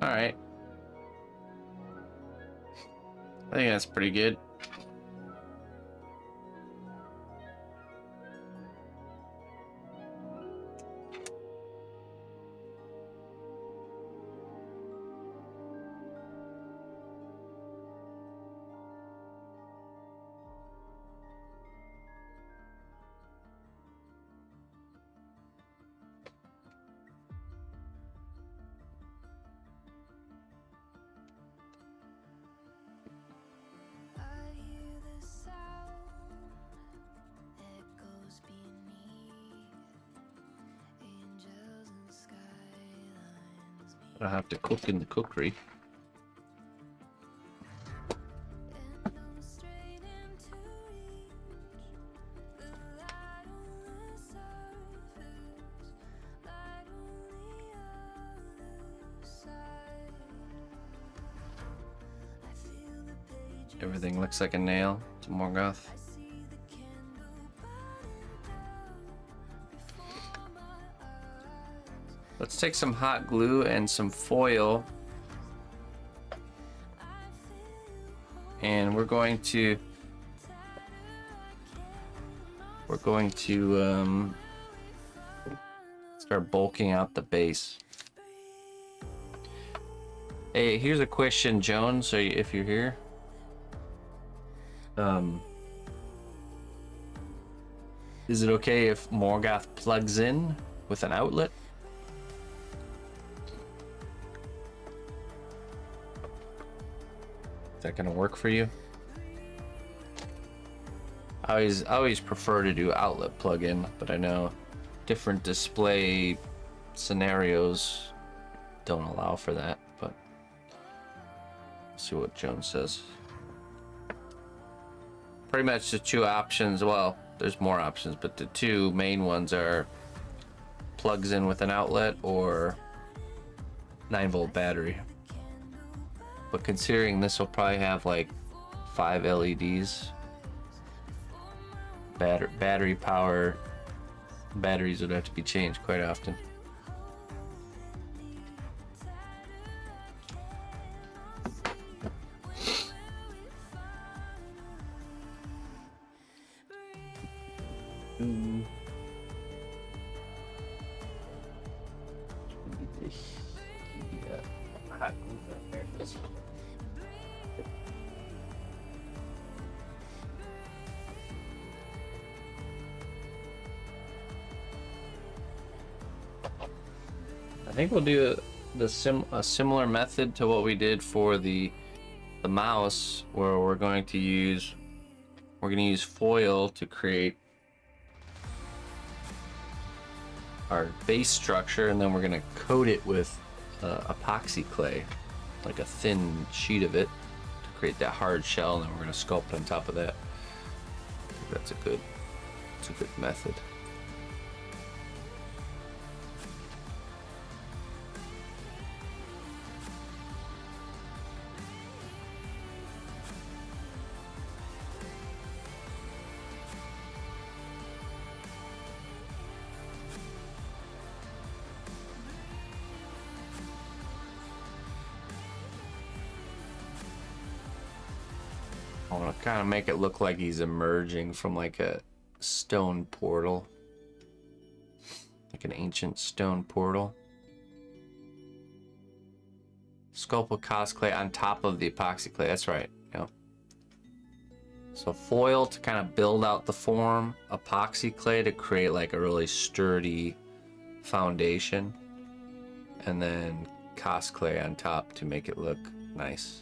Alright. I think that's pretty good. I have to cook in the cookery. Everything looks like a nail to Morgoth. Let's take some hot glue and some foil, and we're going to start bulking out the base. Hey, here's a question, Jones. So if you're here, is it okay if Morgoth plugs in with an outlet? Is that gonna work for you? I always prefer to do outlet plug-in, but I know different display scenarios don't allow for that. But let's see what Jones says. Pretty much the two options. Well, there's more options, but the two main ones are plugs in with an outlet or 9-volt battery. But considering this will probably have like 5 LEDs, battery power, batteries would have to be changed quite often. I think we'll do a similar method to what we did for the mouse, where we're going to use foil to create our base structure, and then we're going to coat it with epoxy clay, like a thin sheet of it, to create that hard shell, and then we're going to sculpt on top of that. I think that's a good method. I want to kind of make it look like he's emerging from like a stone portal, like an ancient stone portal. Sculpt with cos clay on top of the epoxy clay. That's right. Yeah. So foil to kind of build out the form, epoxy clay to create like a really sturdy foundation, and then cos clay on top to make it look nice.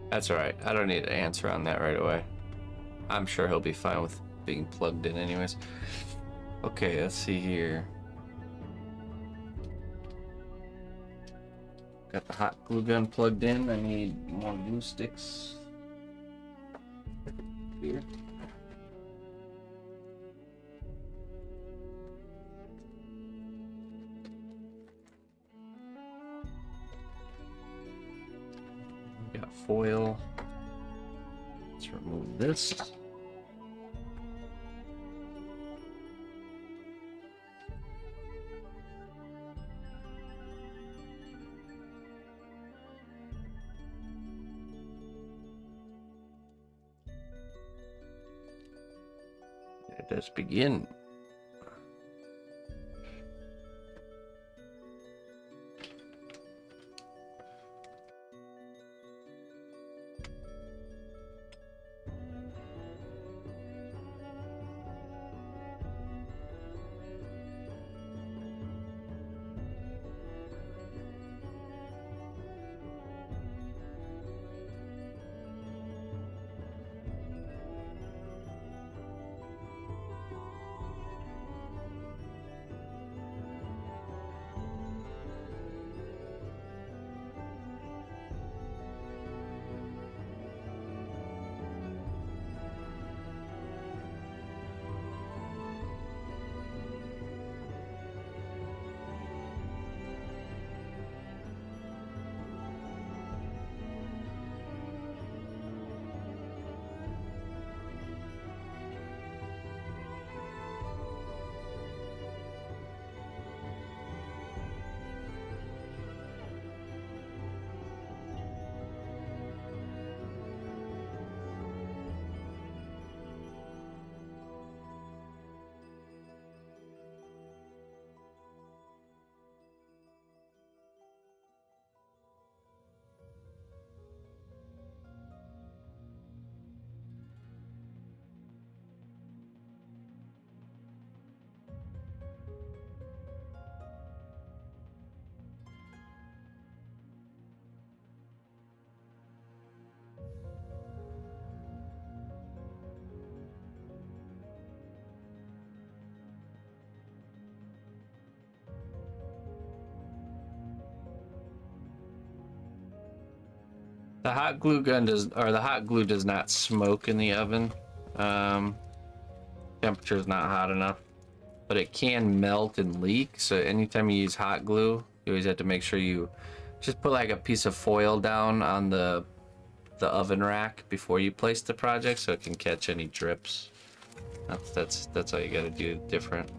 That's all right. I don't need an answer on that right away. I'm sure he'll be fine with being plugged in anyways. Okay, let's see here. Got the hot glue gun plugged in. I need more glue sticks. Here. Got foil. Let's remove this. Let us begin. The hot glue gun does, or the hot glue does not smoke in the oven. Temperature is not hot enough, but it can melt and leak. So anytime you use hot glue, you always have to make sure you just put like a piece of foil down on the oven rack before you place the project, so it can catch any drips. That's all you got to do different.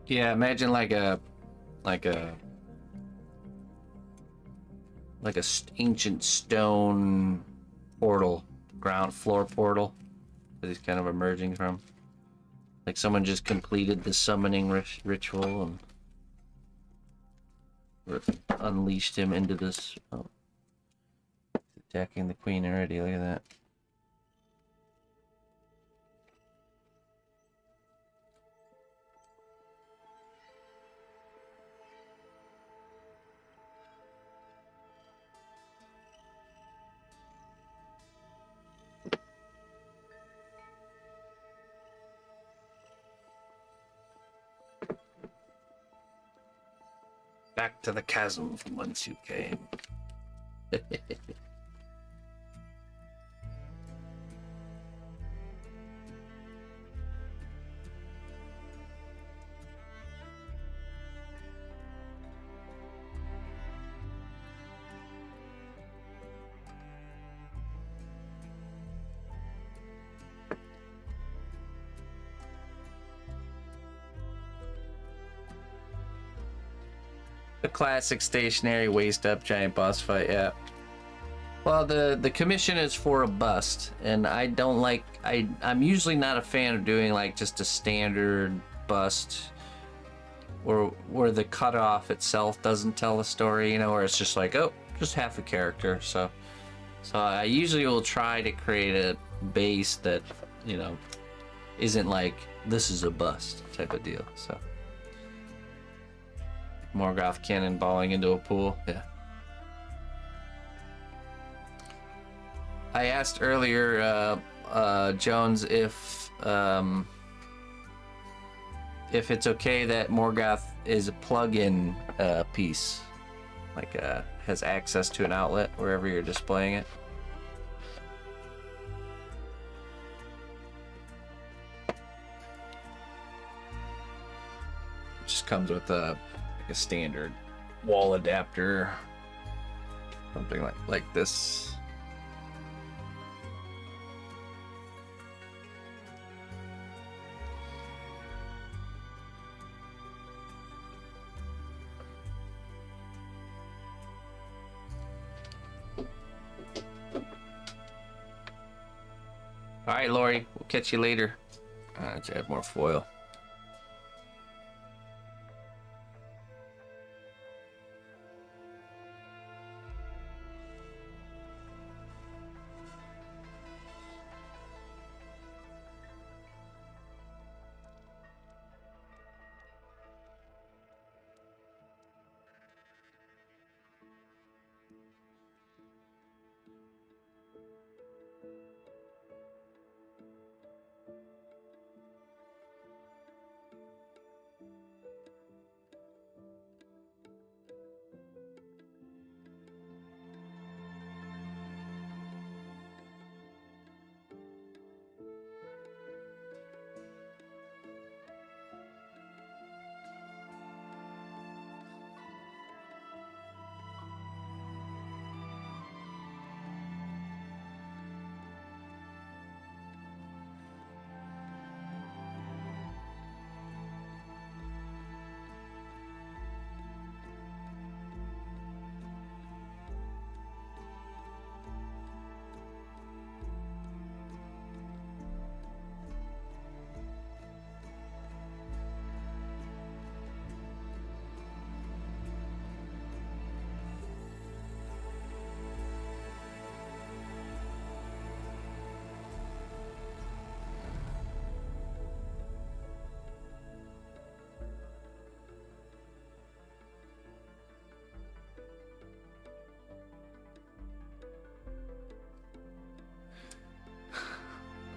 Yeah, imagine like a ancient stone portal, ground floor portal that he's kind of emerging from. Like someone just completed the summoning ritual and unleashed him into this. Oh, attacking the queen already. Look at that. Back to the chasm from whence you came. The classic stationary waist up giant boss fight, yeah. Well, the commission is for a bust, and I don't like, I'm usually not a fan of doing like just a standard bust or where the cutoff itself doesn't tell a story, you know, where it's just like, oh, just half a character. So I usually will try to create a base that, you know, isn't like this is a bust type of deal. So Morgoth cannonballing into a pool. Yeah. I asked earlier, Jones, if it's okay that Morgoth is a plug-in piece, like has access to an outlet wherever you're displaying it. It just comes with a standard wall adapter, something like this. All right, Lori, we'll catch you later. Let's add more foil.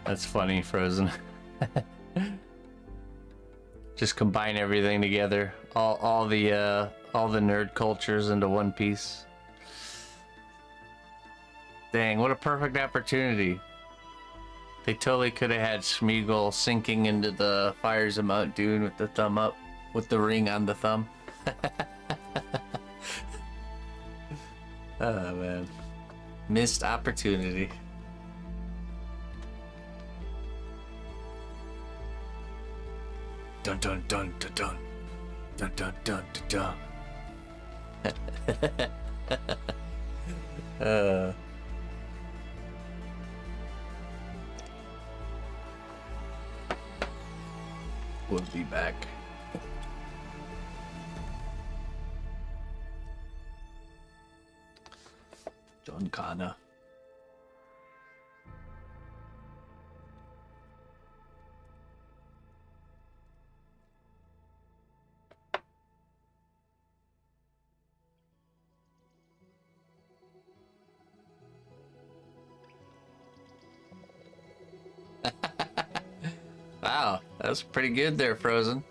That's funny, Frozen. Just combine everything together, all the nerd cultures into one piece. Dang, what a perfect opportunity. They totally could have had Smeagol sinking into the fires of Mount Doom with the thumb up, with the ring on the thumb. Oh man, missed opportunity. Dun dun dun dun dun dun dun dun dun dun. We'll be back. John Connor. Wow, that was pretty good there, Frozen.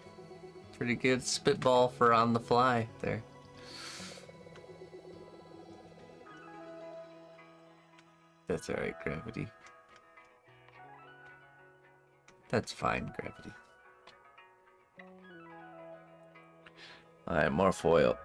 Pretty good spitball for on the fly there. That's alright, Gravity. That's fine, Gravity. Alright, more foil.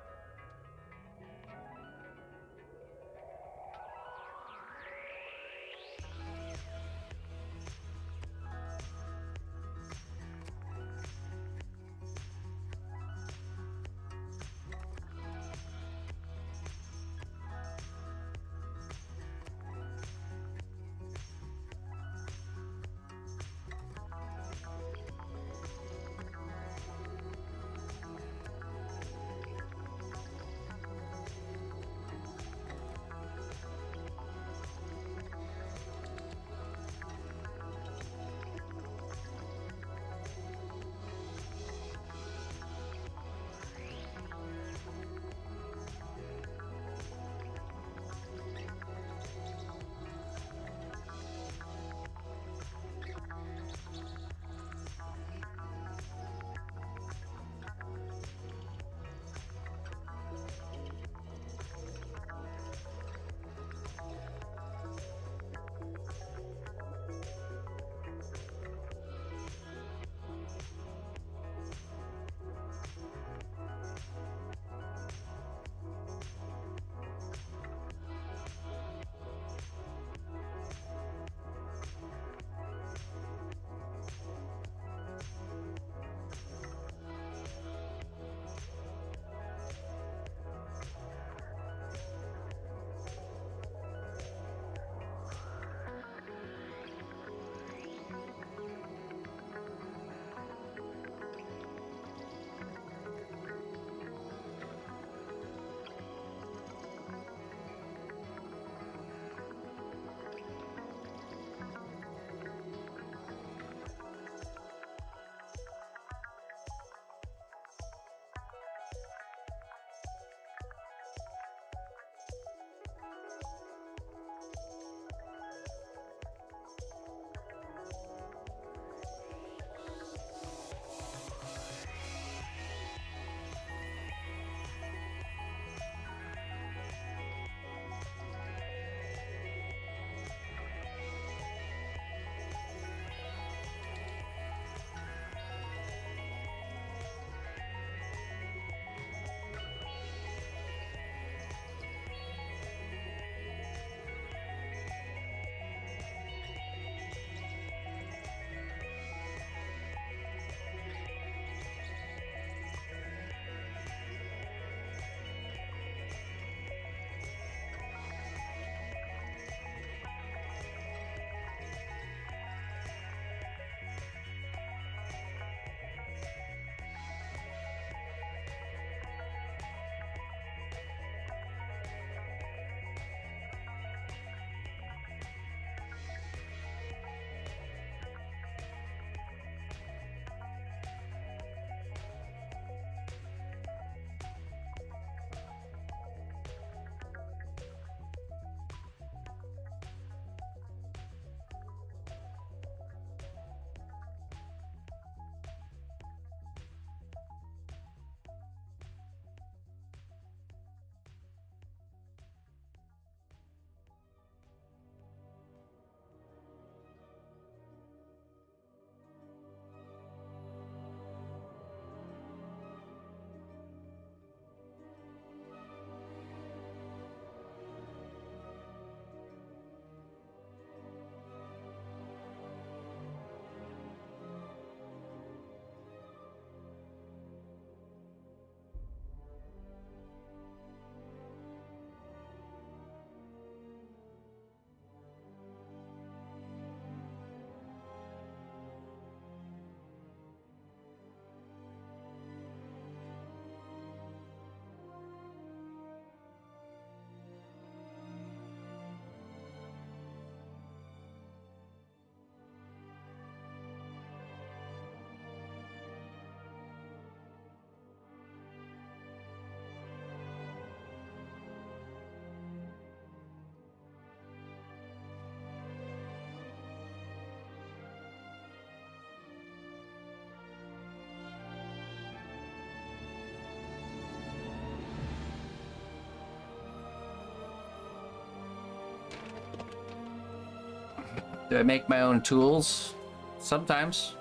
Do I make my own tools? Sometimes.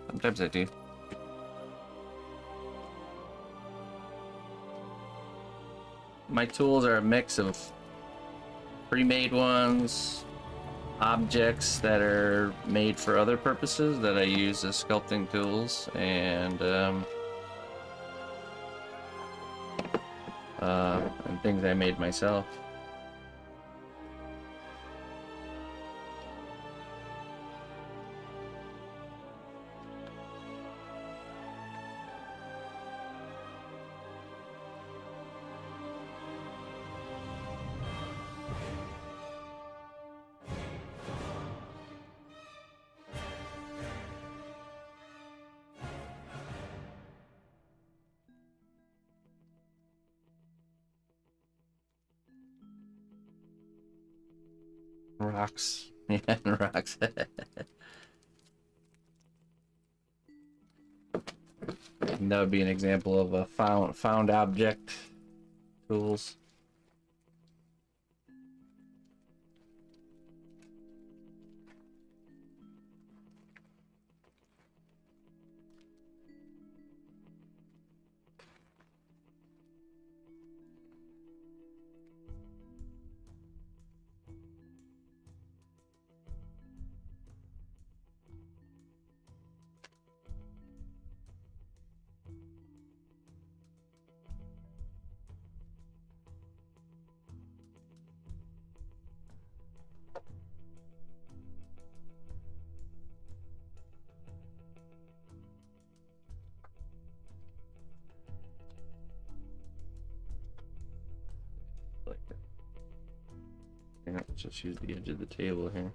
Sometimes I do. My tools are a mix of pre-made ones, objects that are made for other purposes that I use as sculpting tools, and things I made myself. Rocks. Yeah, rocks. And that would be an example of a found object tools. Like that. Yeah, let's just use the edge of the table here.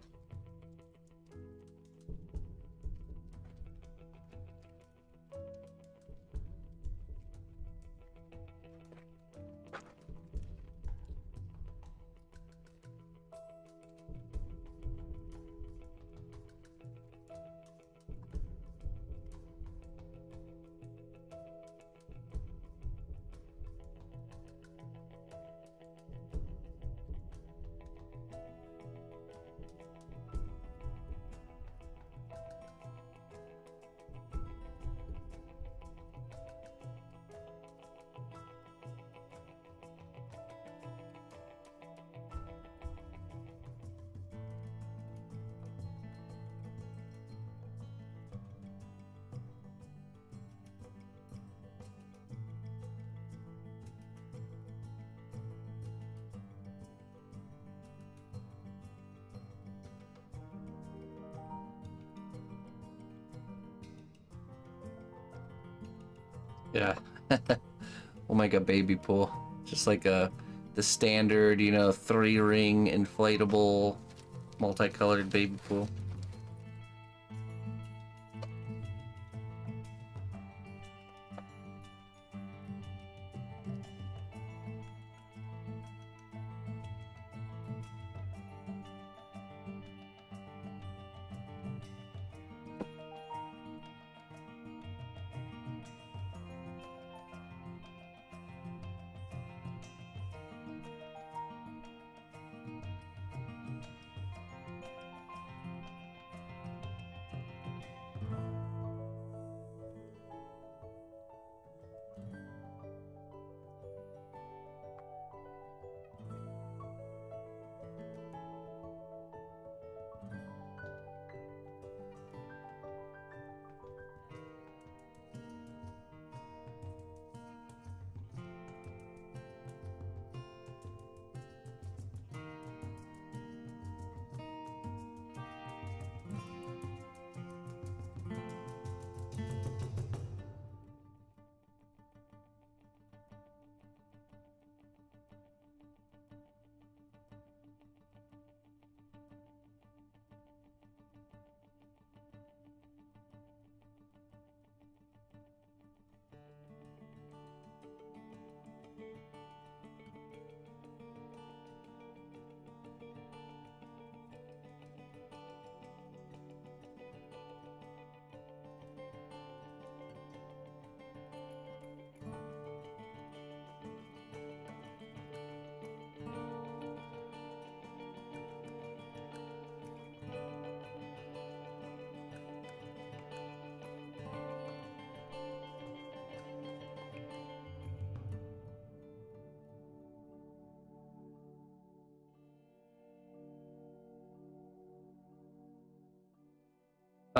Yeah. We'll make a baby pool. Just like the standard, 3-ring inflatable multicolored baby pool.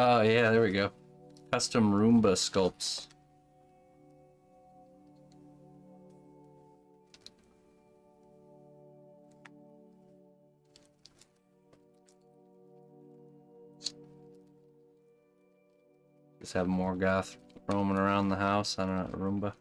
Oh yeah, there we go. Custom Roomba sculpts. Just have Morgoth roaming around the house on a Roomba.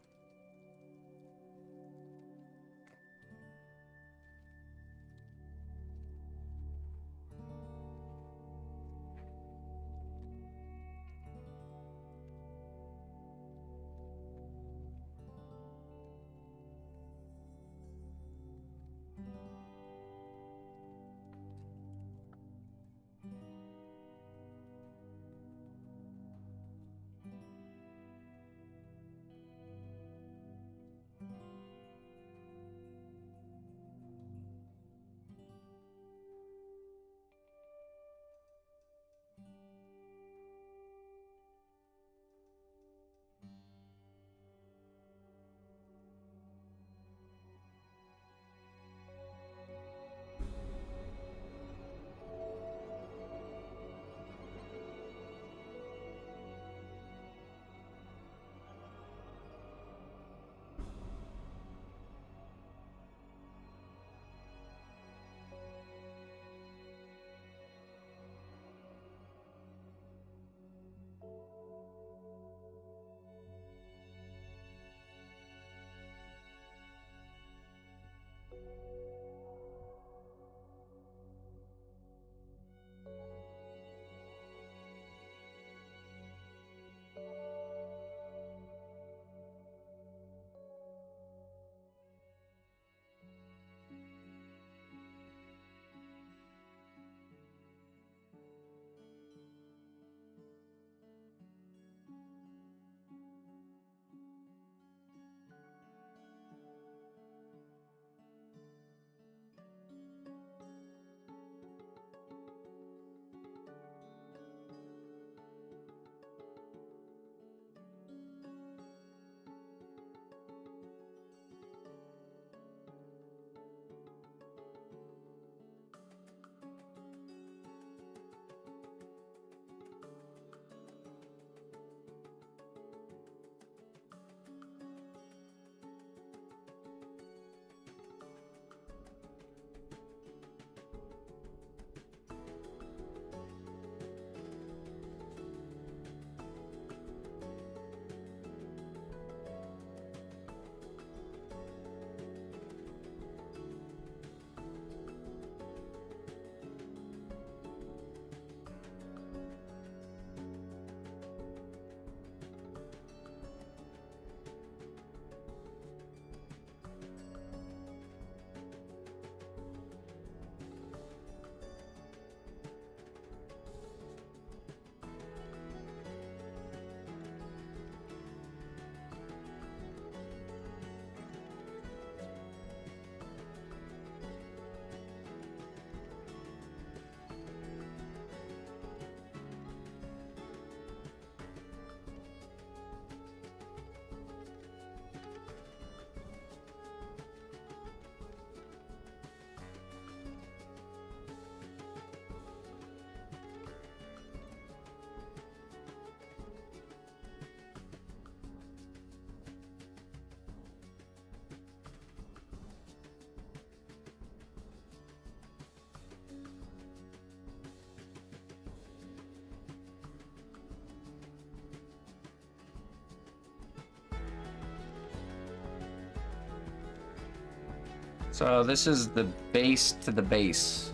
So this is the base to the base.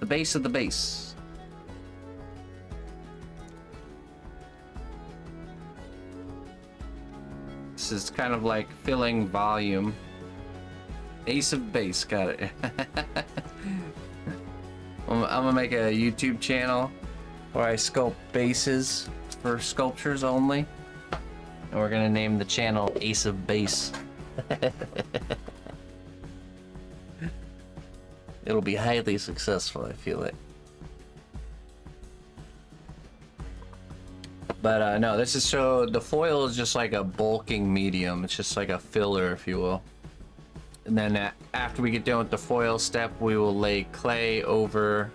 The base of the base. This is kind of like filling volume. Ace of base, got it. I'm gonna make a YouTube channel where I sculpt bases for sculptures only. And we're gonna name the channel Ace of Base. It'll be highly successful, I feel it. But no, this is so the foil is just like a bulking medium. It's just like a filler, if you will. And then after we get done with the foil step, we will lay clay over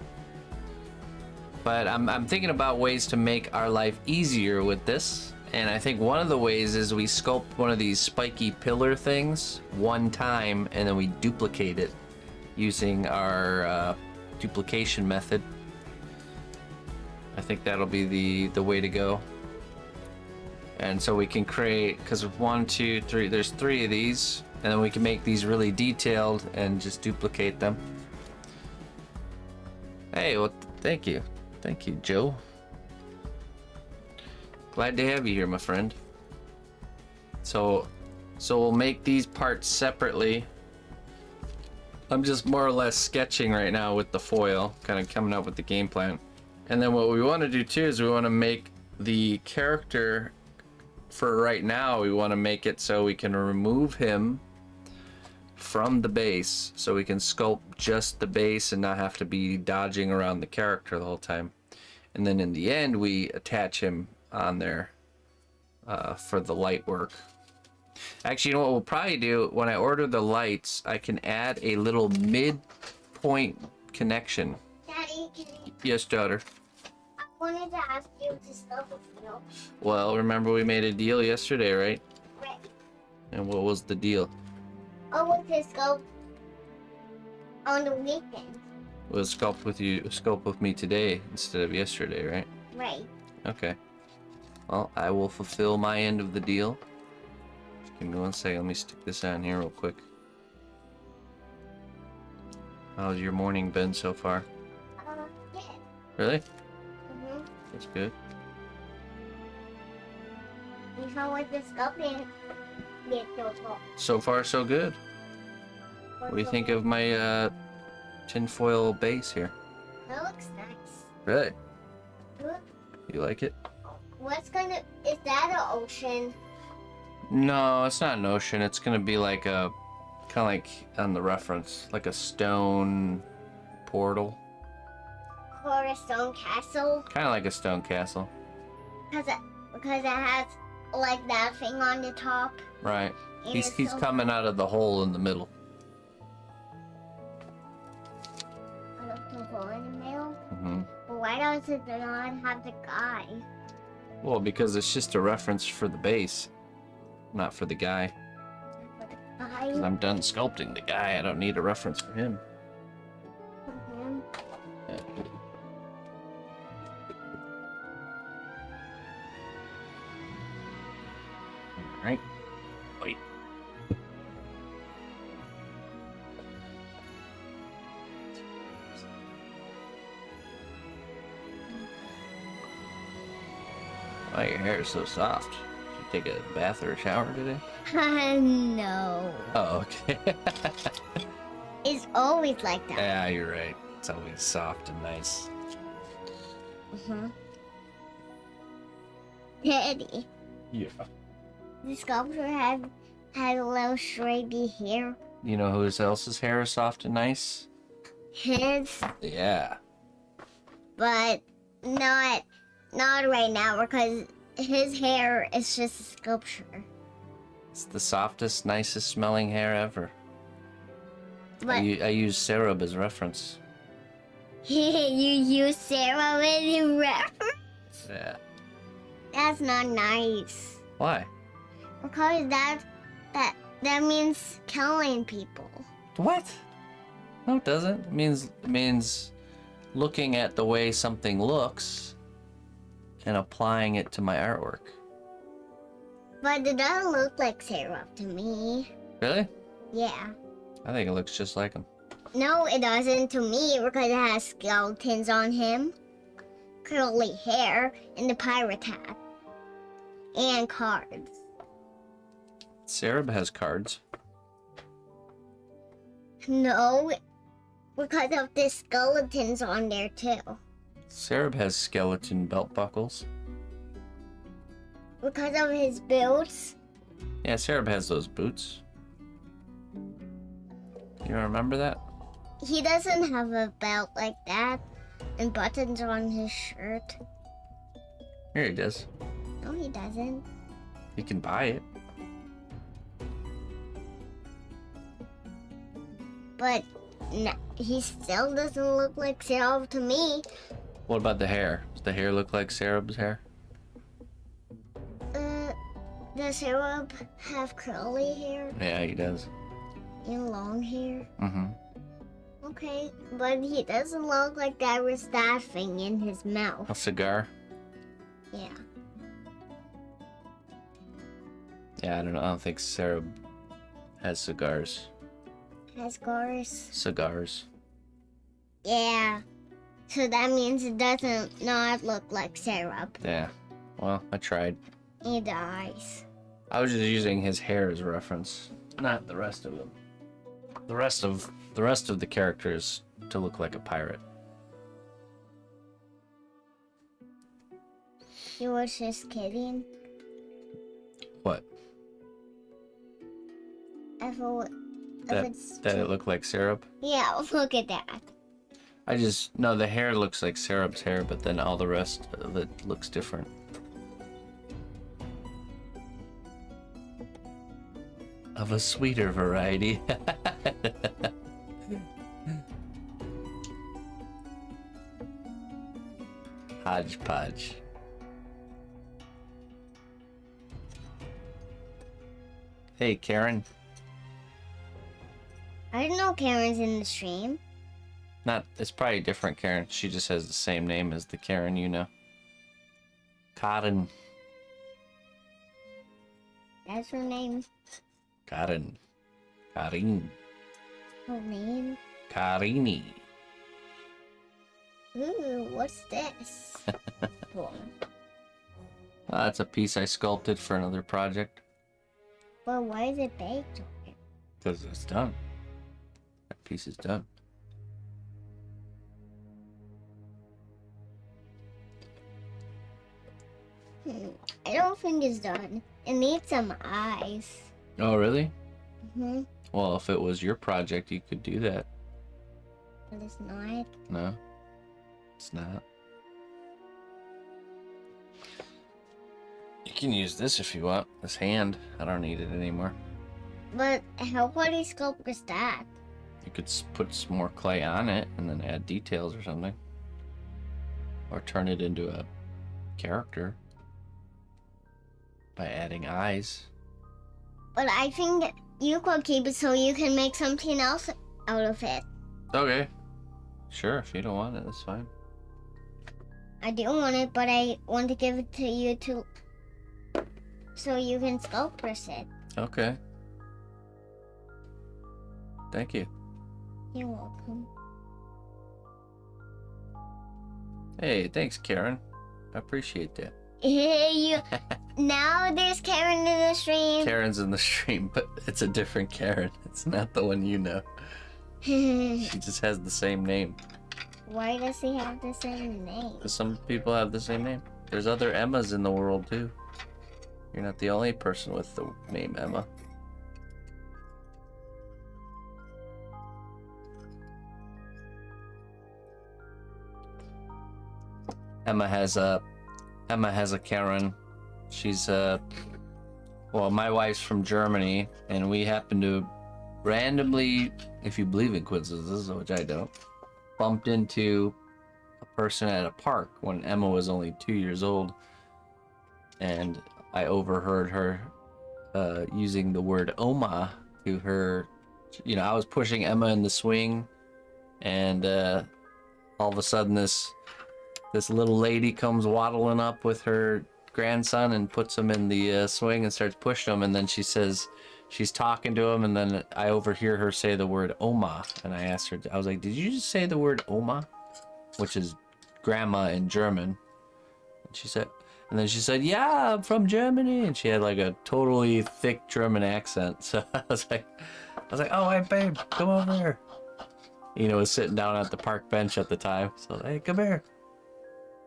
But I'm thinking about ways to make our life easier with this. And I think one of the ways is we sculpt one of these spiky pillar things one time and then we duplicate it using our duplication method. I think that'll be the way to go. And so we can create, because 1, 2, 3, there's 3 of these, and then we can make these really detailed and just duplicate them. Hey, well, thank you. Thank you, Joe. Glad to have you here, my friend. So we'll make these parts separately. I'm just more or less sketching right now with the foil, kind of coming up with the game plan. And then what we want to do too is we want to make the character, for right now, we want to make it so we can remove him from the base, so we can sculpt just the base and not have to be dodging around the character the whole time. And then in the end, we attach him on there for the light work. Actually, you know what we'll probably do, when I order the lights, I can add a little mid-point connection. Daddy, Yes, daughter. I wanted to ask you to sculpt with you. Well, remember we made a deal yesterday, right? Right. And what was the deal? I want to sculpt on the weekend. We'll sculpt with me today instead of yesterday, right? Right. Okay. Well, I will fulfill my end of the deal. Just give me 1 second. Let me stick this on here real quick. How's your morning been so far? Yeah. Really? Mm-hmm. That's good. You saw what the sculpting did so far. So far, so good. What do you think of my tinfoil base here? That looks nice. Really? Look, You like it? is that an ocean? No, it's not an ocean. It's gonna be like a, kind of like on the reference, like a stone portal. Or a stone castle? Kind of like a stone castle. Because it has like that thing on the top. Right. And He's it's so- coming out of the hole in the middle. A little hole in the middle. Hmm. But why does it not have the guy? Well, because it's just a reference for the base, not for the guy. For the guy? 'Cause I'm done sculpting the guy. I don't need a reference for him. For him? Yeah. Right. Wait. Why your hair is so soft? Did you take a bath or a shower today? No. Oh, okay. It's always like that. Yeah, you're right. It's always soft and nice. Mm-hmm. Daddy, Yeah. the sculptor had a little straight hair. You know who else's hair is soft and nice? His, Yeah. but not right now because his hair is just a sculpture. It's the softest, nicest smelling hair ever. But I use Sarab as reference. you use Sarah with your reference? Yeah. That's not nice. Why? Because that means killing people. What? No, it doesn't. It means looking at the way something looks and applying it to my artwork. But it doesn't look like Sarah to me. Really? Yeah. I think it looks just like him. No, it doesn't to me because it has skeletons on him, curly hair, and the pirate hat, and cards. Sarab has cards. No, because of the skeletons on there too. Sarab has skeleton belt buckles. Because of his boots. Yeah, Sarab has those boots. You remember that? He doesn't have a belt like that, and buttons on his shirt. Here he does. No, he doesn't. You can buy it. But he still doesn't look like Sarah to me. What about the hair? Does the hair look like Sarab's hair? Does Sarab have curly hair Yeah, he does. and long hair? Mm-hmm. Okay, but he doesn't look like there was that thing in his mouth. A cigar? Yeah. Yeah, I don't know. I don't think Sarab has cigars. Has scars? Cigars. Yeah. So that means it doesn't not look like Sarab. Yeah. Well, I tried. And eyes. I was just using his hair as a reference, not the rest of him. The rest of the characters to look like a pirate. You was just kidding. What? If That it's it looked like Sarab? yeah, look at that. No, the hair looks like Sarab's hair, but then all the rest of it looks different. Of a sweeter variety. Hodgepodge. Hey, Karen. I didn't know Karen's in the stream. It's probably a different Karen. She just has the same name as the Karen you know. Karen. That's her name. Karen. Karin. Her name. Karini. Ooh, what's this? Cool. That's a piece I sculpted for another project. But why is it baked on it? Because it's done. That piece is done. I don't think it's done. It needs some eyes. Oh, really? Mm-hmm. Well, if it was your project, you could do that. But it's not. No, it's not. You can use this if you want. This hand. I don't need it anymore. But how would he sculpt that? You could put some more clay on it and then add details or something. Or turn it into a character by adding eyes. But I think you could keep it so you can make something else out of it. Okay. Sure, if you don't want it, that's fine. I do want it, but I want to give it to you to so you can sculpt it. Okay. Thank you. You're welcome. Hey, thanks, Karen. I appreciate that. You now there's Karen in the stream. Karen's in the stream, but it's a different Karen. It's not the one you know. She just has the same name. Why does he have the same name? Some people have the same name. There's other Emmas in the world too. You're not the only person with the name Emma. Emma has a Karen. She's well, my wife's from Germany, and we happen to randomly, if you believe in coincidences, which I don't, bumped into a person at a park when Emma was only 2 years old, and I overheard her using the word Oma to her. You know, I was pushing Emma in the swing, and all of a sudden this little lady comes waddling up with her grandson and puts him in the swing and starts pushing him, and then she says she's talking to him, and then I overhear her say the word Oma, and I asked her, I was like, did you just say the word Oma, which is grandma in German? And then she said, yeah, I'm from Germany, and she had like a totally thick German accent. So I was like, oh, hey babe, come over here. Ina was sitting down at the park bench at the time, so hey, come here.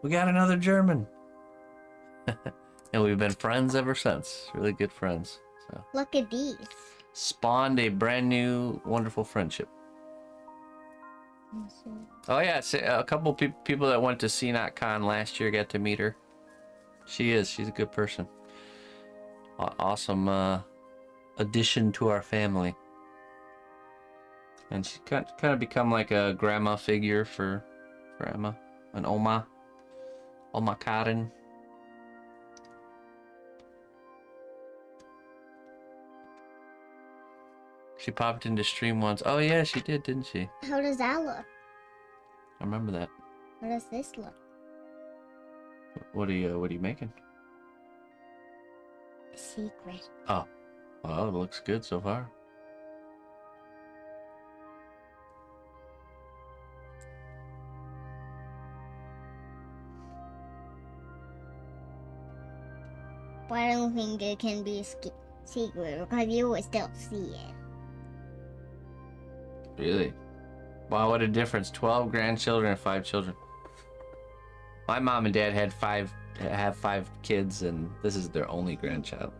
We got another German. And we've been friends ever since. Really good friends. So Look at these. spawned a brand new, wonderful friendship. Oh yeah, a couple people that went to cnotCon last year got to meet her. She's a good person. Awesome addition to our family. And she kind of become like a grandma figure for Emma, an Oma. Oh my Karen. She popped into stream once. Oh yeah, she did, didn't she? How does that look? I remember that. How does this look? What are you making? A secret. Oh, well, it looks good so far. But I don't think it can be a secret because you would still see it. Really? Wow, what a difference. 12 grandchildren and 5 children. My mom and dad have 5 kids, and this is their only grandchild.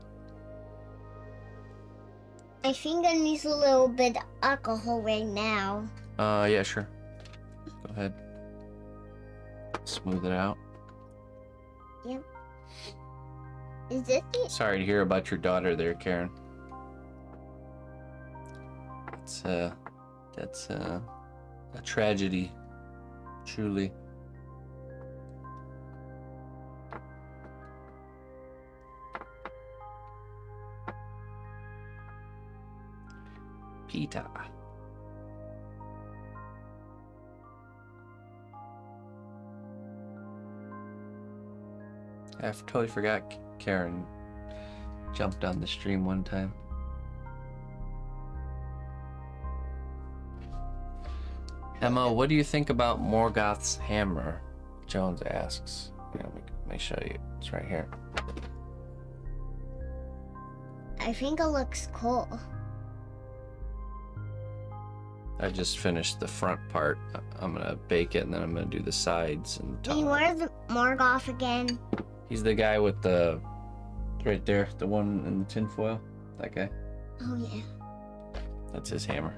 I think I need a little bit of alcohol right now. Yeah, sure. Go ahead. Smooth it out. Yep. Is this it? Sorry to hear about your daughter there, Karen. That's a tragedy, truly. Peter. I totally forgot Karen jumped on the stream one time. Emma, what do you think about Morgoth's hammer? Jones asks. Yeah, let me show you. It's right here. I think it looks cool. I just finished the front part. I'm gonna bake it and then I'm gonna do the sides and top. Hey, where's Morgoth again? He's the guy with the right there, the one in the tinfoil. That guy. Oh yeah. That's his hammer.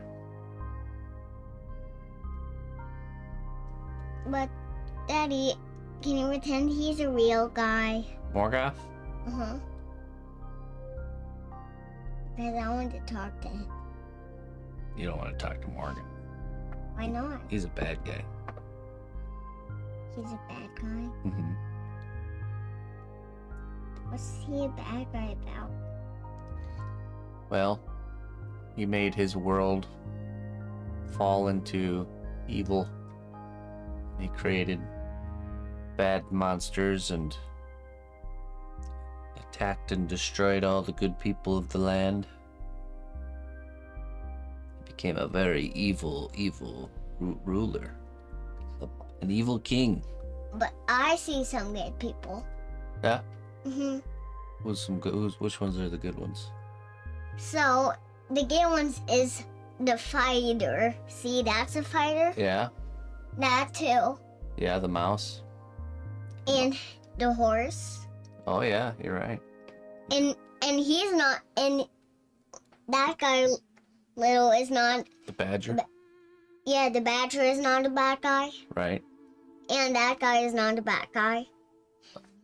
But, Daddy, can you pretend he's a real guy? Morgoth? Uh-huh. Because I want to talk to him. You don't want to talk to Morgan. Why not? He's a bad guy. He's a bad guy. Mm-hmm. What's he a bad guy about? Well, he made his world fall into evil. He created bad monsters and attacked and destroyed all the good people of the land. He became a very evil ruler. An evil king. But I see some good people. Yeah? Mm-hmm. Which ones are the good ones? So, the good ones is the fighter. See, that's a fighter. Yeah? That too. Yeah, the mouse. And the horse. Oh yeah, you're right. And he's not, and that guy little is not. The badger? Yeah, the badger is not a bad guy. Right. And that guy is not a bad guy.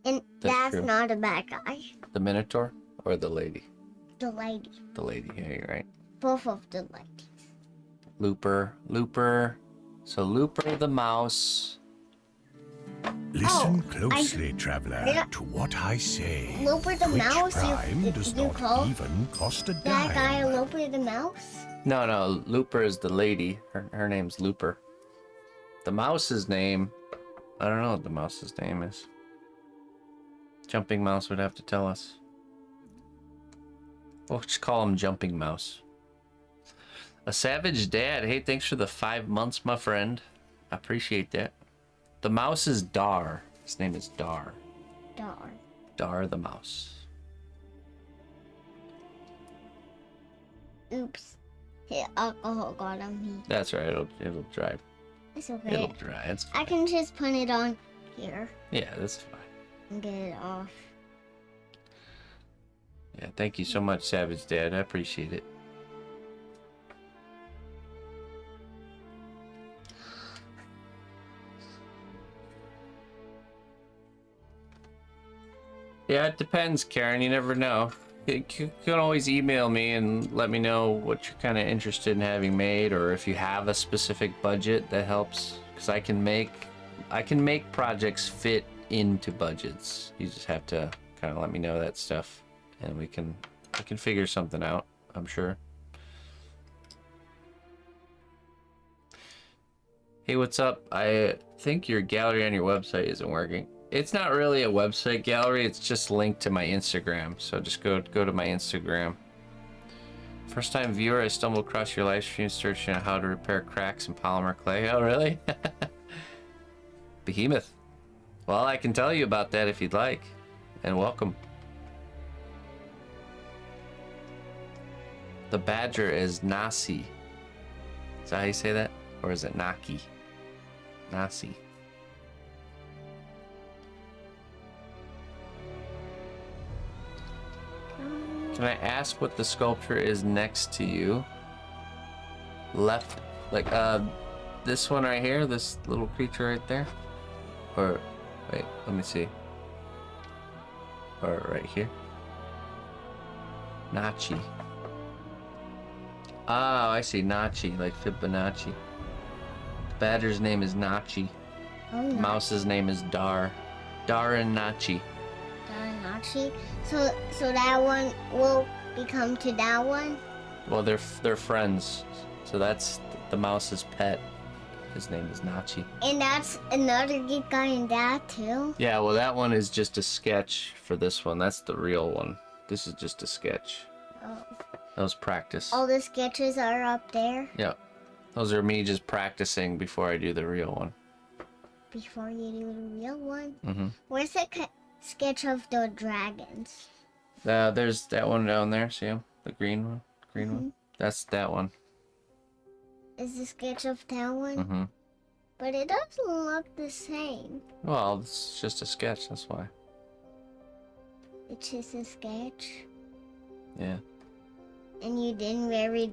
And that's true. not a bad guy. The minotaur or the lady? The lady. The lady, yeah, you're right. Both of the ladies. Looper. So Looper the mouse. Listen closely, traveler, to what I say. Looper the Which mouse, prime does you not call even cost a that guy dime. Looper the mouse? No, Looper is the lady. Her name's Looper. The mouse's name, I don't know what the mouse's name is. Jumping Mouse would have to tell us. We'll just call him Jumping Mouse. A Savage Dad. Hey, thanks for the 5 months, my friend. I appreciate that. The mouse is Dar. His name is Dar. Dar. Dar the mouse. Oops. The alcohol got on me. That's right. It'll dry. It's okay. It'll dry. It's I can just put it on here yeah, that's fine. and get it off. Yeah, thank you so much, Savage Dad. I appreciate it. Yeah, it depends, Karen. You never know. You can always email me and let me know what you're kind of interested in having made, or if you have a specific budget that helps, because I can make projects fit into budgets. You just have to kind of let me know that stuff, and we can figure something out, I'm sure. Hey, what's up? I think your gallery on your website isn't working. It's not really a website gallery, it's just linked to my Instagram. So just go to my Instagram. First time viewer, I stumbled across your live stream searching on how to repair cracks in polymer clay. Oh, really? Behemoth. Well, I can tell you about that if you'd like. And welcome. The badger is Nasi. Is that how you say that? Or is it Naki? Nasi. Can I ask what the sculpture is next to you? Left, like, this one right here, this little creature right there? Or, wait, let me see. Or right here. Nachi. Oh, I see, Nachi, like Fibonacci. The badger's name is Nachi. Oh, no. Mouse's name is Dar. Dar and Nachi. Nachi. So that one will become to that one? Well, they're friends. So that's the mouse's pet. His name is Nachi. And that's another good guy in that too? Yeah, well, that one is just a sketch for this one. That's the real one. This is just a sketch. Oh. That was practice. All the sketches are up there? Yeah. Those are me just practicing before I do the real one. Before you do the real one? Mm-hmm. Where's the sketch of the dragons? There's that one down there. See him? The green one? Green one? That's that one. Is the sketch of that one? Mm-hmm. But it doesn't look the same. Well, it's just a sketch. That's why. It's just a sketch. Yeah. And you didn't very...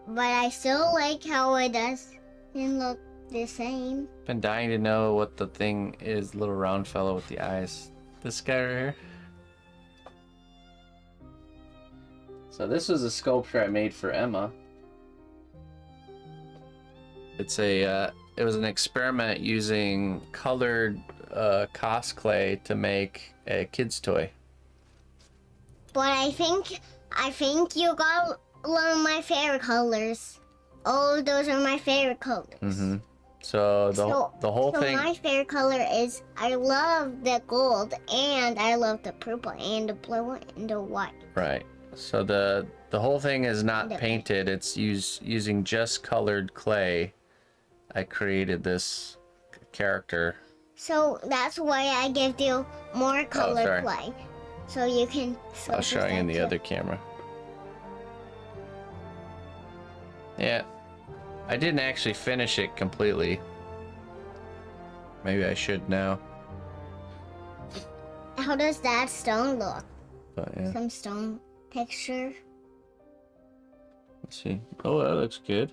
But I still like how it doesn't look the same. Been dying to know what the thing is, little round fellow with the eyes. This guy right here. So this was a sculpture I made for Emma. It's a it was an experiment using colored cos clay to make a kid's toy. But I think you got one of my favorite colors. Oh, those are my favorite colors. Mm-hmm. So the whole thing. My favorite color is, I love the gold, and I love the purple, and the blue, and the white. Right. So the whole thing is not painted. It's using just colored clay. I created this character. So that's why I give you more color clay, so you can. I'll show you in the other camera. Yeah. I didn't actually finish it completely. Maybe I should now. How does that stone look? But yeah. Some stone texture. Let's see. Oh, that looks good.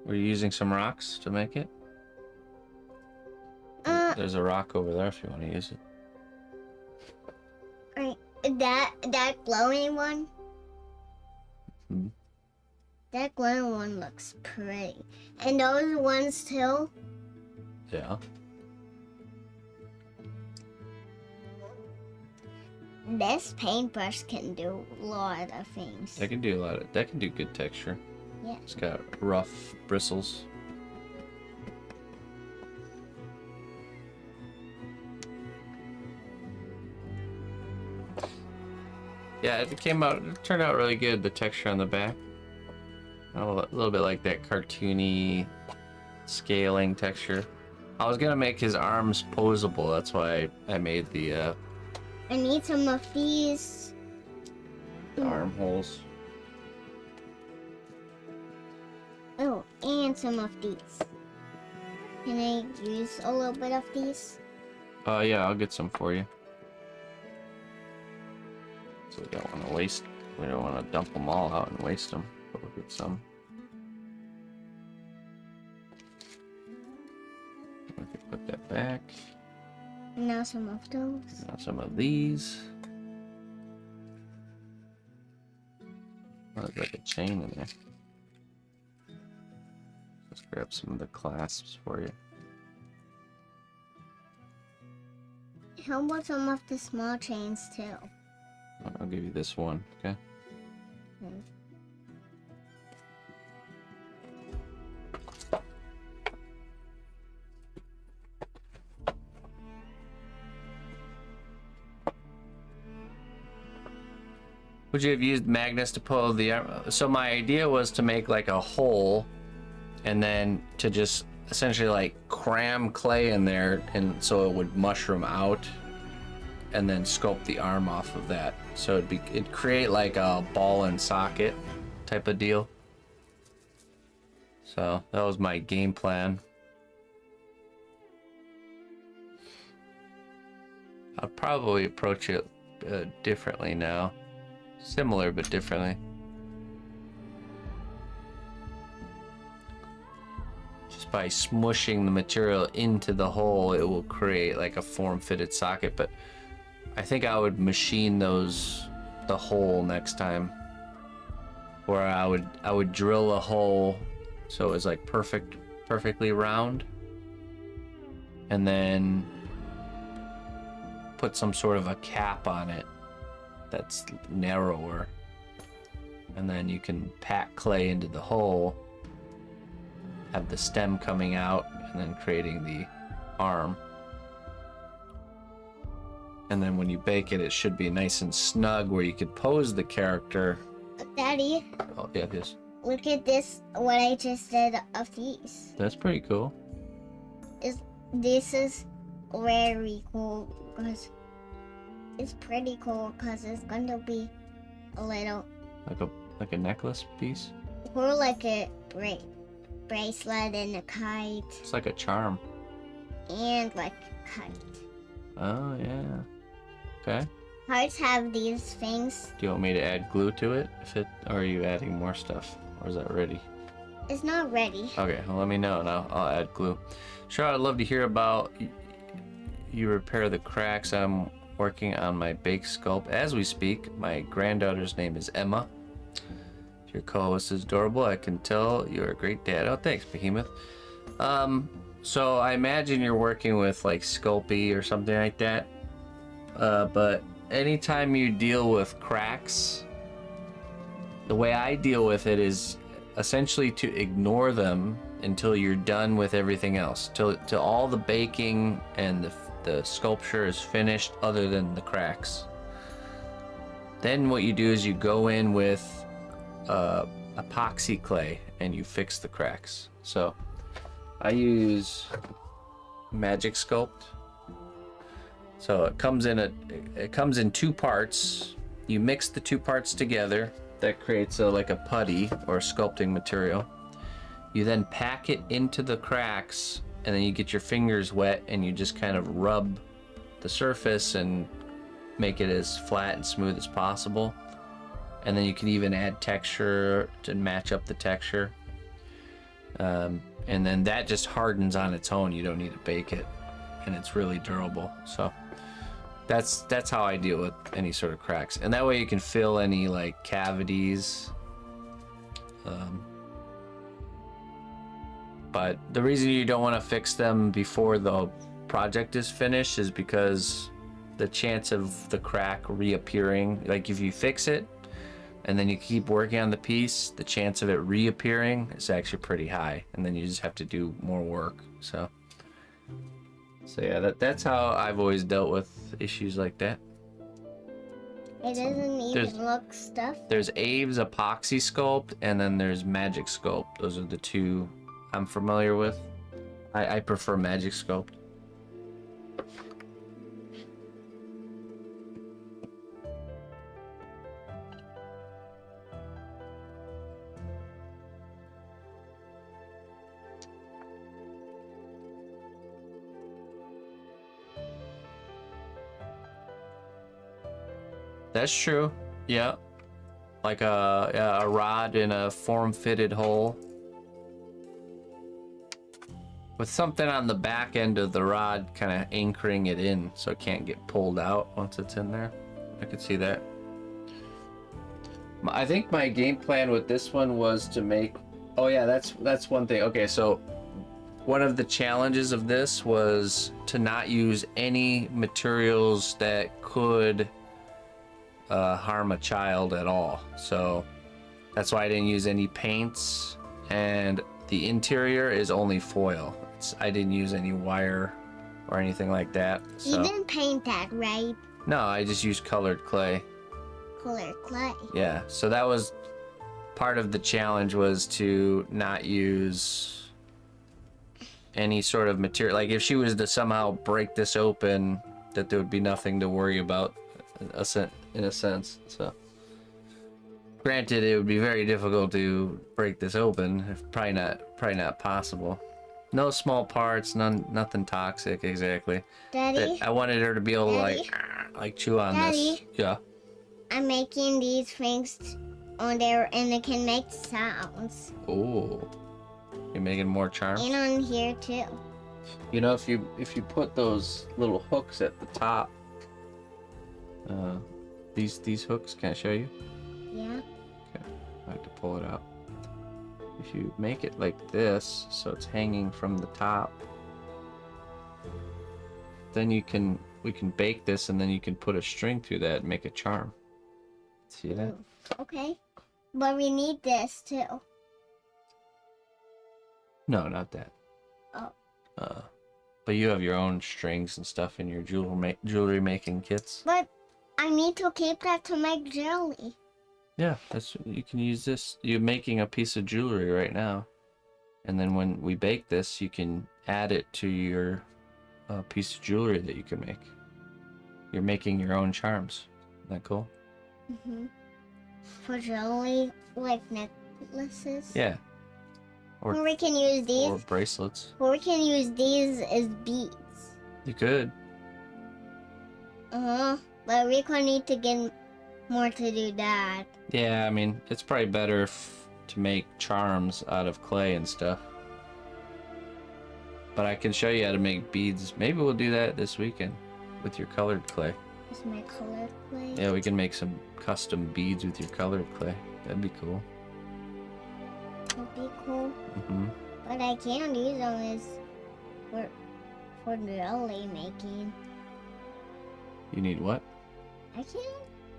We're using some rocks to make it. There's a rock over there if you want to use it. Right. That glowing one. Hmm. That glowing one looks pretty. And those ones too. Yeah. This paintbrush can do a lot of things. That can do a lot of. That can do good texture. Yeah. It's got rough bristles. Yeah, it turned out really good, the texture on the back. A little bit like that cartoony scaling texture. I was gonna make his arms posable, that's why I made the I need some of these. armholes. Oh, and some of these. Can I use a little bit of these? Yeah, I'll get some for you. So we don't want to waste. We don't want to dump them all out and waste them. But we'll get some. We can put that back. Now some of those. Now some of these. Oh, there's like a chain in there. Let's grab some of the clasps for you. How about some of the small chains too? I'll give you this one, okay? Hmm. Would you have used magnets to pull the... So my idea was to make like a hole and then to just essentially like cram clay in there and so it would mushroom out and then sculpt the arm off of that. So it'd create like a ball and socket type of deal. So that was my game plan. I'll probably approach it differently now. Similar, but differently. Just by smushing the material into the hole, it will create like a form-fitted socket, but I think I would machine the hole next time. Where I would drill a hole so it was like perfectly round. And then put some sort of a cap on it that's narrower, and then you can pack clay into the hole, have the stem coming out, and then creating the arm. And then when you bake it, it should be nice and snug where you could pose the character. Daddy, Oh yeah, yes. look at this, what I just did of these. That's pretty cool. This is very cool because it's pretty cool because it's going to be a little, Like a necklace piece. or like a bracelet and a kite, It's like a charm. and like a kite. Oh yeah. Okay. Hearts have these things. Do you want me to add glue to it? Or are you adding more stuff? Or is that ready? It's not ready. Okay, well let me know and I'll add glue. Sure, I'd love to hear about you repair the cracks. I'm working on my bake sculpt as we speak. My granddaughter's name is Emma. Your co-host is adorable. I can tell you're a great dad. Oh, thanks, Behemoth. So I imagine you're working with like Sculpey or something like that. But anytime you deal with cracks, the way I deal with it is essentially to ignore them until you're done with everything else. Till all the baking and the sculpture is finished other than the cracks. Then what you do is you go in with epoxy clay and you fix the cracks. So I use Magic Sculpt. So it comes in two parts. You mix the two parts together. That creates like a putty or sculpting material. You then pack it into the cracks, and then you get your fingers wet and you just kind of rub the surface and make it as flat and smooth as possible. And then you can even add texture to match up the texture. And then that just hardens on its own. You don't need to bake it, and it's really durable. So that's how I deal with any sort of cracks, and that way you can fill any like cavities. But the reason you don't want to fix them before the project is finished is because the chance of the crack reappearing, like if you fix it and then you keep working on the piece, the chance of it reappearing is actually pretty high, and then you just have to do more work. So yeah, that's how I've always dealt with issues like that. It doesn't even look stuffed. There's Abe's Epoxy Sculpt, and then there's Magic Sculpt. Those are the two I'm familiar with. I prefer Magic Sculpt. That's true. Yeah. Like a rod in a form-fitted hole. With something on the back end of the rod kind of anchoring it in so it can't get pulled out once it's in there. I could see that. I think my game plan with this one was to make... Oh yeah, that's one thing. Okay, so one of the challenges of this was to not use any materials that could harm a child at all. So that's why I didn't use any paints, and the interior is only foil. I didn't use any wire or anything like that. You So didn't paint that, right? no, I just used colored clay. Colored clay. Yeah, so that was part of the challenge, was to not use any sort of material. Like if she was to somehow break this open, that there would be nothing to worry about in a sense. So granted, it would be very difficult to break this open, probably not possible. No small parts, nothing toxic exactly. Daddy? I wanted her to be able to Daddy? like chew on Daddy? this. Yeah. I'm making these things on there and it can make sounds. Ooh. You're making more charms. And on here too. You know, if you put those little hooks at the top, these hooks, can I show you? Yeah. Okay, I have to pull it out. If you make it like this, so it's hanging from the top, then we can bake this, and then you can put a string through that and make a charm. See that? Okay. But we need this too. No, not that. Oh. But you have your own strings and stuff in your jewelry making kits. But I need to keep that to make jelly. Yeah, you can use this. You're making a piece of jewelry right now, and then when we bake this, you can add it to your piece of jewelry that you can make. You're making your own charms. Isn't that cool? Mm-hmm. For jelly, like necklaces. Yeah. Or we can use these. Or bracelets. Or we can use these as beads. You could. But we could need to get more to do that. Yeah, I mean, it's probably better to make charms out of clay and stuff. But I can show you how to make beads. Maybe we'll do that this weekend with your colored clay. Is my colored clay? Yeah, we can make some custom beads with your colored clay. That'd be cool. That'd be cool. Mm-hmm. But I can't use them as for jelly making. You need what? I can't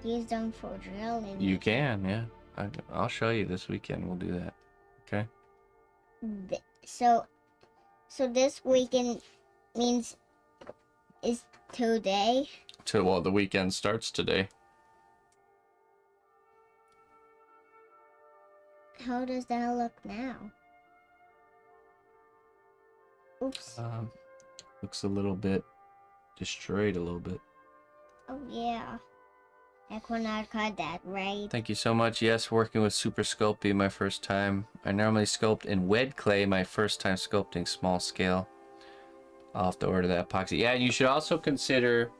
use them for jelly making. You can, yeah. I'll show you this weekend. We'll do that. Okay? So this weekend means is today. Well, the weekend starts today. How does that look now? Oops. Looks a little bit destroyed a little bit. Oh yeah. I could not cut that, right? Thank you so much. Yes, working with Super Sculpting my first time. I normally sculpt in wet clay, my first time sculpting small scale. I'll have to order that epoxy. Yeah, and you should also consider,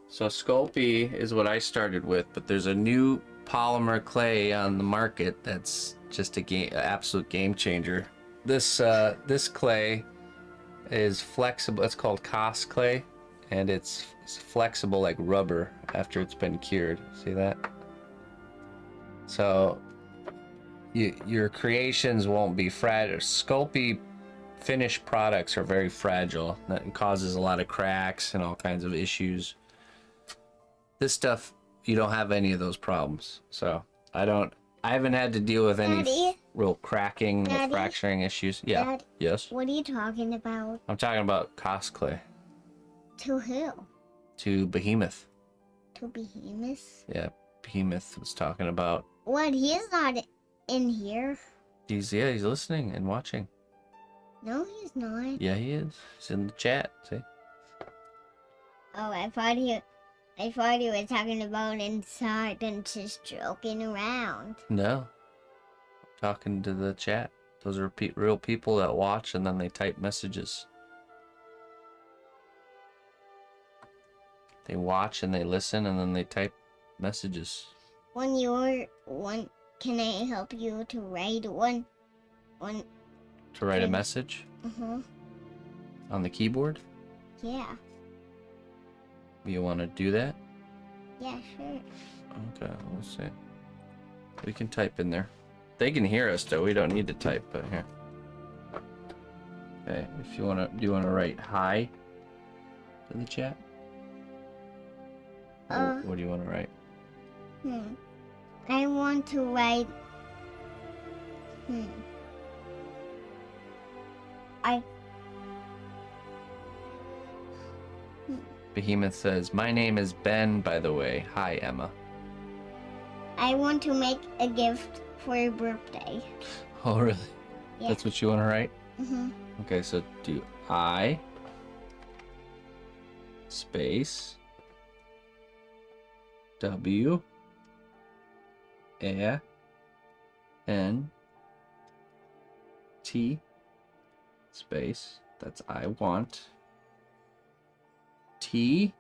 so Sculpey is what I started with, but there's a new polymer clay on the market that's just an absolute game changer. This clay is flexible. It's called Cos clay, and it's flexible like rubber after it's been cured. See that? So your creations won't be fragile. Sculpey finished products are very fragile. That causes a lot of cracks and all kinds of issues. This stuff, you don't have any of those problems. So I haven't had to deal with any Daddy? real cracking or Daddy? fracturing issues. Yeah. Dad? Yes. What are you talking about? I'm talking about Cos clay. To who? To Behemoth. To Behemoth? Yeah, Behemoth was talking about. What? He's not in here. He's listening and watching. No, he's not. Yeah, he is. He's in the chat. See? Oh, I thought he was talking about inside and just joking around. No. I'm talking to the chat. Those are real people that watch and then they type messages. They watch and they listen and then they type messages. Can I help you to write one? To write a message on the keyboard? Yeah. You want to do that? Yeah, sure. Okay, we'll see. We can type in there. They can hear us though. We don't need to type, but here. Okay, if you wanna, do you wanna write hi to the chat? What do you wanna write? I want to write. I. Behemoth says, my name is Ben, by the way. Hi, Emma. I want to make a gift for your birthday. Oh, really? Yeah. That's what you want to write? Mm-hmm. Okay, so do I space W A N T space, that's I want, T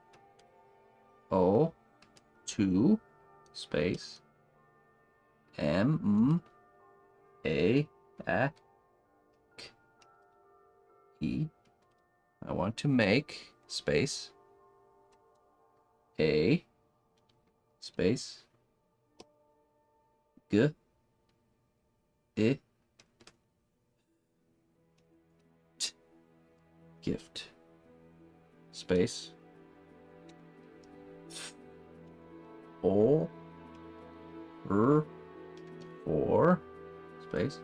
O 2 space M A K E. I want to make space a space g I t gift space o for space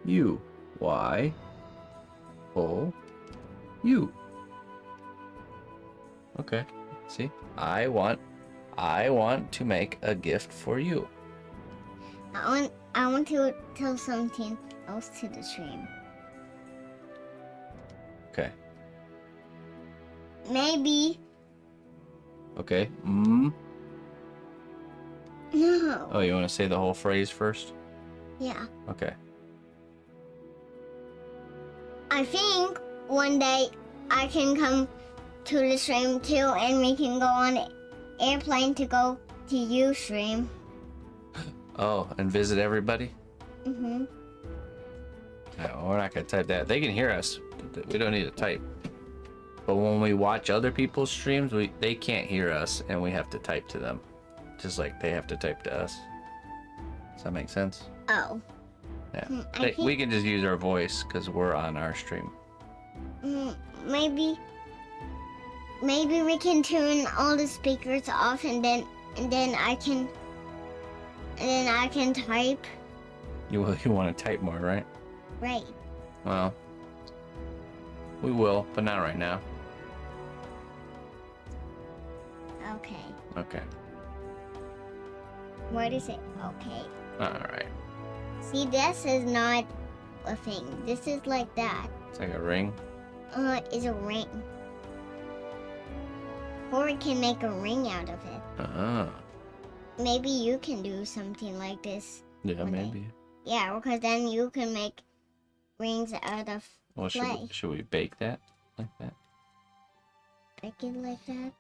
U Y O U. Okay. See? I want to make a gift for you. I want to tell something else to the stream. Okay. Maybe. Okay. No. Oh, you want to say the whole phrase first? Yeah. Okay. I think one day I can come to the stream too, and we can go on an airplane to go to Ustream. Oh, and visit everybody? Mm-hmm. No, we're not gonna type that. They can hear us. We don't need to type. But when we watch other people's streams, they can't hear us, and we have to type to them, just like they have to type to us. Does that make sense? Oh. Yeah. I We can just use our voice because we're on our stream. Maybe we can turn all the speakers off, and then I can type. You want to type more, right? Right. Well, we will, but not right now. Okay. Okay. What is it? Okay. All right. See, this is not a thing. This is like that. It's like a ring. It's a ring. Or we can make a ring out of it. Uh-huh. Maybe you can do something like this. Yeah, one day. maybe. Yeah, because then you can make rings out of Well, clay. should we bake that like that? Make it like that.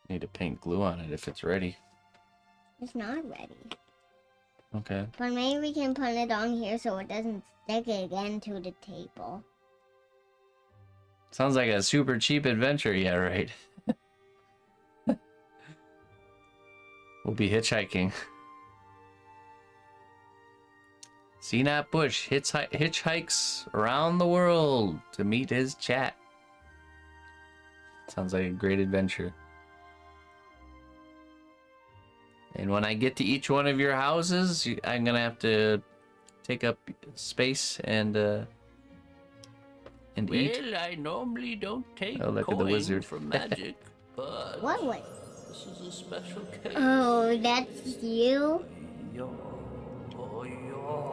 Need to paint glue on it if it's ready. It's not ready. Okay. But maybe we can put it on here so it doesn't stick again to the table. Sounds like a super cheap adventure. Yeah, right. We'll be hitchhiking. cnotbusch hitchhikes around the world to meet his chat. Sounds like a great adventure. And when I get to each one of your houses, I'm gonna have to take up space and eat. Well, I normally don't take Oh, look at the coin wizard. for magic, but What was? this is a special case. Oh, that's you?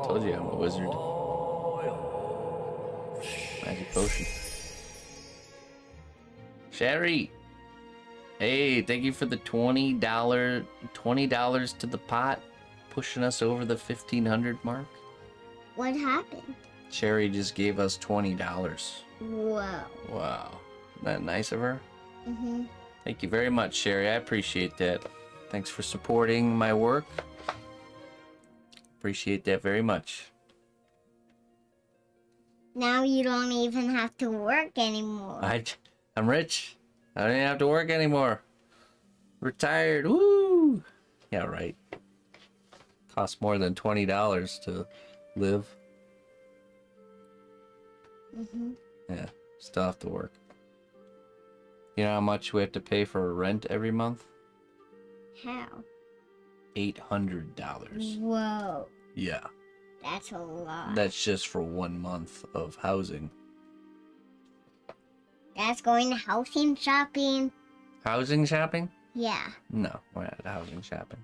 Told you I'm a wizard. Magic potion. Sherry! Hey, thank you for the $20 to the pot, pushing us over the 1,500 mark. What happened? Sherry just gave us $20. Whoa. Wow. Isn't that nice of her? Mm-hmm. Thank you very much, Sherry. I appreciate that. Thanks for supporting my work. Appreciate that very much. Now you don't even have to work anymore. I'm rich. I don't even have to work anymore. Retired. Woo! Yeah, right. Costs more than $20 to live. Mm-hmm. Yeah, still have to work. You know how much we have to pay for rent every month? How? $800. Whoa. Yeah. That's a lot. That's just for 1 month of housing. That's going to housing shopping. Housing shopping? Yeah. No, we're not housing shopping.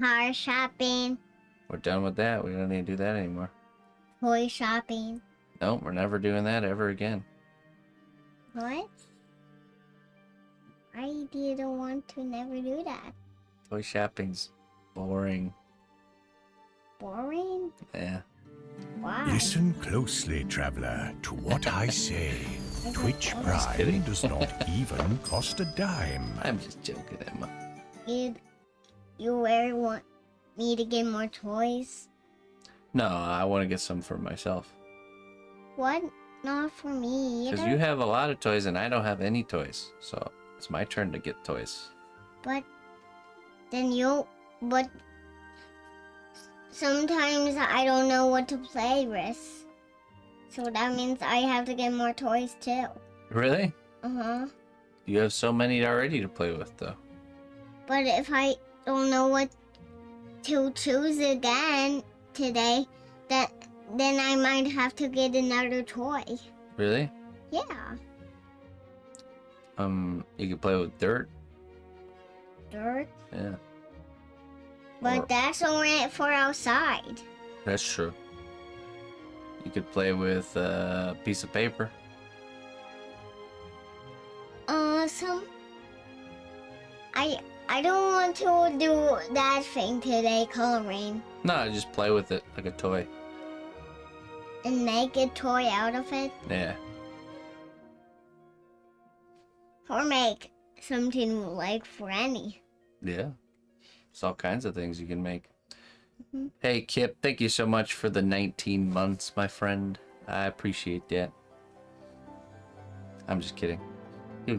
Car shopping. We're done with that. We don't need to do that anymore. Toy shopping. Nope, we're never doing that ever again. What? I didn't want to never do that. Toy shopping's boring. Boring? Yeah. Why? Listen closely, traveler, to what I say. Twitch Prime kidding. does not even cost a dime. I'm just joking, Emma. You really want me to get more toys? No, I want to get some for myself. What? Not for me Because either. you have a lot of toys and I don't have any toys. So it's my turn to get toys. But sometimes I don't know what to play with. So that means I have to get more toys too. Really? Uh-huh. You have so many already to play with, though. But if I don't know what to choose again today, then I might have to get another toy. Really? Yeah. You can play with dirt. Dirt. Yeah, But Or- that's only for outside. that's true. You could play with a piece of paper. I don't want to do that thing today, coloring, No, just play with it like a toy. and make a toy out of it, Yeah. or make something like Franny. Yeah. It's all kinds of things you can make. Mhm. Hey, Kip, thank you so much for the 19 months, my friend. I appreciate that. I'm just kidding. You'll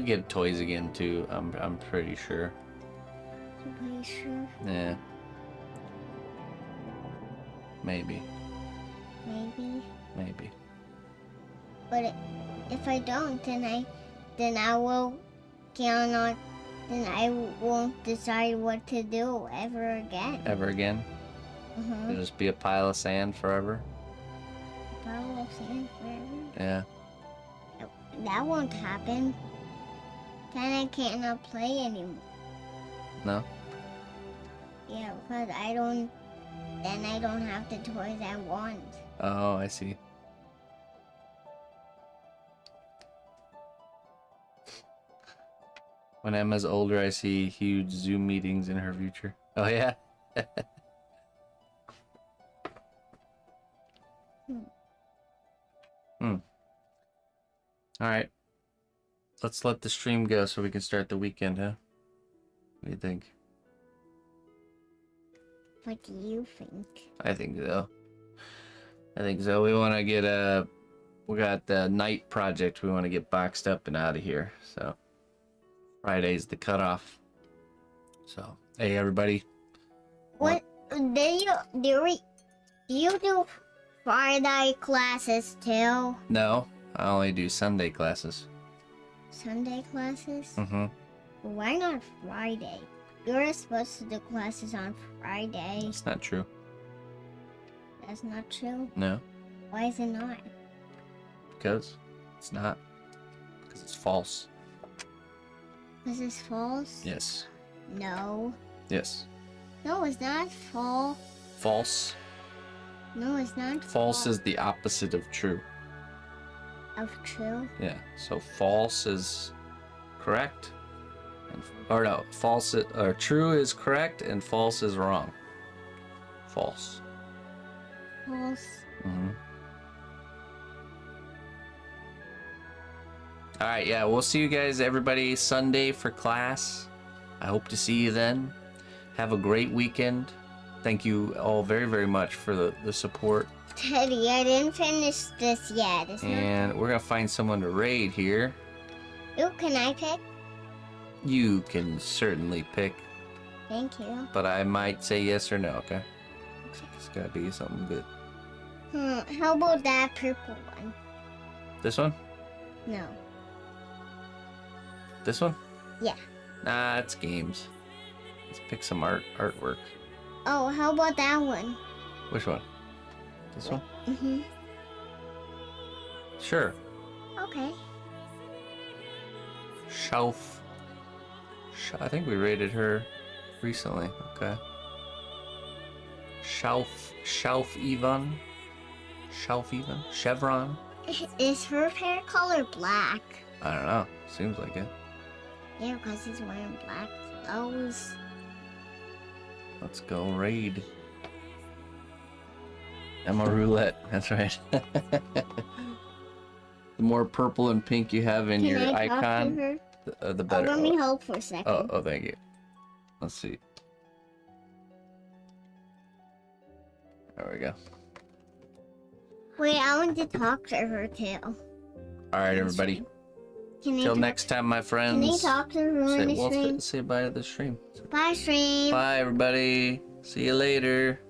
get toys again too. I'm pretty sure. Are you sure? Yeah. Maybe. Maybe. But if I don't, then I will cannot. Then I won't decide what to do ever again. Ever again? Uh-huh. It'll just be a pile of sand forever. Pile of sand forever. Yeah. That won't happen. Then I cannot play anymore. No? Yeah, because then I don't have the toys I want. Oh, I see. When Emma's older, I see huge Zoom meetings in her future. Oh, yeah? Alright. Let's let the stream go so we can start the weekend, huh? What do you think? What do you think? I think so. We want to get we got the night project we want to get boxed up and out of here. So Friday's the cutoff. So hey everybody. What do you do Friday classes too? No, I only do Sunday classes. Sunday classes? Mm-hmm. Why not Friday? You're supposed to do classes on Friday. It's not true. That's not true. No, Why is it not? because it's not. Because it's false. Because it's false? Yes. No. Yes. No, it's not false. False. No, it's not False is the opposite of true. of true. Yeah. So false is correct. Or no, false or true is correct and false is wrong. False. False. Mm-hmm. All right, yeah, we'll see you guys, everybody, Sunday for class. I hope to see you then. Have a great weekend. Thank you all very, very much for the support. Teddy, I didn't finish this yet. It's not. And we're gonna find someone to raid here. Ooh, can I pick? You can certainly pick, Thank you. but I might say yes or no. Okay. It's gotta be something good. How about that purple one? This one? No. This one? Yeah. Nah, it's games. Let's pick some artwork. Oh, how about that one? Which one? This one? Mhm. Sure. Okay. Shelf. I think we rated her recently. Okay. Shelf Yvonne. Chevron. Is her hair color black? I don't know. Seems like it. Yeah, because he's wearing black clothes. Let's go raid. Emma Roulette. That's right. The more purple and pink you have in your Can I talk to icon, her? the Oh, better. let me hold for a second. Oh, thank you. Let's see. There we go. Wait, I want to talk to her too. All right, everybody. Till next time, my friends. Can I talk to her in the stream? Say bye to the stream. Bye, stream. Bye, everybody. See you later.